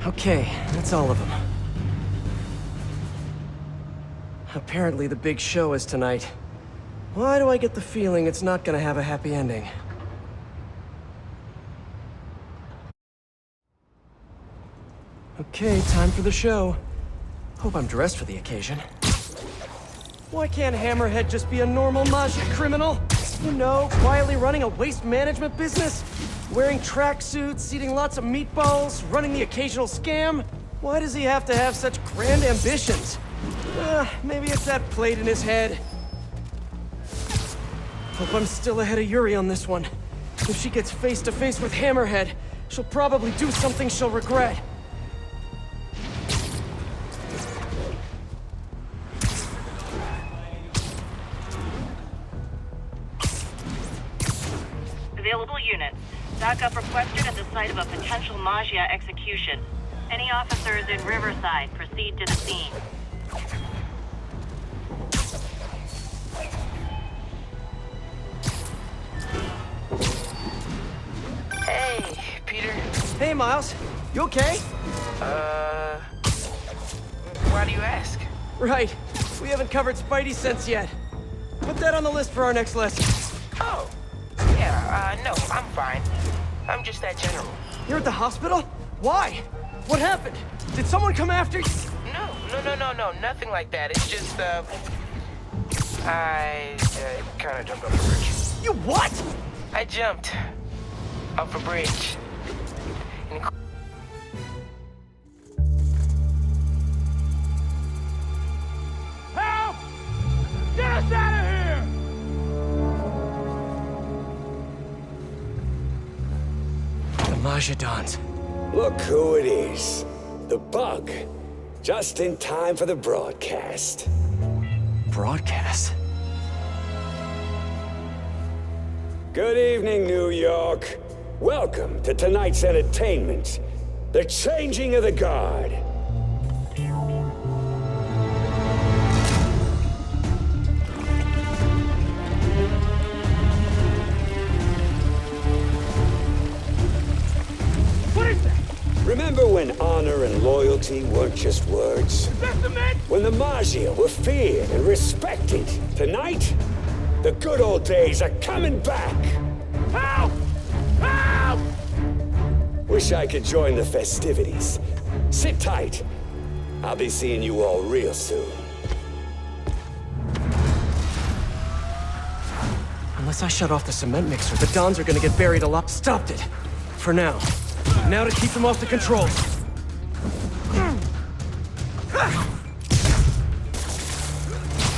Okay, that's all of them. Apparently the big show is tonight. Why do I get the feeling it's not gonna have a happy ending? Okay, time for the show. Hope I'm dressed for the occasion. Why can't Hammerhead just be a normal Maggia criminal? You know, quietly running a waste management business? Wearing tracksuits, eating lots of meatballs, running the occasional scam? Why does he have to have such grand ambitions? Maybe it's that plate in his head. Hope I'm still ahead of Yuri on this one. If she gets face to face with Hammerhead, she'll probably do something she'll regret. Available units. Backup requested at the site of a potential Magia execution. Any officers in Riverside, proceed to the scene. Hey, Peter. Hey, Miles. You okay? Why do you ask? Right. We haven't covered Spidey sense yet. Put that on the list for our next lesson. Oh. Yeah, no, I'm fine. I'm just that general. You're at the hospital? Why? What happened? Did someone come after you? No, nothing like that. It's just, I kinda jumped off a bridge. You what? I jumped off a bridge. Help! Get us out of here! The Majidons. Look who it is. The Bug. Just in time for the broadcast. Broadcast? Good evening, New York. Welcome to tonight's entertainment. The Changing of the Guard. Remember when honor and loyalty weren't just words? When the Magia were feared and respected? Tonight, the good old days are coming back! Help! Help! Wish I could join the festivities. Sit tight. I'll be seeing you all real soon. Unless I shut off the cement mixer, the Dons are gonna get buried alive. Stopped it. For now. Now to keep them off the controls.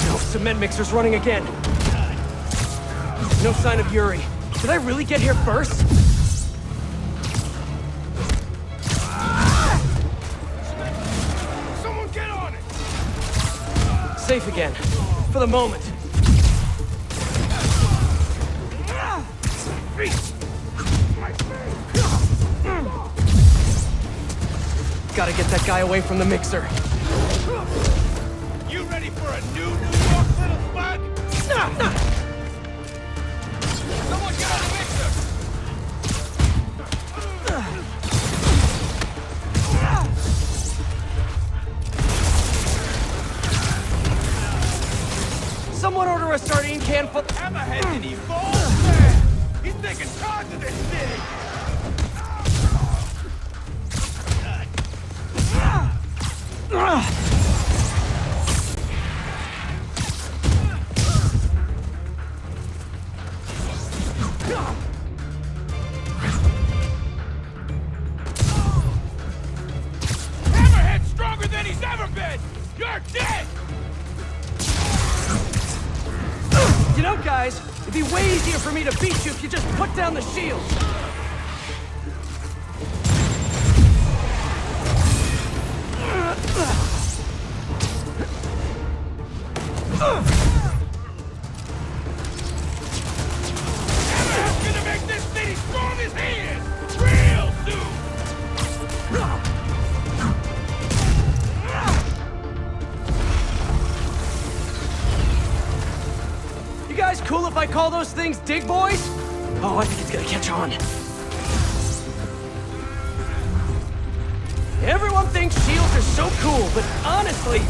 No, cement mixer's running again. No sign of Yuri. Did I really get here first? Someone get on it! Safe again. For the moment. Gotta get that guy away from the mixer. You ready for a new York little bug? Someone get on the mixer! Someone order a sardine can full. Hammerhead did he fall? Man, he's taking charge of this thing! Hammerhead's stronger than he's ever been! You're dead! You know, guys, it'd be way easier for me to beat you if you just put down the shield. Hammerhead's gonna make this city strong as he is! Real soon! You guys cool if I call those things dig boys? Oh, I think it's gonna catch on. Everyone thinks shields are so cool, but honestly,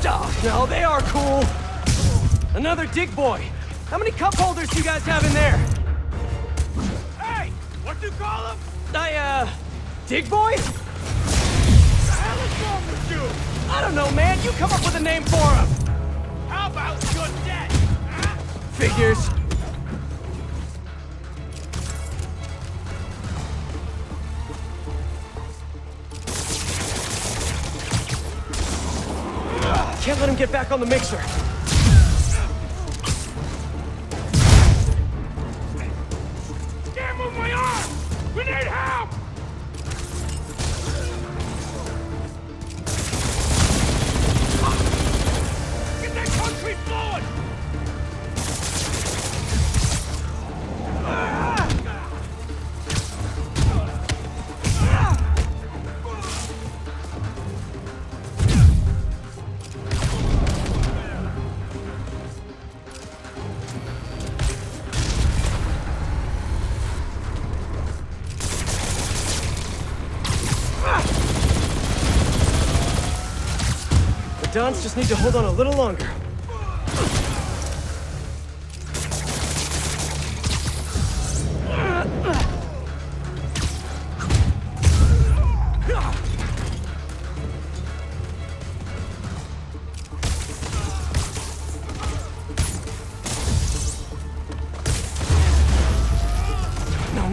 oh, no, they are cool. Another dig boy. How many cup holders do you guys have in there? Hey! What you call him? Dig boys? What the hell is wrong with you? I don't know, man. You come up with a name for him. How about you're dead? Huh? Figures. Can't let him get back on the mixer. Can't move my arm! We need help! Get that concrete flowing! Dons just need to hold on a little longer.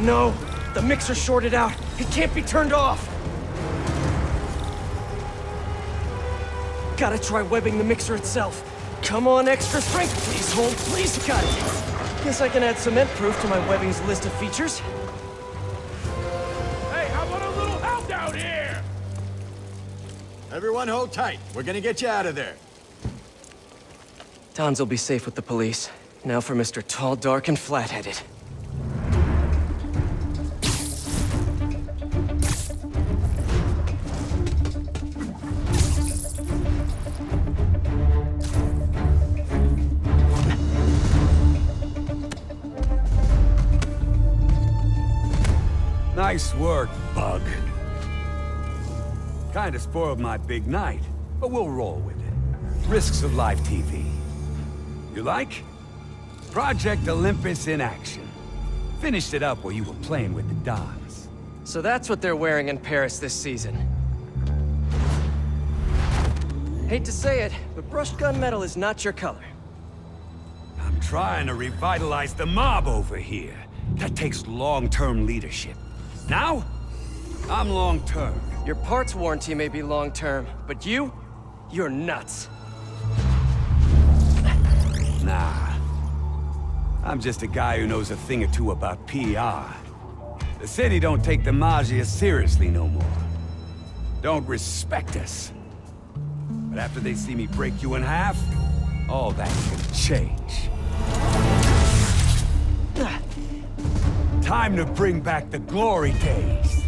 No! The mixer's shorted out. It can't be turned off! Gotta try webbing the mixer itself. Come on, extra strength, please hold, please, got it! Guess I can add cement proof to my webbing's list of features. Hey, how about a little help out here? Everyone hold tight. We're gonna get you out of there. Dons will be safe with the police. Now for Mr. Tall, Dark, and Flat-Headed. Nice work, Bug. Kinda spoiled my big night, but we'll roll with it. Risks of live TV. You like? Project Olympus in action. Finished it up while you were playing with the Dons. So that's what they're wearing in Paris this season. Hate to say it, but brushed gunmetal is not your color. I'm trying to revitalize the mob over here. That takes long-term leadership. Now, I'm long-term. Your parts warranty may be long-term, but you're nuts. Nah. I'm just a guy who knows a thing or two about PR. The city don't take the Maggia seriously no more. Don't respect us. But after they see me break you in half, all that can change. Time to bring back the glory days.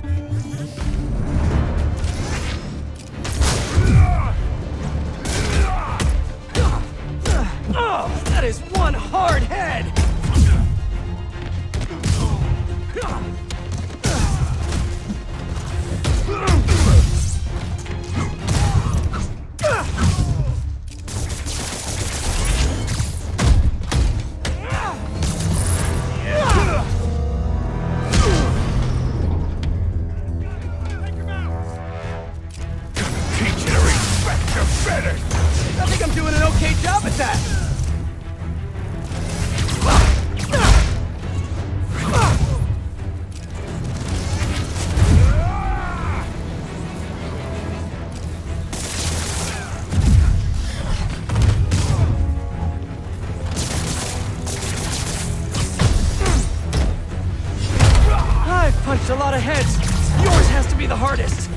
Oh, that is one hard head! I think I'm doing an okay job at that! I've punched a lot of heads. Yours has to be the hardest.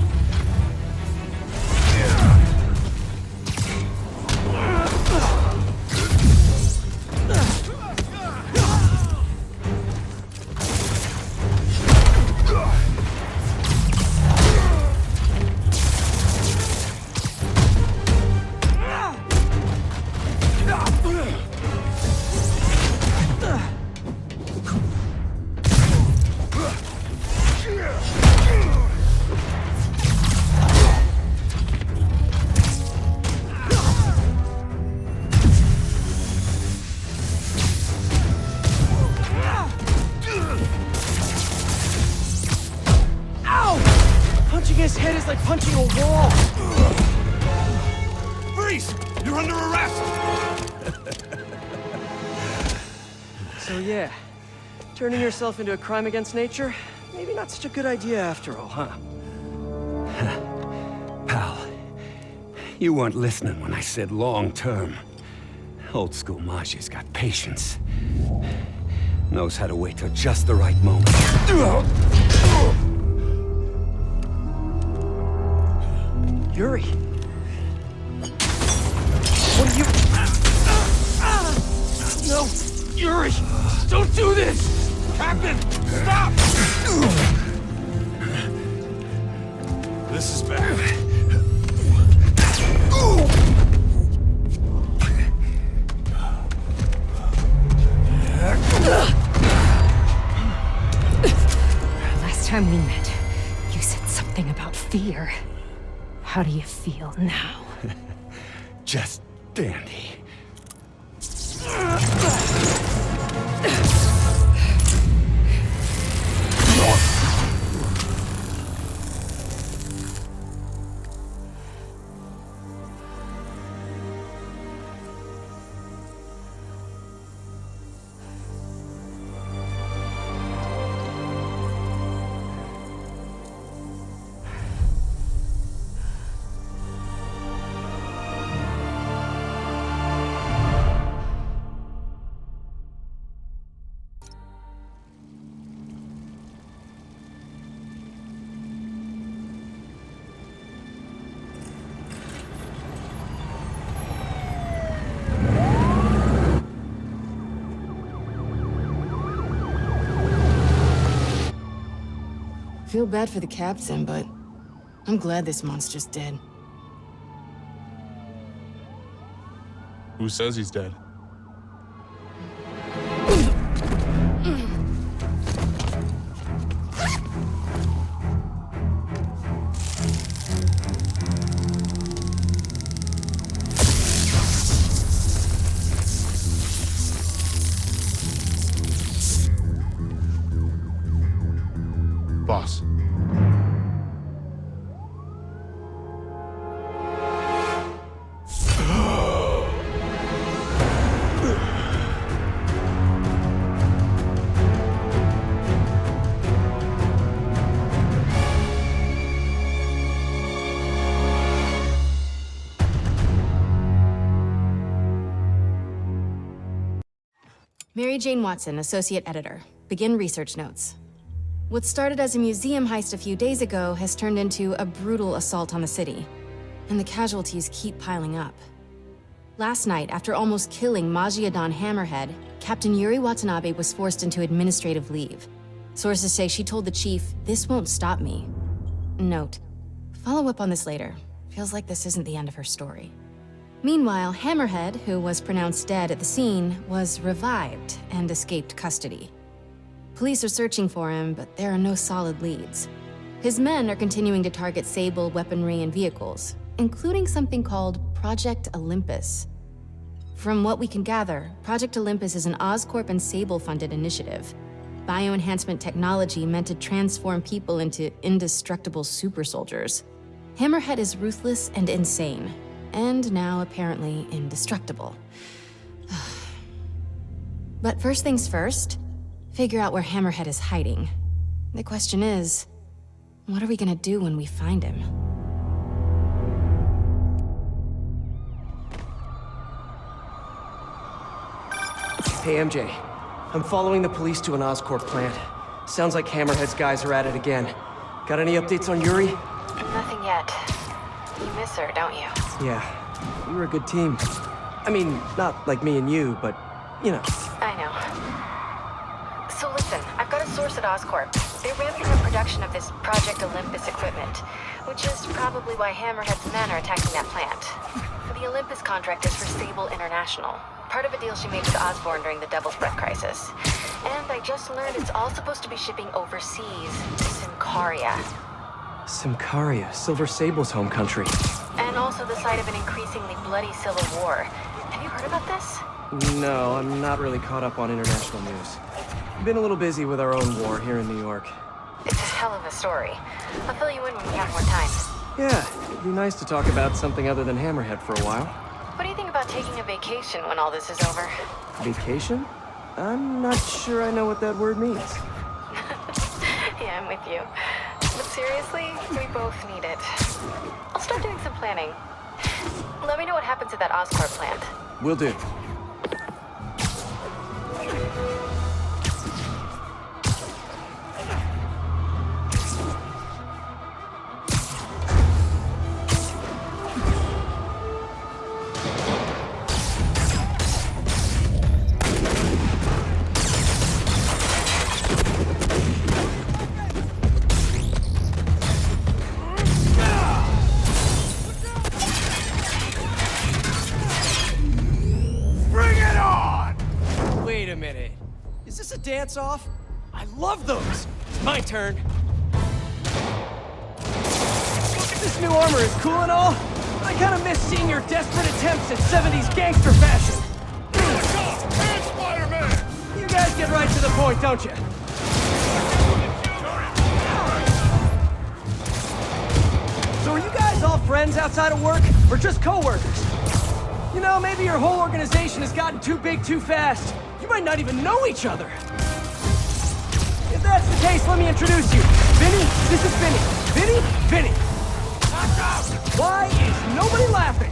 His head is like punching a wall. Freeze! You're under arrest! So yeah, turning yourself into a crime against nature, maybe not such a good idea after all, huh? Pal, you weren't listening when I said long-term. Old school Maggia's got patience. Knows how to wait till just the right moment. Yuri! What are you... No! Yuri! Don't do this! Captain! Stop! This is bad. Last time we met, you said something about fear. How do you feel now? just dandy. Feel bad for the captain, but I'm glad this monster's dead. Who says he's dead? Boss. Mary Jane Watson, Associate Editor. Begin research notes. What started as a museum heist a few days ago has turned into a brutal assault on the city, and the casualties keep piling up. Last night, after almost killing Magia Don Hammerhead, Captain Yuri Watanabe was forced into administrative leave. Sources say she told the chief, "This won't stop me." Note, follow up on this later. Feels like this isn't the end of her story. Meanwhile, Hammerhead, who was pronounced dead at the scene, was revived and escaped custody. Police are searching for him, but there are no solid leads. His men are continuing to target Sable weaponry and vehicles, including something called Project Olympus. From what we can gather, Project Olympus is an Oscorp and Sable-funded initiative. Bioenhancement technology meant to transform people into indestructible super soldiers. Hammerhead is ruthless and insane, and now apparently indestructible. But first things first, figure out where Hammerhead is hiding. The question is, what are we gonna do when we find him? Hey, MJ. I'm following the police to an Oscorp plant. Sounds like Hammerhead's guys are at it again. Got any updates on Yuri? Nothing yet. You miss her, don't you? Yeah, we were a good team. I mean, not like me and you, but, you know. I know. So listen, I've got a source at Oscorp. They're ramping up production of this Project Olympus equipment, which is probably why Hammerhead's men are attacking that plant. The Olympus contract is for Sable International, part of a deal she made with Osborn during the Devil's Breath crisis. And I just learned it's all supposed to be shipping overseas to Symkaria. Symkaria, Silver Sable's home country. And also the site of an increasingly bloody civil war. Have you heard about this? No, I'm not really caught up on international news. Been a little busy with our own war here in New York. It's a hell of a story. I'll fill you in when we have more time. Yeah, it'd be nice to talk about something other than Hammerhead for a while. What do you think about taking a vacation when all this is over? Vacation? I'm not sure I know what that word means. Yeah, I'm with you. But seriously, we both need it. I'll start doing some planning. Let me know what happens at that Oscorp plant. Will do. Dance-off? I love those! My turn. This new armor is cool and all, but I I kind of miss seeing your desperate attempts at 70s gangster fashion. And Spider-Man! You guys get right to the point, don't you? So are you guys all friends outside of work, or just co-workers? You know, maybe your whole organization has gotten too big too fast. You might not even know each other. If that's the case, let me introduce you. Vinny, this is Vinny. Vinny, Vinny. Why is nobody laughing?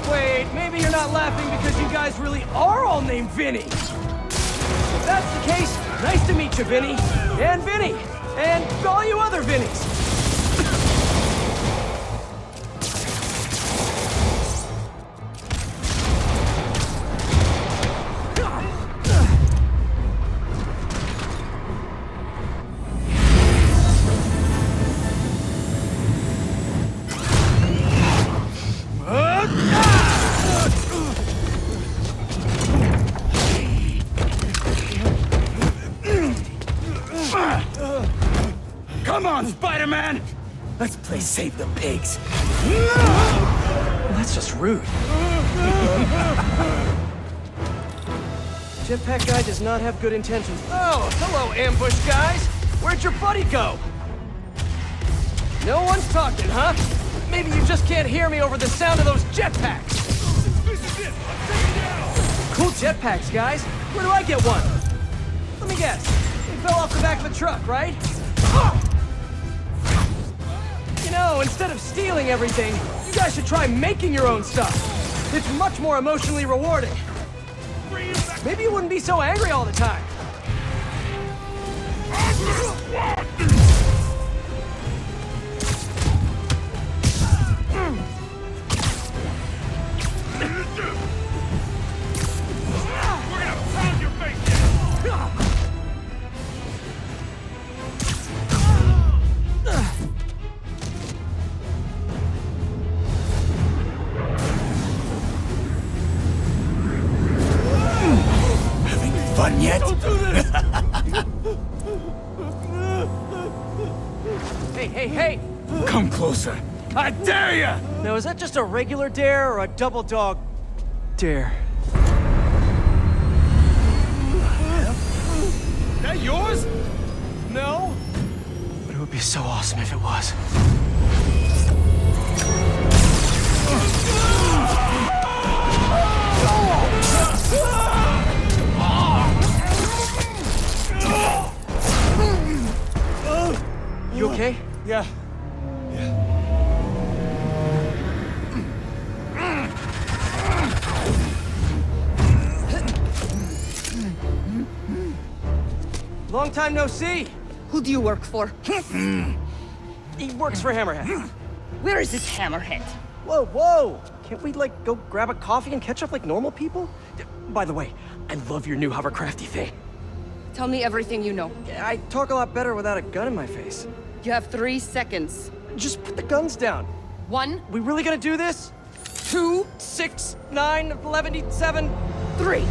Wait, maybe you're not laughing because you guys really are all named Vinny. If that's the case, nice to meet you, Vinny. And Vinny. And all you other Vinnies. Come on, Spider-Man! Let's play Save the Pigs. That's just rude. Jetpack guy does not have good intentions. Oh, hello, ambush guys. Where'd your buddy go? No one's talking, huh? Maybe you just can't hear me over the sound of those jetpacks. Cool jetpacks, guys. Where do I get one? Let me guess. They fell off the back of the truck, right? You know, instead of stealing everything, you guys should try making your own stuff. It's much more emotionally rewarding. Maybe you wouldn't be so angry all the time. Fun yet? Don't do this! Hey! Come closer. I dare ya! Now, is that just a regular dare or a double dog dare? That yours? No? But it would be so awesome if it was. You okay? Yeah. Long time no see. Who do you work for? He works for Hammerhead. Where is this Hammerhead? Whoa! Can't we, like, go grab a coffee and catch up like normal people? By the way, I love your new hovercrafty thing. Tell me everything you know. I talk a lot better without a gun in my face. You have 3 seconds. Just put the guns down. 1. We really gonna do this? 2, 6, 9, 11, 7, 3.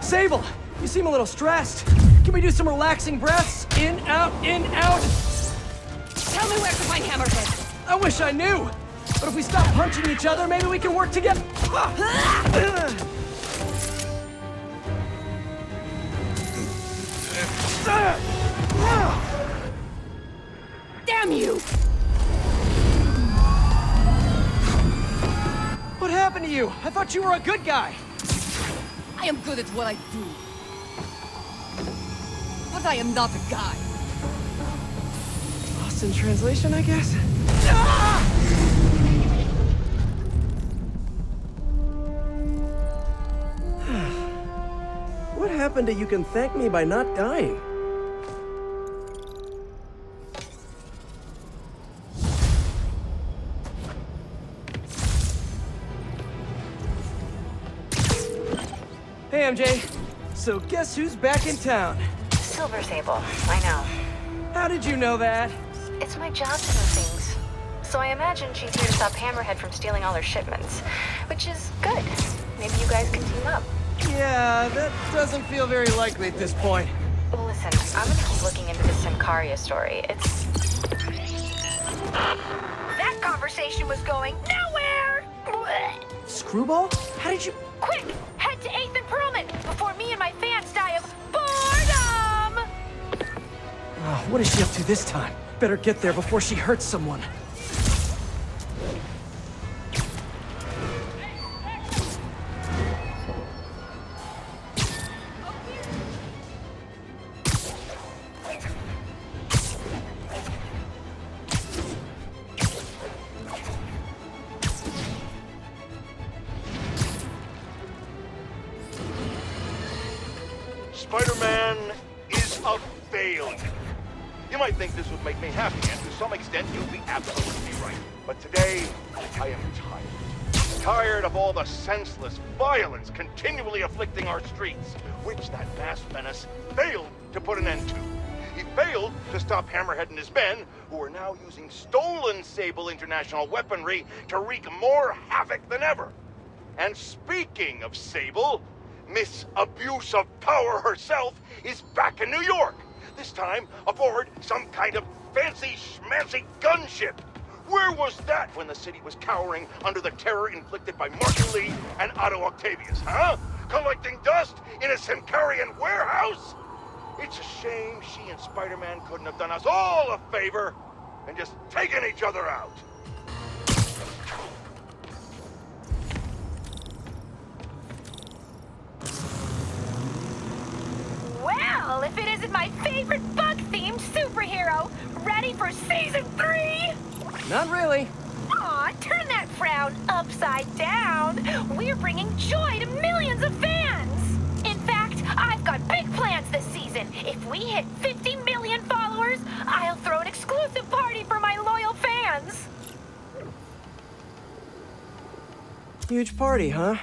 Sable, you seem a little stressed. Can we do some relaxing breaths? In, out, in, out. Tell me where to find Hammerhead. I wish I knew. But if we stop punching each other, maybe we can work together. Damn you! What happened to you? I thought you were a good guy. I am good at what I do. But I am not a guy. Lost in translation, I guess? What happened to you can thank me by not dying? Hey, MJ. So guess who's back in town? Silver Sable, I know. How did you know that? It's my job to know things. So I imagine she's here to stop Hammerhead from stealing all her shipments. Which is good. Maybe you guys can team up. Yeah, that doesn't feel very likely at this point. Listen, I'm gonna keep looking into this Simcaria story. It's... That conversation was going nowhere! Screwball? How did you... Quick! Head to 8th and Perlman before me and my fans die of boredom! Oh, what is she up to this time? Better get there before she hurts someone. Spider-Man is a failure. You might think this would make me happy, and to some extent you'll be absolutely right. But today, I am tired. Tired of all the senseless violence continually afflicting our streets, which that masked menace failed to put an end to. He failed to stop Hammerhead and his men, who are now using stolen Sable International weaponry to wreak more havoc than ever. And speaking of Sable, Miss Abuse of Power herself is back in New York. This time aboard some kind of fancy schmancy gunship. Where was that when the city was cowering under the terror inflicted by Martin Lee and Otto Octavius, huh? Collecting dust in a Simcarian warehouse? It's a shame she and Spider-Man couldn't have done us all a favor and just taken each other out. Well, if it isn't my favorite bug-themed superhero, ready for Season 3? Not really. Aw, turn that frown upside down. We're bringing joy to millions of fans. In fact, I've got big plans this season. If we hit 50 million followers, I'll throw an exclusive party for my loyal fans. Huge party, huh?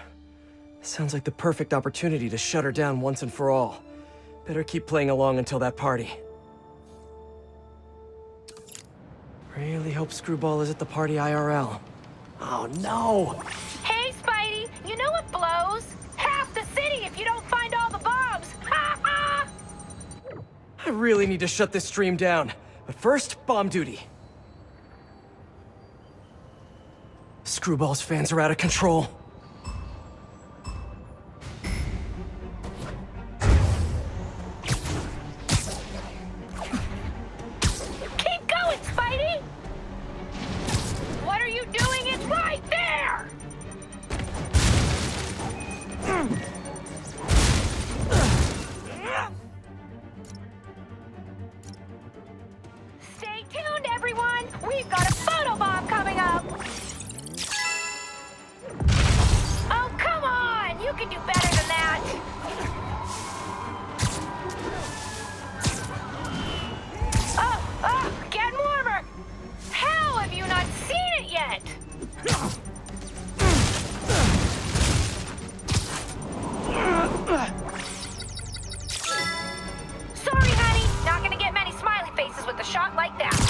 Sounds like the perfect opportunity to shut her down once and for all. Better keep playing along until that party. Really hope Screwball is at the party IRL. Oh no! Hey, Spidey, you know what blows? Half the city if you don't find all the bombs! Ha ha! I really need to shut this stream down. But first, bomb duty. Screwball's fans are out of control. Keep going, Spidey! What are you doing? It's right there! Stay tuned, everyone! We've got a photobomb coming up! Oh, come on! You can do better than that! Oh, getting warmer! How have you not seen it yet? Sorry, honey. Not gonna get many smiley faces with a shot like that.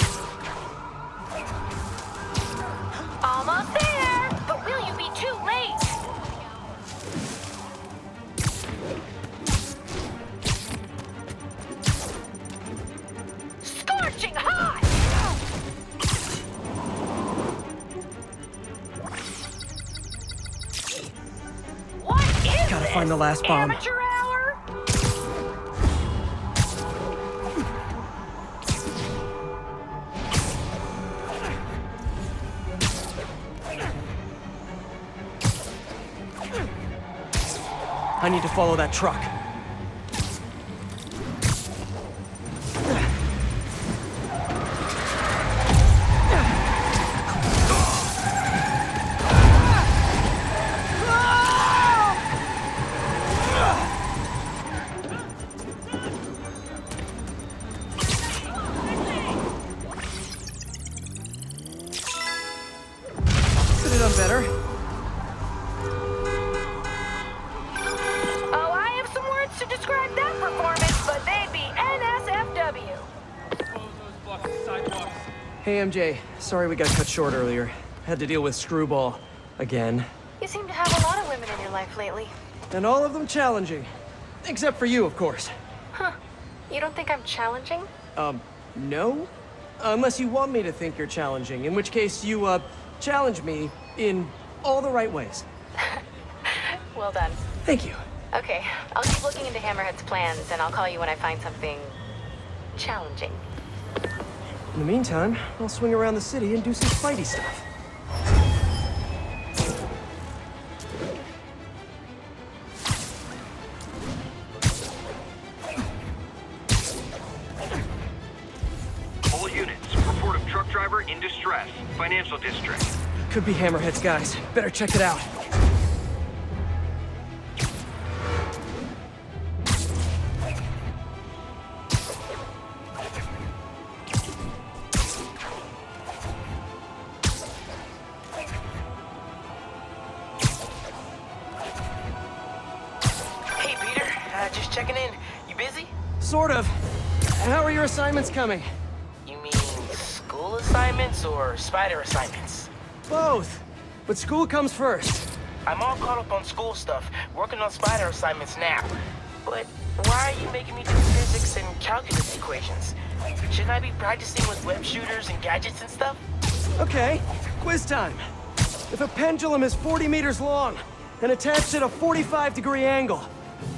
Almost there! But will you be too late? Scorching hot! What is Gotta this? find the last bomb. Amateur hour? I need to follow that truck. Could have done better. Oh, I have some word Hey, MJ. Sorry we got cut short earlier. Had to deal with Screwball. Again. You seem to have a lot of women in your life lately. And all of them challenging. Except for you, of course. Huh. You don't think I'm challenging? No? Unless you want me to think you're challenging, in which case you, challenge me in all the right ways. Well done. Thank you. Okay, I'll keep looking into Hammerhead's plans, and I'll call you when I find something... challenging. In the meantime, I'll swing around the city and do some Spidey stuff. All units, report of truck driver in distress. Financial district. Could be Hammerhead's guys. Better check it out. Hey, Peter. Just checking in. You busy? Sort of. How are your assignments coming? You mean school assignments or spider assignments? Both. But school comes first. I'm all caught up on school stuff, working on spider assignments now. But why are you making me do physics and calculus equations? Shouldn't I be practicing with web shooters and gadgets and stuff? Okay, quiz time. If a pendulum is 40 meters long and attached at a 45-degree angle,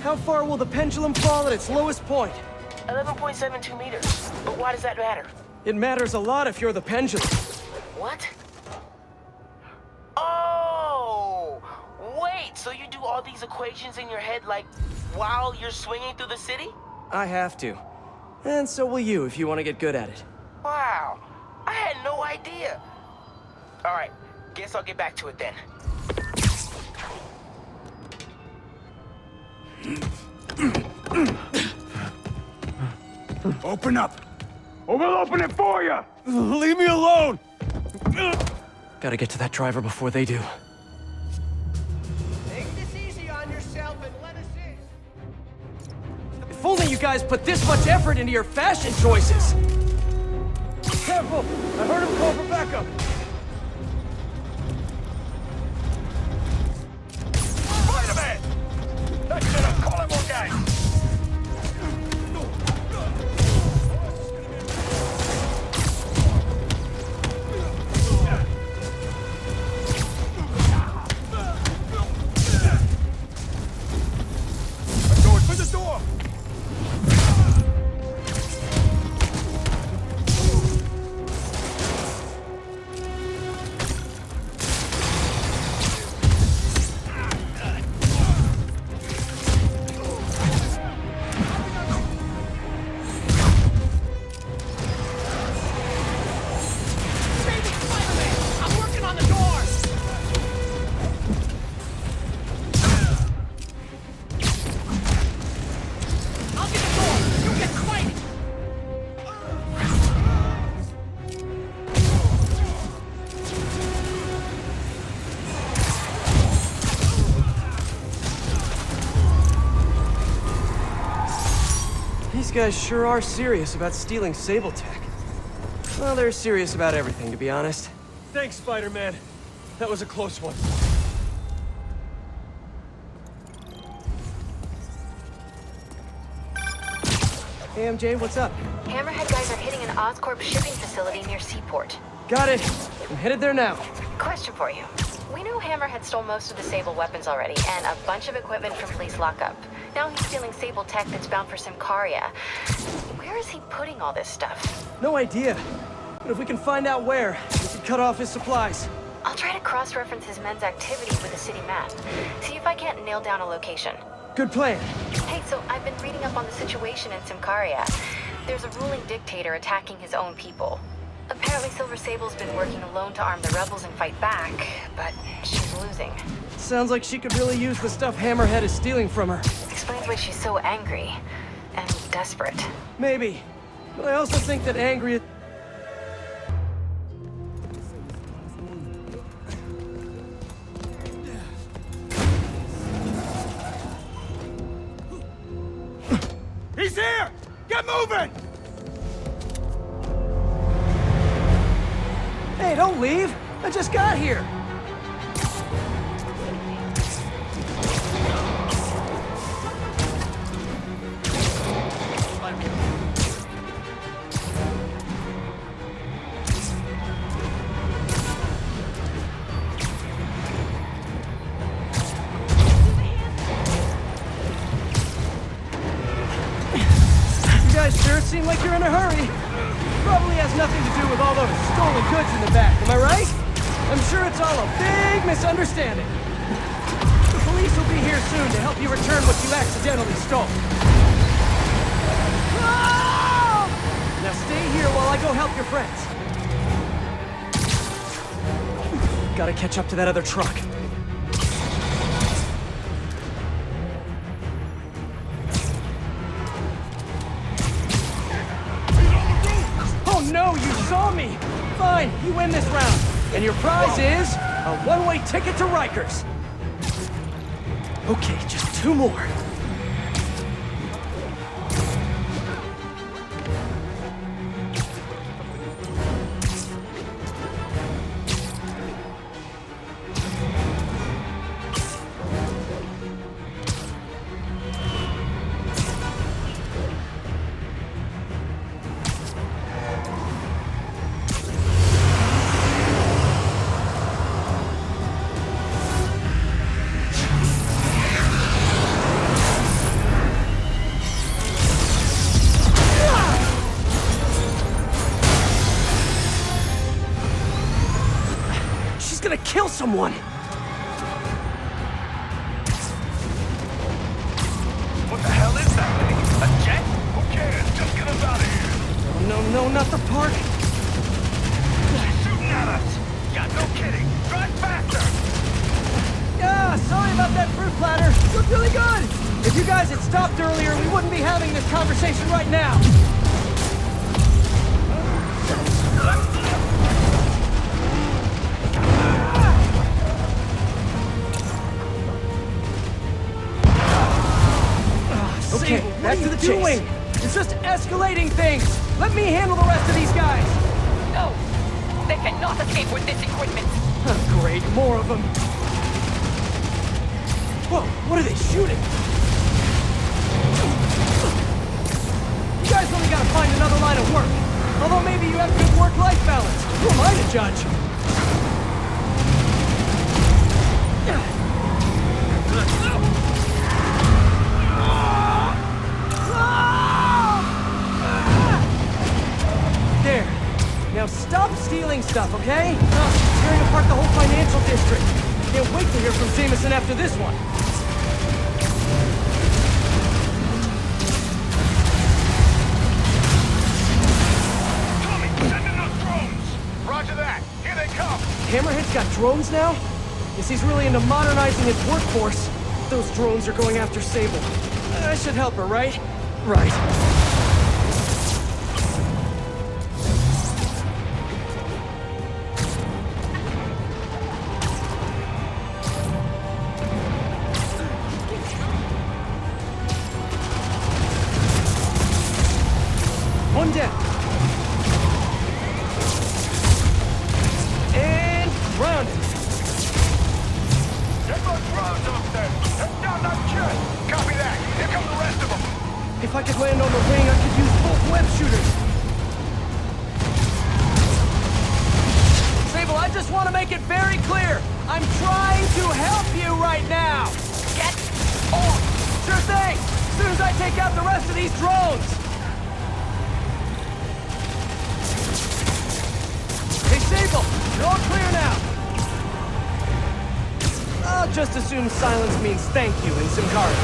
how far will the pendulum fall at its lowest point? 11.72 meters. But why does that matter? It matters a lot if you're the pendulum. What? Oh! Wait, so you do all these equations in your head, like, while you're swinging through the city? I have to. And so will you if you want to get good at it. Wow, I had no idea. All right, guess I'll get back to it then. Open up! Or we'll open it for you! Leave me alone! Gotta get to that driver before they do. Take this easy on yourself and let us in. If only you guys put this much effort into your fashion choices! Careful! I heard him call for backup! Spider-Man! That's it, call him more guys! These guys sure are serious about stealing Sable Tech. Well, they're serious about everything, to be honest. Thanks, Spider-Man. That was a close one. Hey, MJ, what's up? Hammerhead guys are hitting an Oscorp shipping facility near Seaport. Got it. I'm headed there now. Question for you. We know Hammerhead stole most of the Sable weapons already, and a bunch of equipment from police lockup. Now he's stealing Sable tech that's bound for Symkaria. Where is he putting all this stuff? No idea. But if we can find out where, we can cut off his supplies. I'll try to cross-reference his men's activity with the city map. See if I can't nail down a location. Good plan. Hey, so I've been reading up on the situation in Symkaria. There's a ruling dictator attacking his own people. Apparently Silver Sable's been working alone to arm the rebels and fight back, but she's losing. Sounds like she could really use the stuff Hammerhead is stealing from her. Explains why she's so angry and desperate. Maybe. But I also think that angry... He's here! Get moving! Hey, don't leave! I just got here! You guys sure seem like you're in a hurry. Probably has nothing to do with all those stolen goods in the back, am I right? I'm sure it's all a big misunderstanding. The police will be here soon to help you return what you accidentally stole. Ah! Now stay here while I go help your friends. Gotta catch up to that other truck. Oh no, you saw me! Fine, you win this round. And your prize is a one-way ticket to Rikers. Okay, just 2 more. Gonna kill someone! What the hell is that thing? A jet? Who cares? Just get us out of here! No, not the park! She's shooting at us! Yeah, no kidding! Drive faster! Yeah, sorry about that fruit platter. Looked really good! If you guys had stopped earlier, we wouldn't be having this conversation right now. Okay, back to the chase. You're just escalating things. Let me handle the rest of these guys. No, they cannot escape with this equipment. Oh, great, more of them. Whoa, what are they shooting? You guys only gotta find another line of work. Although maybe you have good work-life balance. Who am I to judge? There. Now stop stealing stuff, okay? Tearing apart the whole financial district. Can't wait to hear from Jameson after this one. Tommy, send in those drones! Roger that. Here they come. Hammerhead's got drones now? Guess he's really into modernizing his workforce. Those drones are going after Sable. I should help her, right? Right. One down. And grounded. Get those drones up there! Take down that jet! Copy that! Here come the rest of them! If I could land on the wing, I could use both web shooters. Sable, I just want to make it very clear. I'm trying to help you right now. Get off! Sure thing. As soon as I take out the rest of these drones. Hey, Sable, you're all clear now. I'll just assume silence means thank you in Simkari.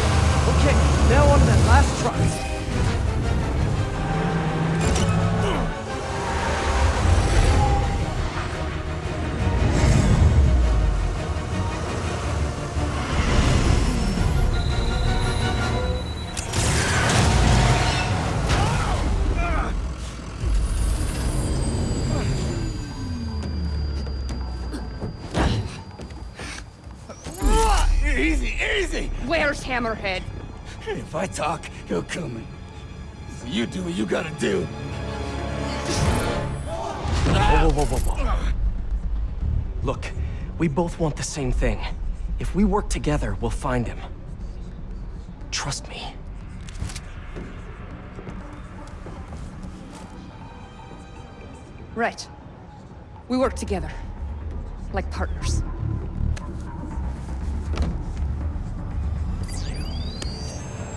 Okay, now on to that last truck. Easy, easy! Where's Hammerhead? If I talk, he'll kill me. So you do what you gotta do. Whoa. Look, we both want the same thing. If we work together, we'll find him. Trust me. Right. We work together. Like partners.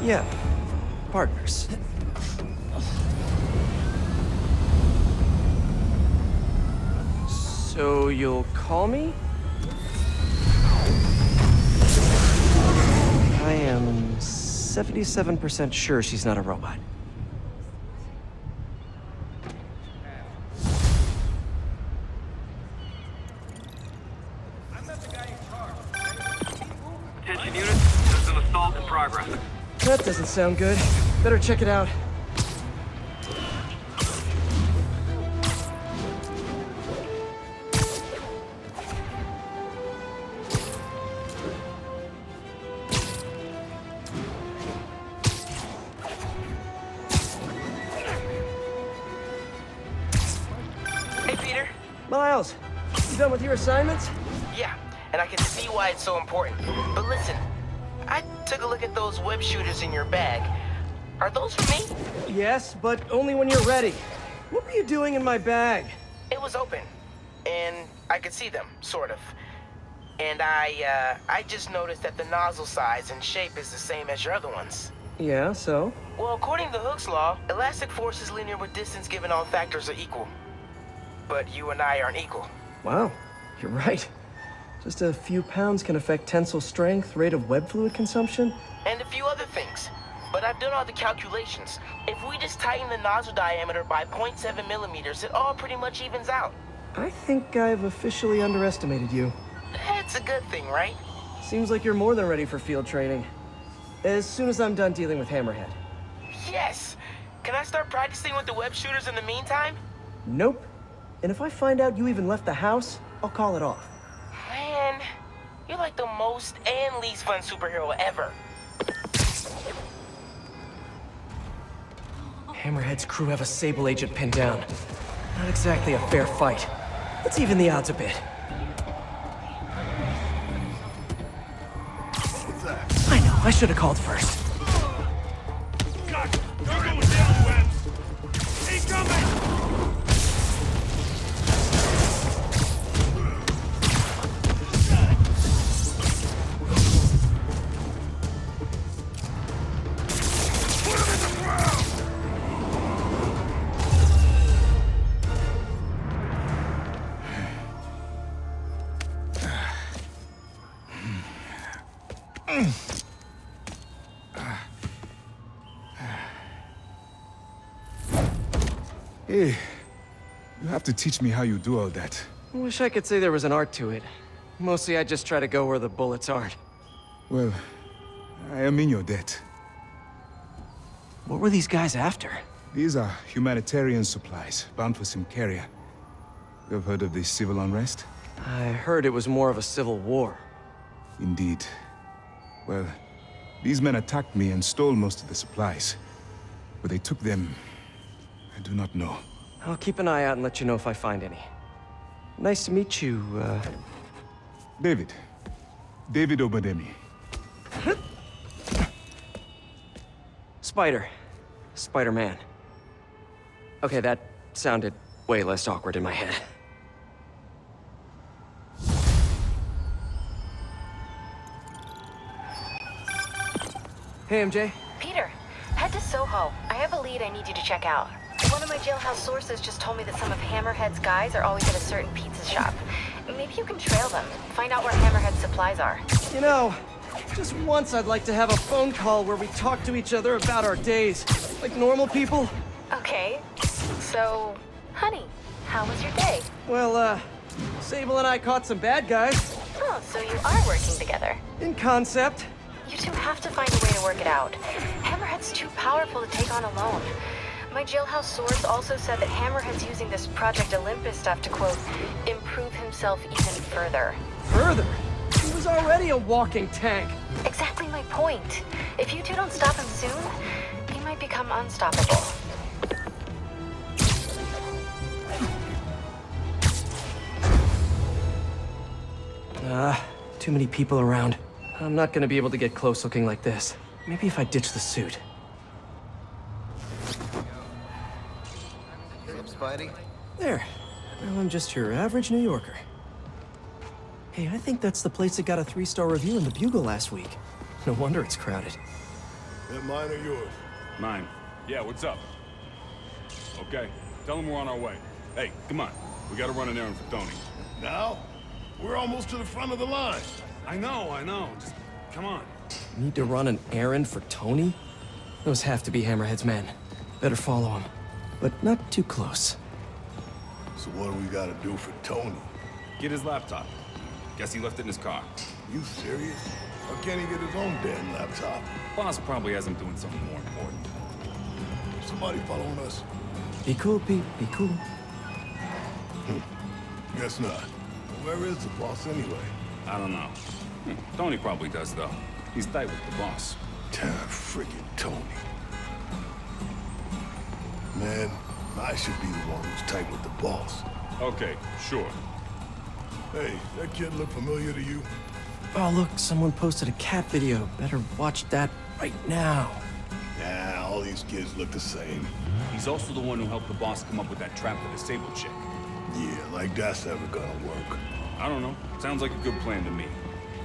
Yeah, partners. So you'll call me? I am 77% sure she's not a robot. Attention units, there's an assault in progress. That doesn't sound good. Better check it out. Hey, Peter. Miles, you done with your assignments? Yeah, and I can see why it's so important. But listen, I took a look at those web shooters in your bag. Are those for me? Yes, but only when you're ready. What were you doing in my bag? It was open, and I could see them, sort of. And I just noticed that the nozzle size and shape is the same as your other ones. Yeah, so? Well, according to Hooke's law, elastic force is linear with distance given all factors are equal. But you and I aren't equal. Wow, you're right. Just a few pounds can affect tensile strength, rate of web fluid consumption. And a few other things. But I've done all the calculations. If we just tighten the nozzle diameter by 0.7 millimeters, it all pretty much evens out. I think I've officially underestimated you. That's a good thing, right? Seems like you're more than ready for field training. As soon as I'm done dealing with Hammerhead. Yes! Can I start practicing with the web shooters in the meantime? Nope. And if I find out you even left the house, I'll call it off. Man, you're like the most and least fun superhero ever. Hammerhead's crew have a Sable agent pinned down. Not exactly a fair fight. Let's even the odds a bit. I know, I should have called first. God, you're going down, Webs! He's coming! Hey, you have to teach me how you do all that. I wish I could say there was an art to it. Mostly I just try to go where the bullets aren't. Well, I am in your debt. What were these guys after? These are humanitarian supplies, bound for some carrier. You have heard of the civil unrest? I heard it was more of a civil war. Indeed. Well, these men attacked me and stole most of the supplies. Where they took them, I do not know. I'll keep an eye out and let you know if I find any. Nice to meet you, David. David Obademi. Spider-Man. Okay, that sounded way less awkward in my head. Hey, MJ. Peter, head to Soho. I have a lead I need you to check out. One of my jailhouse sources just told me that some of Hammerhead's guys are always at a certain pizza shop. Maybe you can trail them, find out where Hammerhead's supplies are. You know, just once I'd like to have a phone call where we talk to each other about our days, like normal people. Okay, so, honey, how was your day? Well, Sable and I caught some bad guys. Oh, so you are working together. In concept. You two have to find a way to work it out. Hammerhead's too powerful to take on alone. My jailhouse source also said that Hammerhead's using this Project Olympus stuff to, quote, improve himself even further. Further? He was already a walking tank. Exactly my point. If you two don't stop him soon, he might become unstoppable. Too many people around. I'm not gonna be able to get close looking like this. Maybe if I ditch the suit. What's up, Spidey? There. Now I'm just your average New Yorker. Hey, I think that's the place that got a 3-star review in the Bugle last week. No wonder it's crowded. That mine or yours? Mine. Yeah, what's up? Okay, tell him we're on our way. Hey, come on. We gotta run an errand for Tony. Now? We're almost to the front of the line. I know. Just, come on. Need to run an errand for Tony? Those have to be Hammerhead's men. Better follow him. But not too close. So what do we gotta do for Tony? Get his laptop. Guess he left it in his car. You serious? Why can't he get his own damn laptop? Boss probably has him doing something more important. Somebody following us? Be cool, Pete. Be cool. Guess not. Where is the boss anyway? I don't know. Tony probably does, though. He's tight with the boss. Damn freaking Tony. Man, I should be the one who's tight with the boss. Okay, sure. Hey, that kid look familiar to you? Oh, look, someone posted a cat video. Better watch that right now. Nah, all these kids look the same. He's also the one who helped the boss come up with that trap for the Sable chick. Yeah, like that's ever gonna work. I don't know. Sounds like a good plan to me.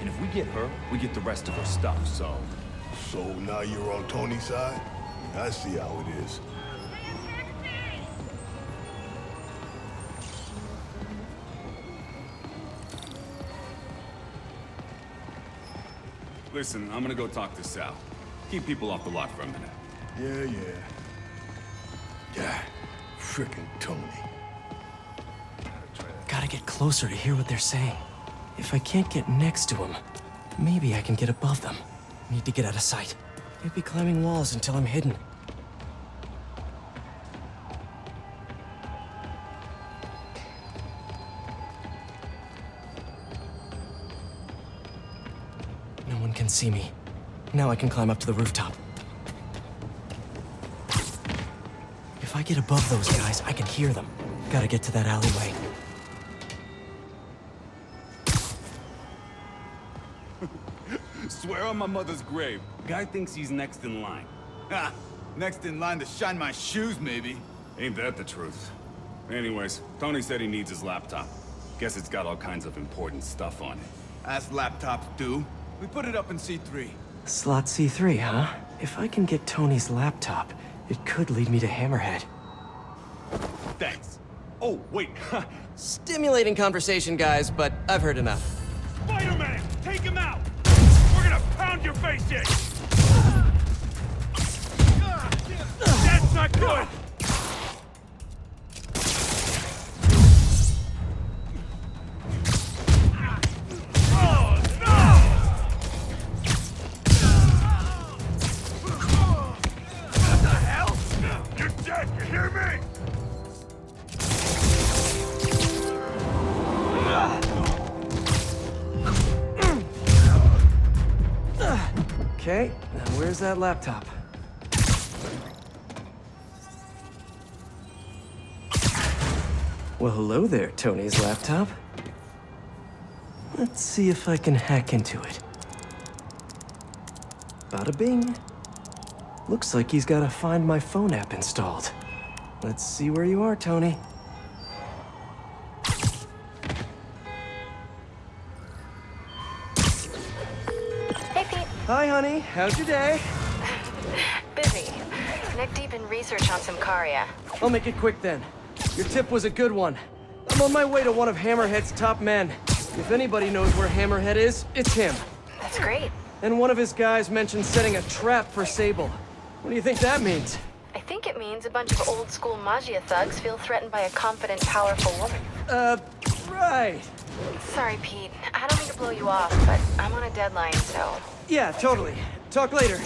And if we get her, we get the rest of her stuff, so... So now you're on Tony's side? I see how it is. Listen, I'm gonna go talk to Sal. Keep people off the lot for a minute. Yeah. Frickin' Tony. Gotta get closer to hear what they're saying. If I can't get next to them, maybe I can get above them. Need to get out of sight. Can't be climbing walls until I'm hidden. No one can see me. Now I can climb up to the rooftop. If I get above those guys, I can hear them. Gotta get to that alleyway. Swear on my mother's grave. Guy thinks he's next in line. Ha! Next in line to shine my shoes, maybe. Ain't that the truth? Anyways, Tony said he needs his laptop. Guess it's got all kinds of important stuff on it. As laptops do. We put it up in C3. Slot C3, huh? If I can get Tony's laptop, it could lead me to Hammerhead. Thanks. Oh, wait. Stimulating conversation, guys, but I've heard enough. Spider-Man! Take him out! We're gonna pound your face in! That's not good! Oh, no! What the hell? You're dead, you hear me? Okay, now where's that laptop? Well, hello there, Tony's laptop. Let's see if I can hack into it. Bada bing. Looks like he's got a Find My Phone app installed. Let's see where you are, Tony. Hey, Pete. Hi, honey. How's your day? Busy. Neck deep in research on some Karia. I'll make it quick then. Your tip was a good one. I'm on my way to one of Hammerhead's top men. If anybody knows where Hammerhead is, it's him. That's great. And one of his guys mentioned setting a trap for Sable. What do you think that means? I think it means a bunch of old-school Magia thugs feel threatened by a confident, powerful woman. Right. Sorry, Pete. I don't mean to blow you off, but I'm on a deadline, so... Yeah, totally. Talk later.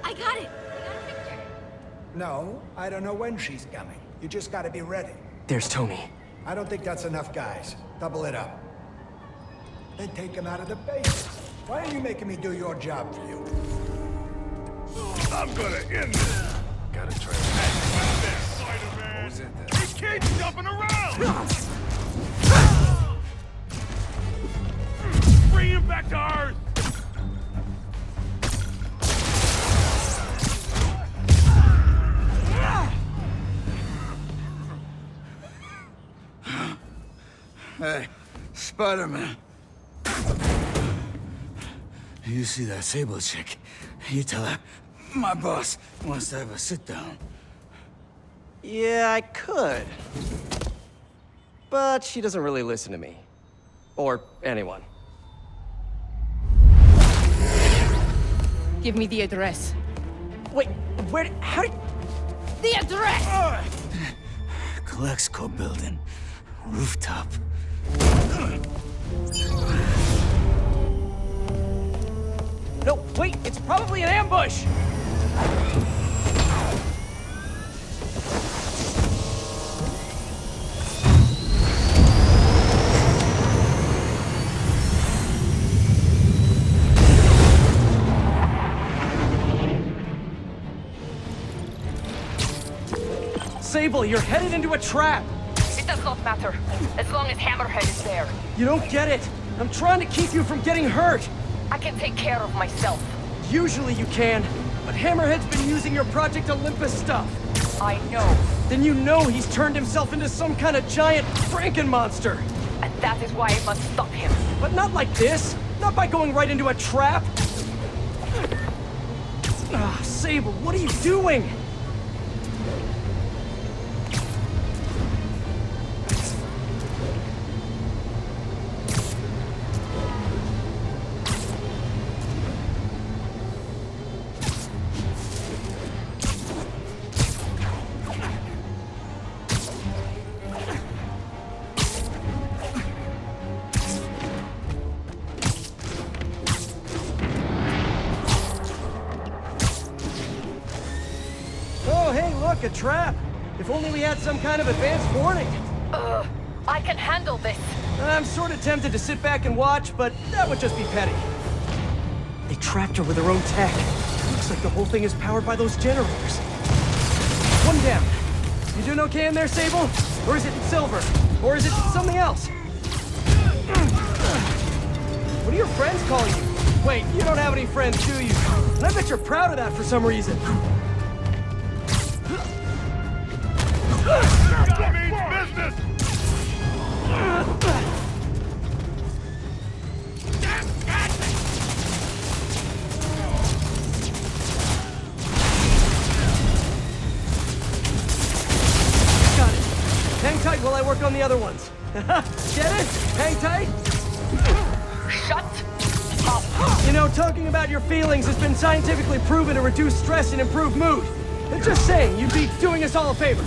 I got it! No, I don't know when she's coming. You just gotta be ready. There's Tony. I don't think that's enough, guys. Double it up. Then take him out of the base. Why are you making me do your job for you? I'm gonna end this. Gotta try. Spider-Man! Who's it then? These kids jumping around! Bring him back to Earth! Hey, Spider-Man. You see that Sable chick? You tell her my boss wants to have a sit-down. Yeah, I could. But she doesn't really listen to me. Or anyone. Give me the address. Wait, how did... The address! Colexco building. Rooftop. No, wait, it's probably an ambush! Sable, you're headed into a trap! It does not matter, as long as Hammerhead is there. You don't get it! I'm trying to keep you from getting hurt! I can take care of myself. Usually you can, but Hammerhead's been using your Project Olympus stuff. I know. Then you know he's turned himself into some kind of giant Franken-monster. And that is why I must stop him. But not like this. Not by going right into a trap. Ah, Sable, what are you doing? A trap. If only we had some kind of advanced warning. I can handle this. I'm sort of tempted to sit back and watch, but that would just be petty. They trapped her with their own tech. Looks like the whole thing is powered by those generators. One down. You doing okay in there, Sable? Or is it Silver? Or is it something else? What do your friends call you? Wait, you don't have any friends, do you? And I bet you're proud of that for some reason. That means business! Got it. Hang tight while I work on the other ones. Get it? Hang tight? Shut up! You know, talking about your feelings has been scientifically proven to reduce stress and improve mood. Just saying, you'd be doing us all a favor.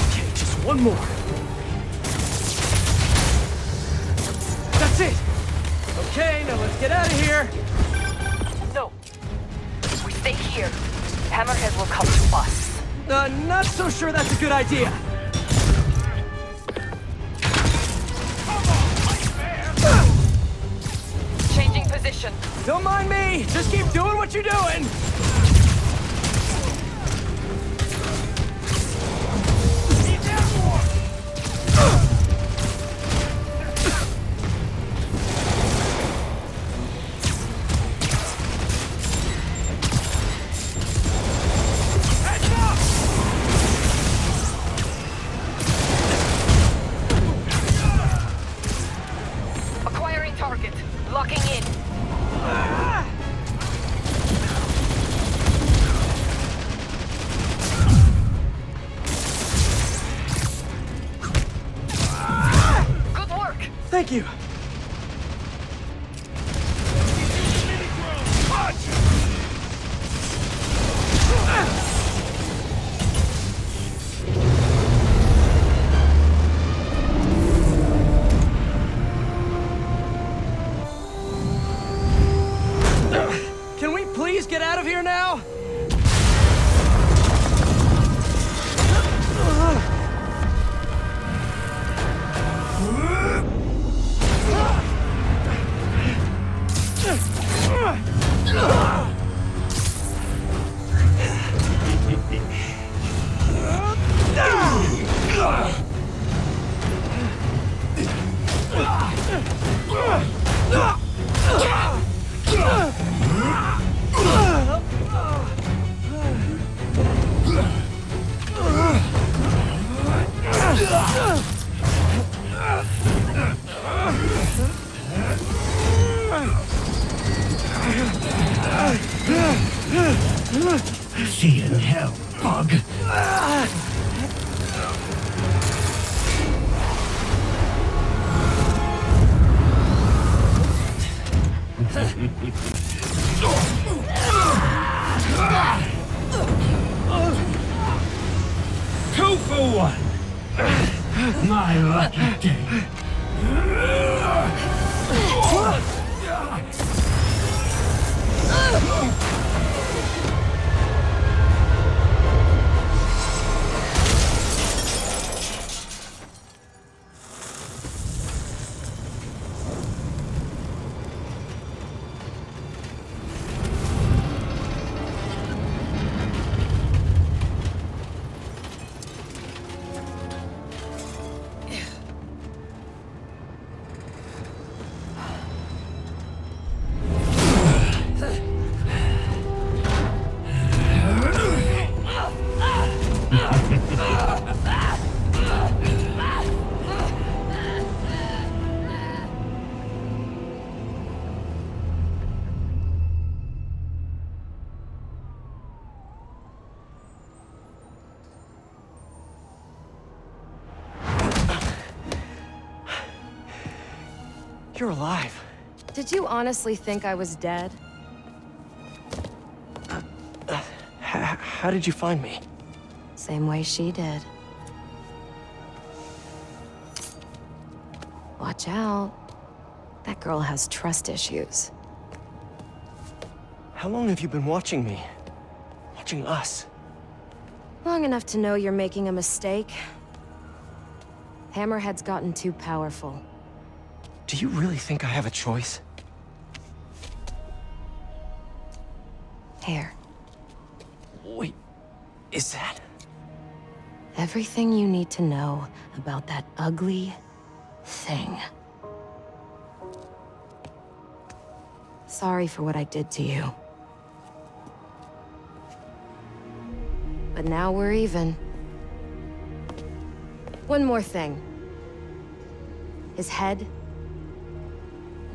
Okay, just one more. That's it. Okay, now let's get out of here. No. If we stay here, Hammerhead will come to us. Not so sure that's a good idea. Changing position. Don't mind me. Just keep doing what you're doing. Target. Locking in. Good work. Thank you. See you in hell, bug. Two for one. My lucky day. You're alive. Did you honestly think I was dead? How did you find me? Same way she did. Watch out. That girl has trust issues. How long have you been watching me? Watching us? Long enough to know you're making a mistake. Hammerhead's gotten too powerful. Do you really think I have a choice? Here. Wait, is that? Everything you need to know about that ugly thing. Sorry for what I did to you. But now we're even. One more thing. His head,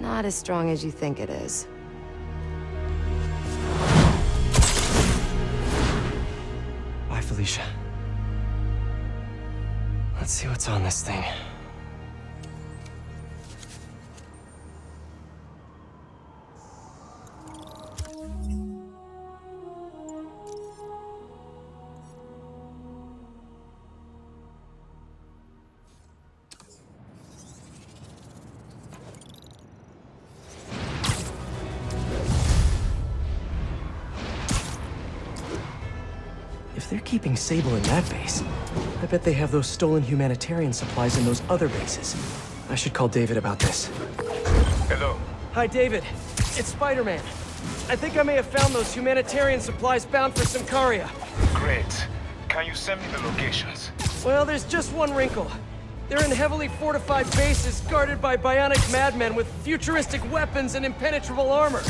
not as strong as you think it is. Bye, Felicia. Let's see what's on this thing. If they're keeping Sable in that base, I bet they have those stolen humanitarian supplies in those other bases. I should call David about this. Hello. Hi, David. It's Spider-Man. I think I may have found those humanitarian supplies bound for Symkaria. Great. Can you send me the locations? Well, there's just one wrinkle. They're in heavily fortified bases guarded by bionic madmen with futuristic weapons and impenetrable armor.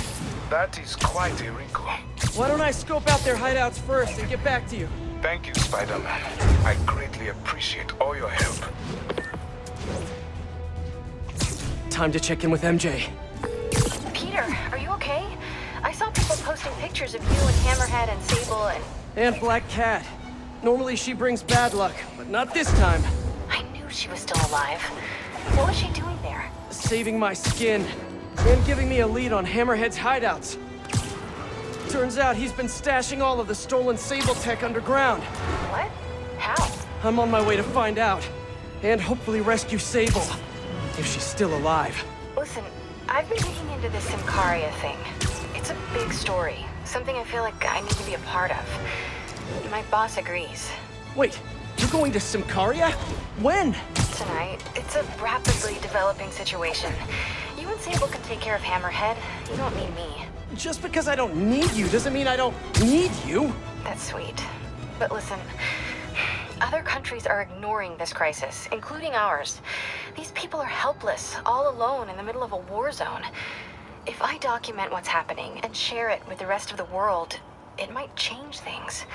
That is quite a wrinkle. Why don't I scope out their hideouts first and get back to you? Thank you, Spider-Man. I greatly appreciate all your help. Time to check in with MJ. Peter, are you okay? I saw people posting pictures of you and Hammerhead and Sable and... And Black Cat. Normally she brings bad luck, but not this time. I knew she was still alive. What was she doing there? Saving my skin, and giving me a lead on Hammerhead's hideouts. Turns out he's been stashing all of the stolen Sable tech underground. What? How? I'm on my way to find out, and hopefully rescue Sable, if she's still alive. Listen, I've been looking into this Symkaria thing. It's a big story, something I feel like I need to be a part of. My boss agrees. Wait, you're going to Symkaria? When? Tonight. It's a rapidly developing situation. You and Sable can take care of Hammerhead. You don't need me. Just because I don't need you doesn't mean I don't need you. That's sweet. But listen, other countries are ignoring this crisis, including ours. These people are helpless, all alone in the middle of a war zone. If I document what's happening and share it with the rest of the world, it might change things.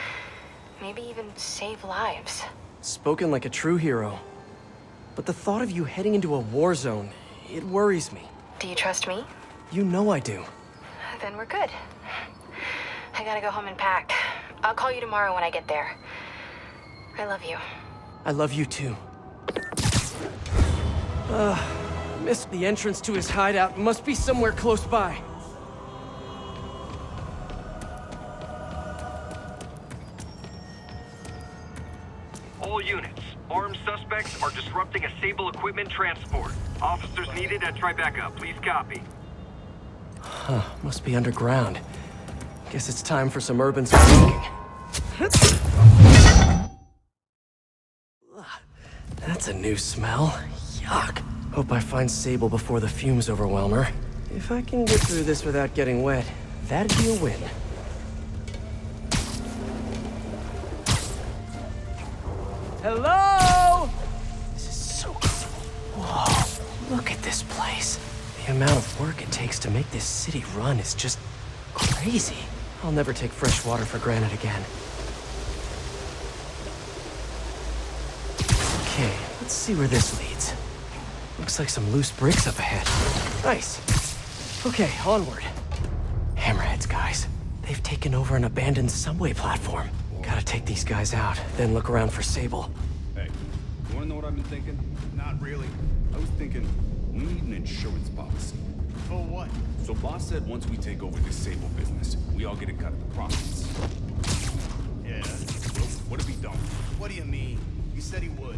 Maybe even save lives. Spoken like a true hero. But the thought of you heading into a war zone, it worries me. Do you trust me? You know I do. Then we're good. I gotta go home and pack. I'll call you tomorrow when I get there. I love you. I love you too. Missed the entrance to his hideout. Must be somewhere close by. All units, armed suspects are disrupting a Sable equipment transport. Officers needed at Tribeca. Please copy. Huh, must be underground. Guess it's time for some urban speaking. That's a new smell. Yuck. Hope I find Sable before the fumes overwhelm her. If I can get through this without getting wet, that'd be a win. Hello? This is so cool. Whoa, look at this place. The amount of work it takes to make this city run is just crazy. I'll never take fresh water for granted again. Okay, let's see where this leads. Looks like some loose bricks up ahead. Nice. Okay, onward. Hammerheads, guys. They've taken over an abandoned subway platform. Gotta take these guys out, then look around for Sable. Hey, you wanna know what I've been thinking? Not really. I was thinking, we need an insurance policy. For what? So boss said once we take over this Sable business, we all get a cut of the profits. Yeah. Well, what if he don't? What do you mean? He said he would.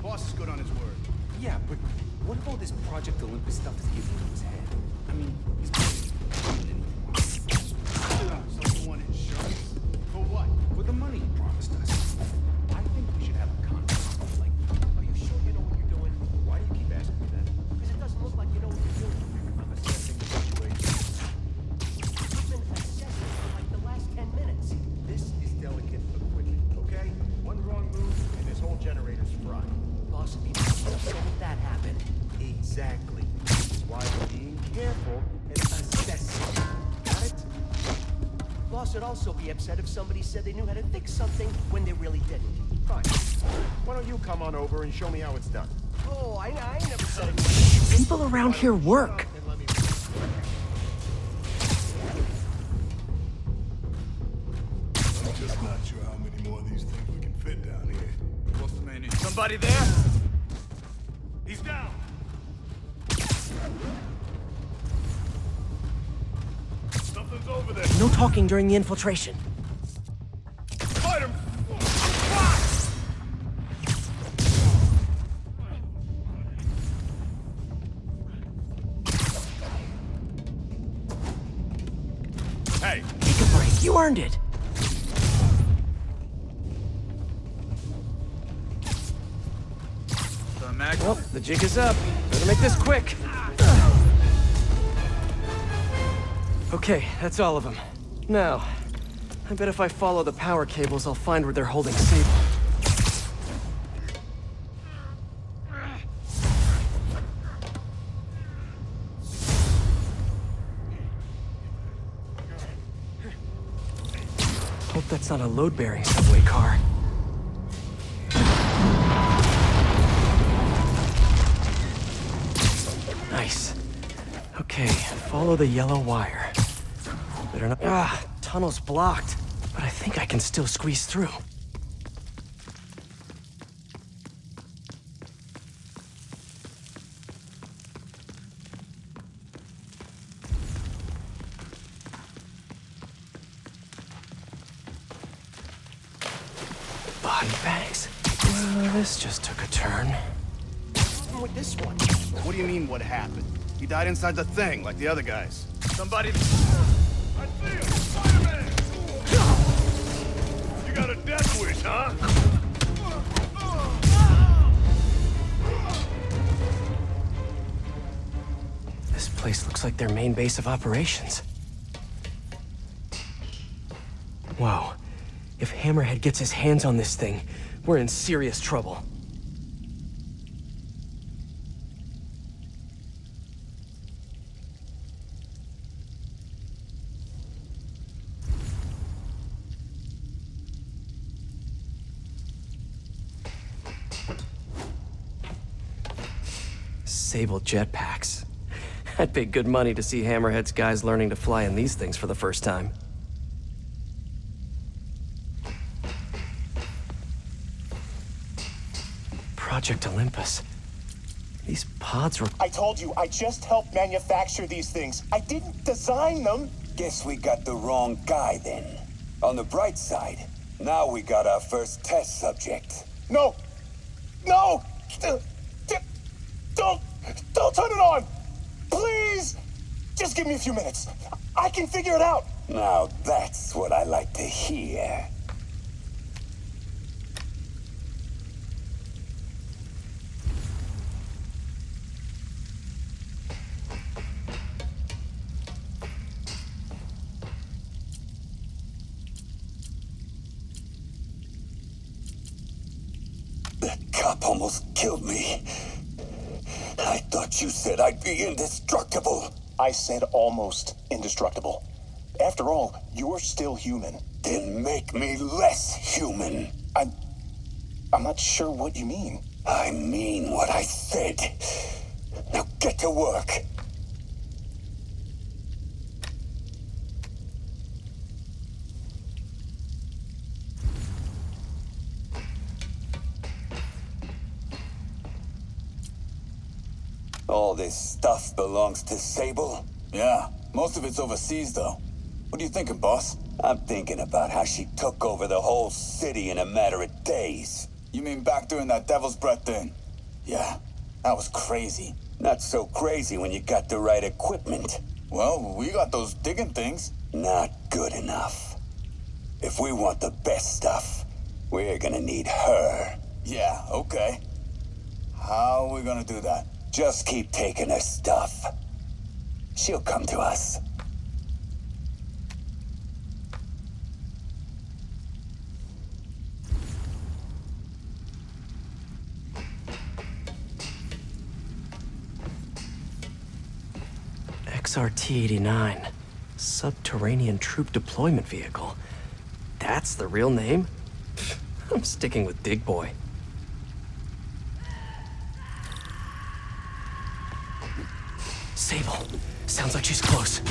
Boss is good on his word. Yeah, but what if all this Project Olympus stuff is getting to his head? I mean, he's So you want insurance? For what? for the money he promised us. I think we should have a contract. Like, Are you sure you know what you're doing? Why do you keep asking me that? Because it doesn't look like you know what you're doing. I'm assessing the situation. You've been assessing for like the last 10 minutes. This is delicate equipment, okay? One wrong move and this whole generator's fried. Possibly so would that happen. Exactly. Which is why we're being careful and assessing. Got it? Boss would also be upset if somebody said they knew how to fix something when they really didn't. Fine. Why don't you come on over and show me how it's done? Oh, I never said it. People around here work. I'm just not sure how many more of these things we can fit down here. What's the man? Somebody there? He's down. Something's over there. No talking during the infiltration. Fight him! Hey, Take a break. You earned it. Well, the jig is up. Better make this quick. Okay, that's all of them. Now, I bet if I follow the power cables, I'll find where they're holding Sable. Hope that's not a load-bearing subway car. Nice. Okay, follow the yellow wire. Better not. Tunnel's blocked, but I think I can still squeeze through. Body bags? Well, this just took a turn. With this one. What do you mean, what happened? He died inside the thing, like the other guys. somebody. I see him! Spider-Man! You got a death wish, huh? This place looks like their main base of operations. Whoa. If Hammerhead gets his hands on this thing, we're in serious trouble. Sable jetpacks. I'd pay good money to see Hammerhead's guys learning to fly in these things for the first time. Project Olympus. These pods were... I told you, I just helped manufacture these things. I didn't design them. Guess we got the wrong guy then. On the bright side, now we got our first test subject. No! No! Don't turn it on! Please! Just give me a few minutes. I can figure it out. Now that's what I like to hear. That cop almost killed me. I thought you said I'd be indestructible. I said almost indestructible. After all, you're still human. Then make me less human. I'm not sure what you mean. I mean what I said. Now get to work. All this stuff belongs to Sable? Yeah, most of it's overseas, though. What are you thinking, boss? I'm thinking about how she took over the whole city in a matter of days. You mean back during that Devil's Breath thing? Yeah, that was crazy. Not so crazy when you got the right equipment. Well, we got those digging things. Not good enough. If we want the best stuff, we're gonna need her. Yeah, okay. How are we gonna do that? Just keep taking her stuff. She'll come to us. XRT-89. Subterranean Troop Deployment Vehicle. That's the real name? I'm sticking with Dig Boy. Sable. Sounds like she's close.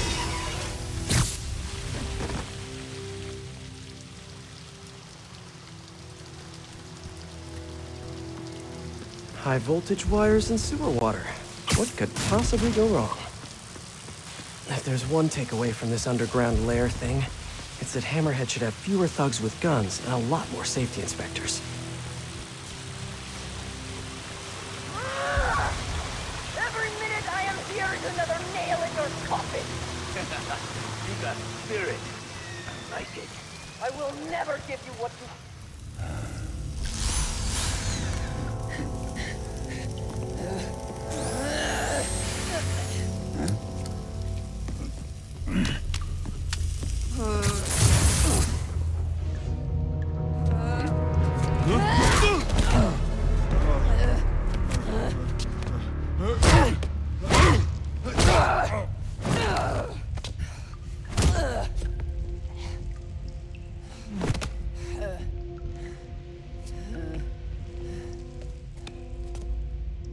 High voltage wires and sewer water. What could possibly go wrong? If there's one takeaway from this underground lair thing, it's that Hammerhead should have fewer thugs with guns and a lot more safety inspectors. Every minute I am here is another nail in your coffin. You got spirit. I like it. I will never give you what you...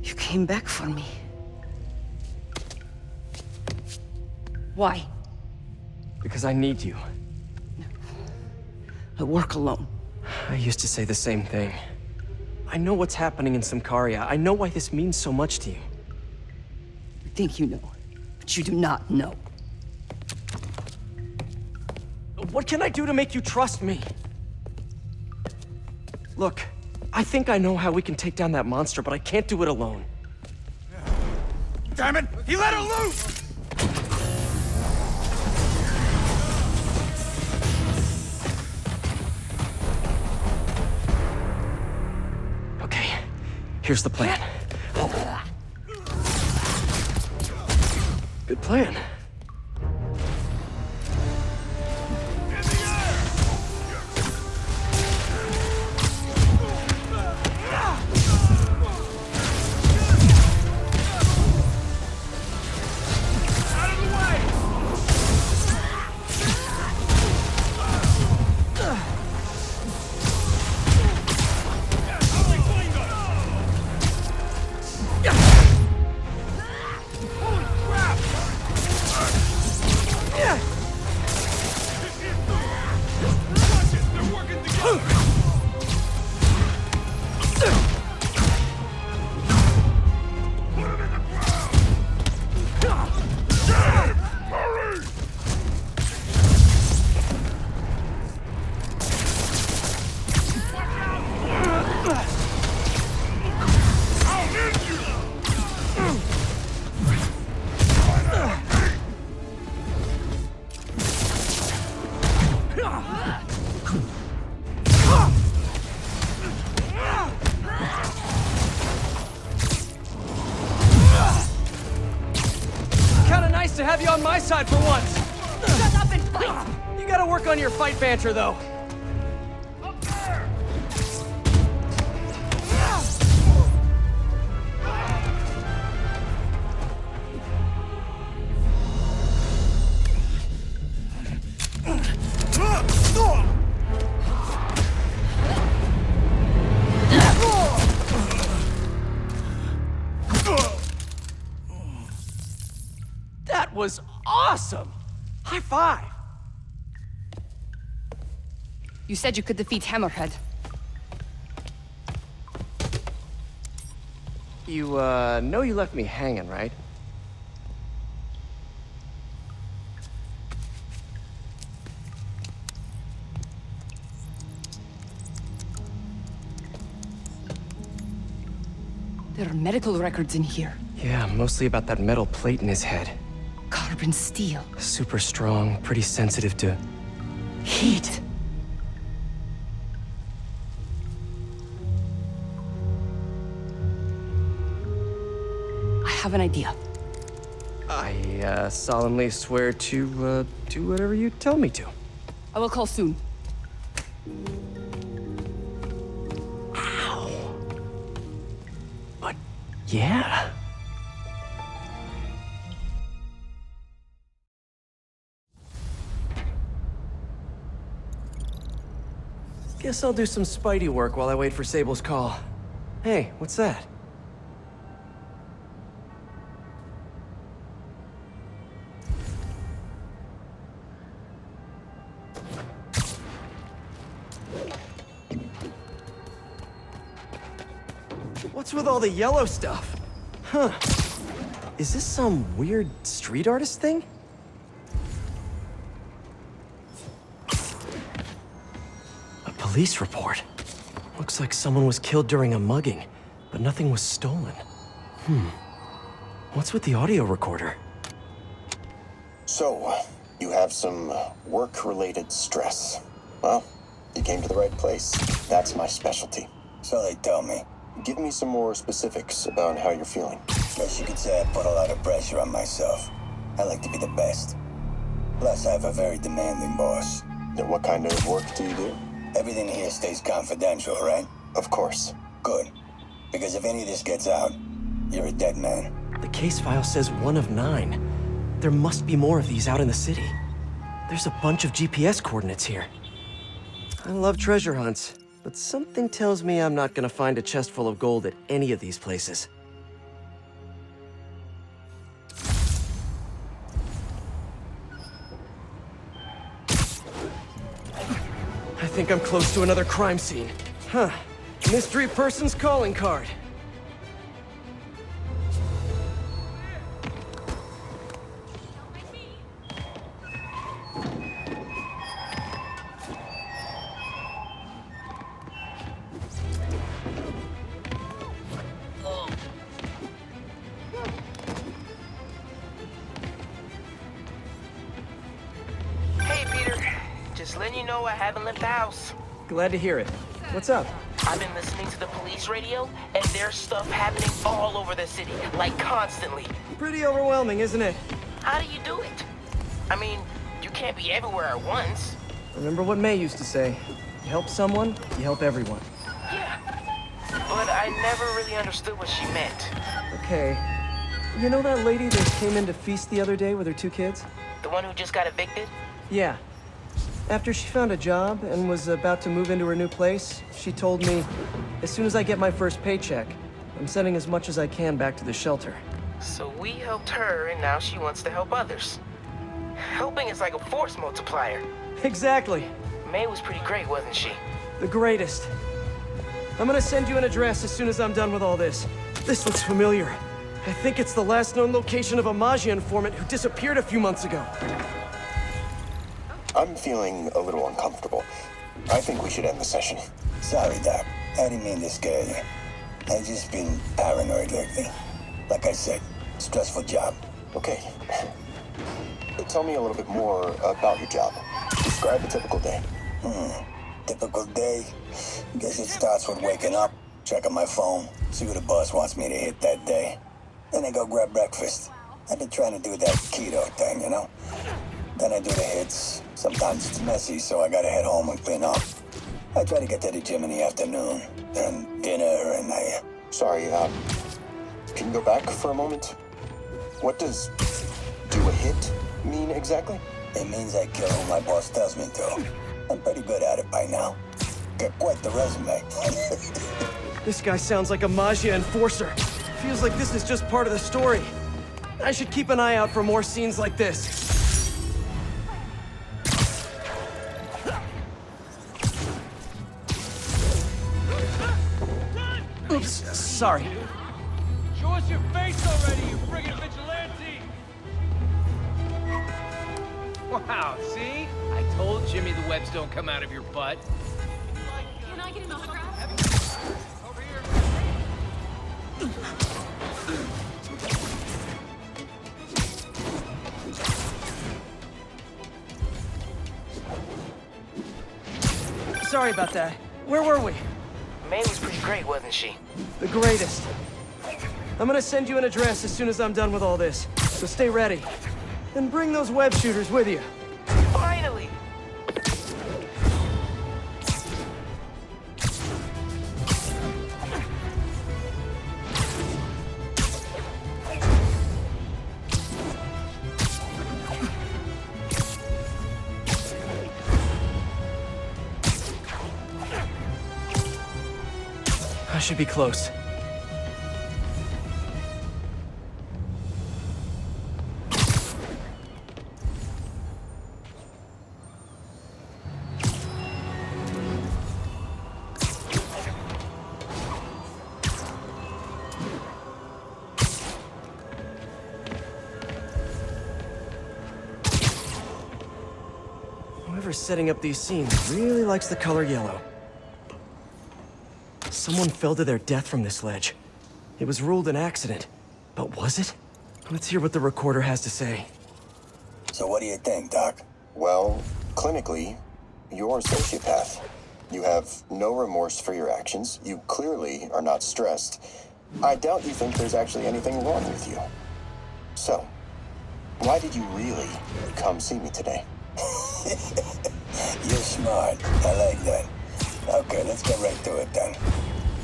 You came back for me. Why? Because I need you. I work alone. I used to say the same thing. I know what's happening in Symkaria. I know why this means so much to you. You think you know, but you do not know. What can I do to make you trust me? Look, I think I know how we can take down that monster, but I can't do it alone. Damn it! He let her loose! Okay, here's the plan. Good plan. side for once! Shut up and fight! You gotta work on your fight banter, though. That was awesome! High five! You said you could defeat Hammerhead. You, know you left me hanging, right? There are medical records in here. Yeah, mostly about that metal plate in his head. Carbon steel. Super strong, pretty sensitive to heat. I have an idea. I, solemnly swear to, do whatever you tell me to. I will call soon. Ow. But, yeah. Guess I'll do some Spidey work while I wait for Sable's call. Hey, what's that? What's with all the yellow stuff? Huh. Is this some weird street artist thing? A police report. Looks like someone was killed during a mugging, but nothing was stolen. What's with the audio recorder? So, you have some work-related stress. Well, you came to the right place. That's my specialty. So they tell me. Give me some more specifics about how you're feeling. Guess you could say I put a lot of pressure on myself. I like to be the best. Plus, I have a very demanding boss. And what kind of work do you do? Everything here stays confidential, right? Of course. Good. Because if any of this gets out, you're a dead man. The case file says 1 of 9. There must be more of these out in the city. There's a bunch of GPS coordinates here. I love treasure hunts, but something tells me I'm not gonna find a chest full of gold at any of these places. I think I'm close to another crime scene. Huh. Mystery person's calling card. Hey, Peter. Just letting you know I haven't left the house. Glad to hear it. What's up? I've been listening to the police radio, and there's stuff happening all over the city, like constantly. Pretty overwhelming, isn't it? How do you do it? I mean, you can't be everywhere at once. Remember what May used to say. You help someone, you help everyone. Yeah. But I never really understood what she meant. Okay. You know that lady that came in to feast the other day with her 2 kids? The one who just got evicted? Yeah. After she found a job and was about to move into her new place, she told me, as soon as I get my first paycheck, I'm sending as much as I can back to the shelter. So we helped her, and now she wants to help others. Helping is like a force multiplier. Exactly. May was pretty great, wasn't she? The greatest. I'm gonna send you an address as soon as I'm done with all this. This looks familiar. I think it's the last known location of a Maggia informant who disappeared a few months ago. I'm feeling a little uncomfortable. I think we should end the session. Sorry, Doc. I didn't mean to scare you. I've just been paranoid lately. Like I said, stressful job. Okay. Tell me a little bit more about your job. Describe a typical day. Typical day? Guess it starts with waking up, checking my phone, see what the boss wants me to hit that day. Then I go grab breakfast. I've been trying to do that keto thing, you know? Then I do the hits. Sometimes it's messy, so I gotta head home and clean up. I try to get to the gym in the afternoon, then dinner, and I... Sorry, can you go back for a moment? What does do a hit mean exactly? It means I kill who my boss tells me to. I'm pretty good at it by now. Got quite the resume. This guy sounds like a Maggia enforcer. Feels like this is just part of the story. I should keep an eye out for more scenes like this. Oops, sorry. Show us your face already, you friggin' vigilante! Wow, see? I told Jimmy the webs don't come out of your butt. Can I get an autograph? Over here. Sorry about that. Where were we? May was pretty great, wasn't she? The greatest. I'm gonna send you an address as soon as I'm done with all this, so stay ready. Then bring those web shooters with you. Finally! I should be close. Whoever's setting up these scenes really likes the color yellow. Someone fell to their death from this ledge. It was ruled an accident. But was it? Let's hear what the recorder has to say. So what do you think, Doc? Well, clinically, you're a sociopath. You have no remorse for your actions. You clearly are not stressed. I doubt you think there's actually anything wrong with you. So, why did you really come see me today? You're smart. I like that. Okay, let's get right to it then.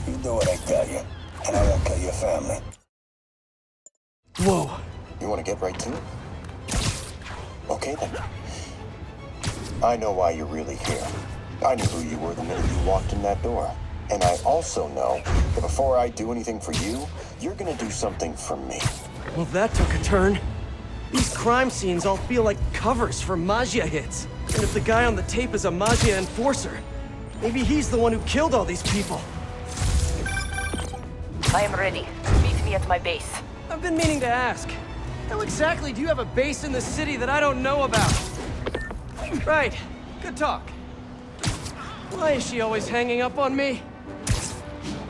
You do what I tell you, and I won't kill your family. Whoa. You want to get right to it? Okay then. I know why you're really here. I knew who you were the minute you walked in that door. And I also know that before I do anything for you, you're gonna do something for me. Well, that took a turn. These crime scenes all feel like covers for Maggia hits. And if the guy on the tape is a Maggia enforcer, maybe he's the one who killed all these people. I am ready. Meet me at my base. I've been meaning to ask. How exactly do you have a base in the city that I don't know about? Right. Good talk. Why is she always hanging up on me?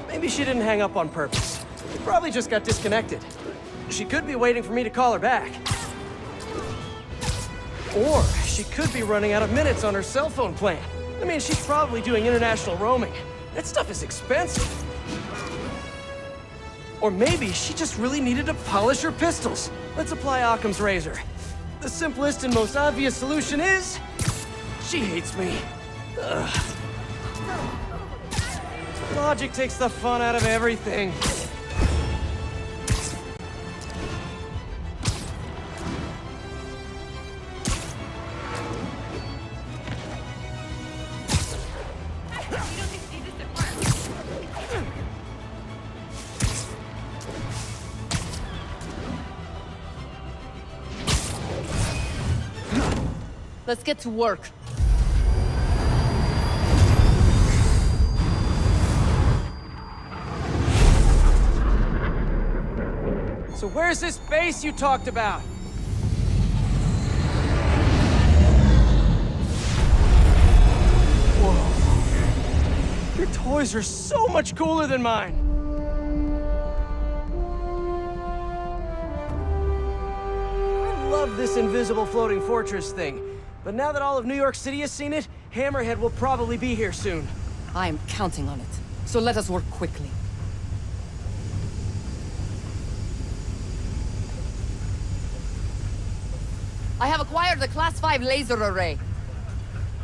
Maybe she didn't hang up on purpose. She probably just got disconnected. She could be waiting for me to call her back. Or she could be running out of minutes on her cell phone plan. I mean, she's probably doing international roaming. That stuff is expensive. Or maybe she just really needed to polish her pistols. Let's apply Occam's razor. The simplest and most obvious solution is... she hates me. Ugh. Logic takes the fun out of everything. Let's get to work. So where's this base you talked about? Whoa. Your toys are so much cooler than mine. I love this invisible floating fortress thing. But now that all of New York City has seen it, Hammerhead will probably be here soon. I am counting on it. So let us work quickly. I have acquired a Class 5 laser array.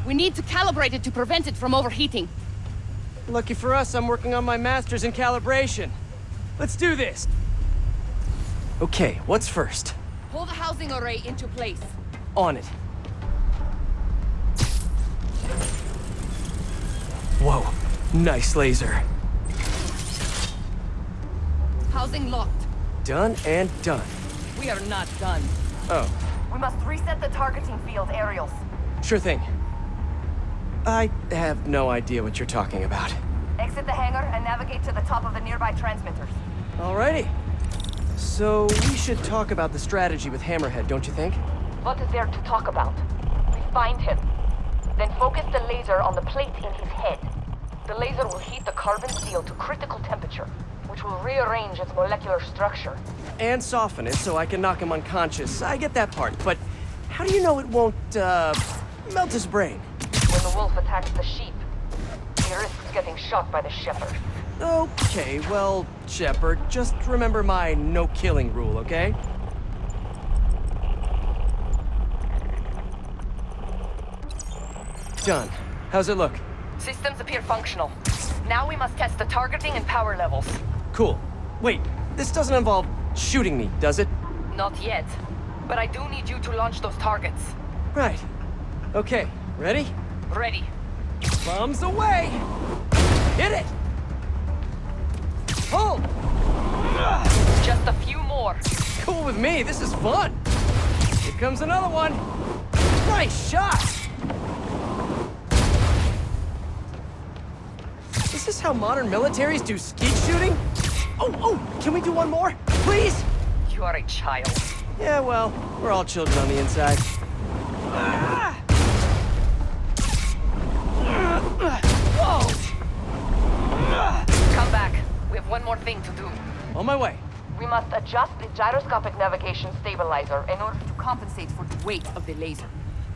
We need to calibrate it to prevent it from overheating. Lucky for us, I'm working on my master's in calibration. Let's do this! Okay, what's first? Pull the housing array into place. On it. Whoa, nice laser. Housing locked. Done and done. We are not done. Oh, We must reset the targeting field aerials. sure thing. I have no idea what you're talking about. Exit the hangar and navigate to the top of the nearby transmitters. Alrighty. So, we should talk about the strategy with Hammerhead, don't you think? What is there to talk about? We find him. Then focus the laser on the plate in his head. The laser will heat the carbon steel to critical temperature, which will rearrange its molecular structure. And soften it so I can knock him unconscious. I get that part, but how do you know it won't, melt his brain? When the wolf attacks the sheep, he risks getting shot by the shepherd. Okay, well, Shepard, just remember my no-killing rule, okay? Done. How's it look? Systems appear functional. Now we must test the targeting and power levels. Cool. Wait, this doesn't involve shooting me, does it? Not yet. But I do need you to launch those targets. Right. Okay, ready? Ready. Bombs away! Hit it! Pull! Just a few more. Cool with me, this is fun! Here comes another one! Nice shot! Is this how modern militaries do skeet shooting? Oh, can we do one more? Please? You are a child. Yeah, well, we're all children on the inside. Whoa! Come back. We have one more thing to do. On my way. We must adjust the gyroscopic navigation stabilizer in order to compensate for the weight of the laser.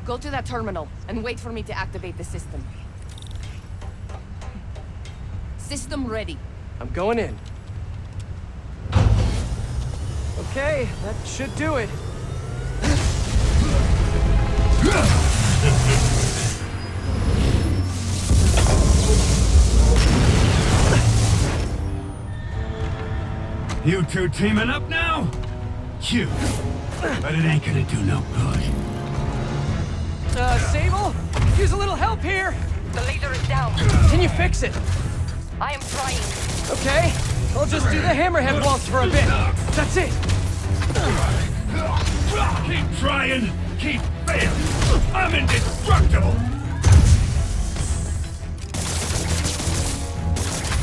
Go to that terminal and wait for me to activate the system. System ready. I'm going in. Okay, that should do it. You two teaming up now? Cute. But it ain't gonna do no good. Sable? Use a little help here! The laser is down. Can you fix it? I am trying. Okay, I'll just do the hammerhead waltz for a bit. That's it! Keep trying, keep failing. I'm indestructible!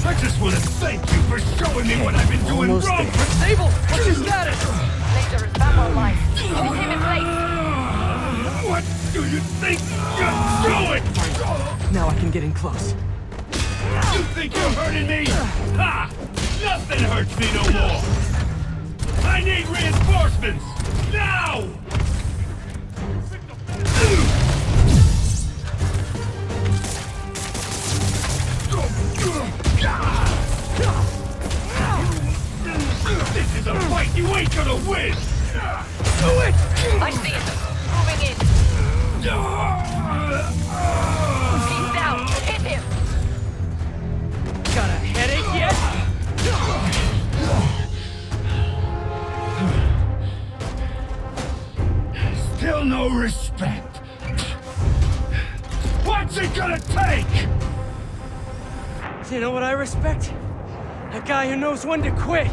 I just want to thank you for showing me what I've been doing Almost wrong! there. Sable, what's your status? Laser is back online. Hold him in place. What do you think you're doing? Now I can get in close. You think you're hurting me? Ha! Nothing hurts me no more! I need reinforcements! Now! This is a fight you ain't gonna win! Do it! I see it. Moving in. He's down. Hit him. Got a headache yet? Still no respect. What's it gonna take? You know what I respect? A guy who knows when to quit.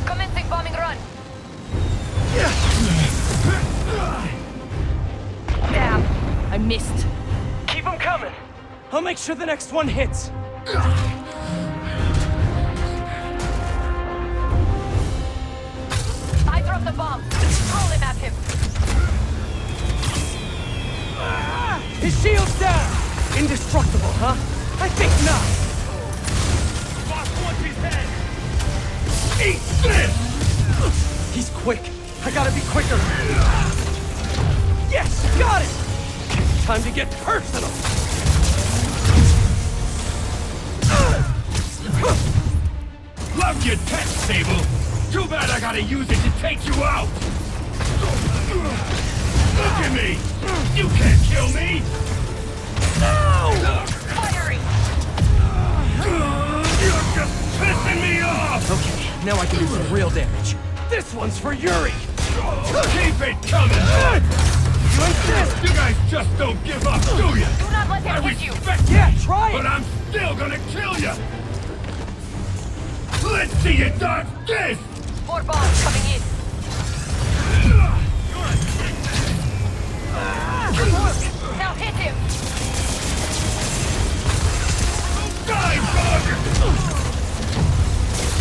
Commencing bombing run. Damn, I missed. Keep them coming. I'll make sure the next one hits. I dropped the bomb. Throw him at him. His shield's down. Indestructible, huh? I think not. Boss wants his head. Eat this! He's quick. I gotta be quicker. Yes, got it! Time to get personal. Love your tech, Sable. Too bad I gotta use it to take you out. You can't kill me! No! Firing! You're just pissing me off! Okay, now I can do some real damage. This one's for Yuri! Keep it coming! You insist! You guys just don't give up, do you? Do not let him I hit you! respect Yeah, try it! but I'm still gonna kill you! Let's see you dodge this! More bombs coming in. Good work! Now hit him! Die, bug!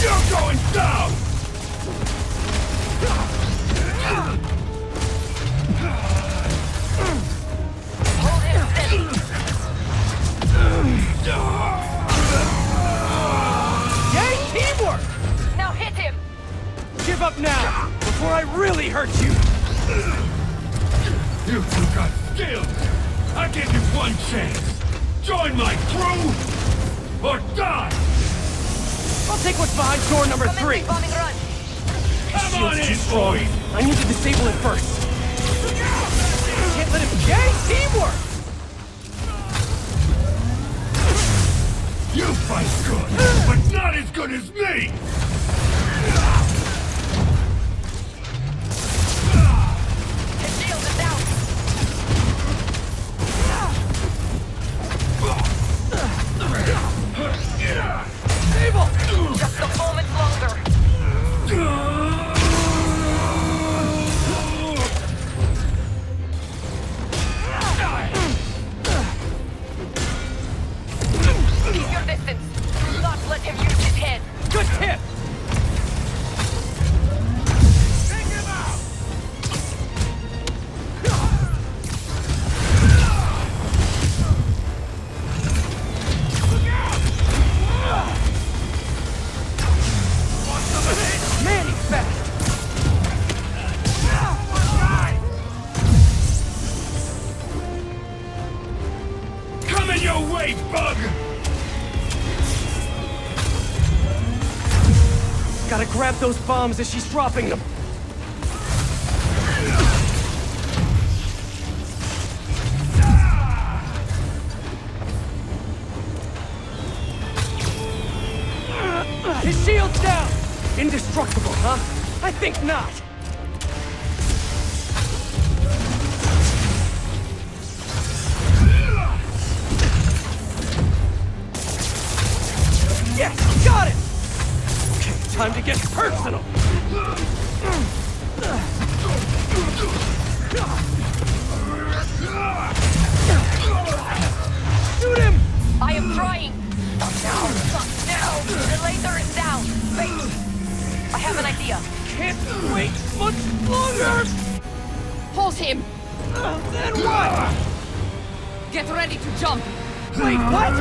You're going down! Hold him steady! Yay, teamwork! Now hit him! Give up now, before I really hurt you! You two got skills! I give you one chance! Join my crew, or die! I'll take what's behind door number 3! Bombing run! Come on in, strong. boys! I need to disable it first! Can't let him... Yay, teamwork! You fight good, but not as good as me! His shield is down! Stable! Just a moment longer! Keep your distance! Do not let him use his head! Good tip! Take him out! Man, he's fast! Coming your way, bug! Gotta grab those bombs as she's dropping them! His shield's down! Indestructible, huh? I think not! Yes! Got it! Okay, time to get personal! Shoot him! I am trying! Not now! Not now! The laser is down! Wait! I have an idea! Can't wait much longer! Hold him! Then what? Get ready to jump! Wait, what?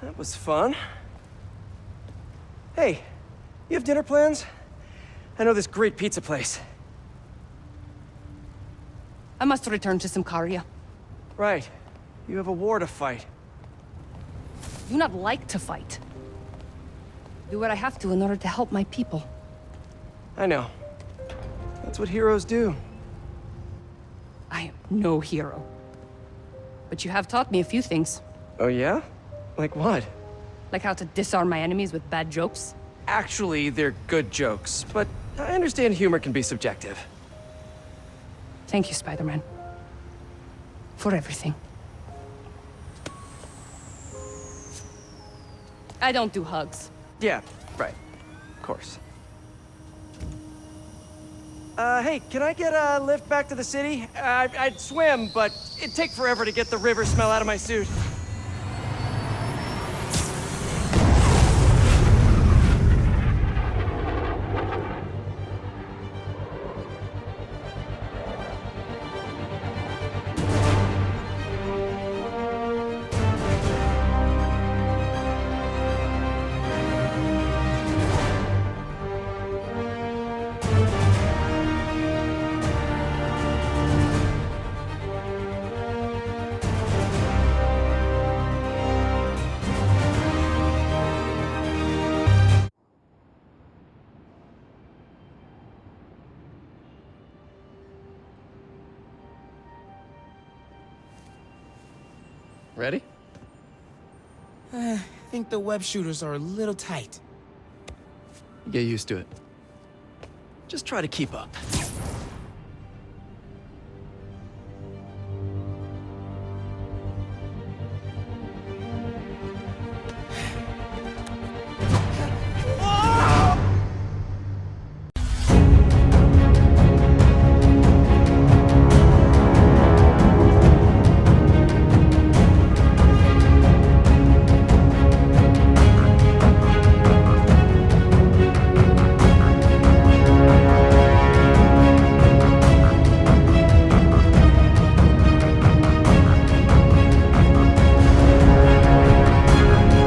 That was fun. Hey, you have dinner plans? I know this great pizza place. I must return to Symkaria. Right. You have a war to fight. I do not like to fight. Do what I have to in order to help my people. I know. That's what heroes do. I am no hero. But you have taught me a few things. Oh yeah? Like what? Like how to disarm my enemies with bad jokes. Actually, they're good jokes, but I understand humor can be subjective. Thank you, Spider-Man. For everything. I don't do hugs. Yeah, right. Of course. Hey, can I get a lift back to the city? I'd swim, but it'd take forever to get the river smell out of my suit. Ready? I think the web shooters are a little tight. Get used to it. Just try to keep up.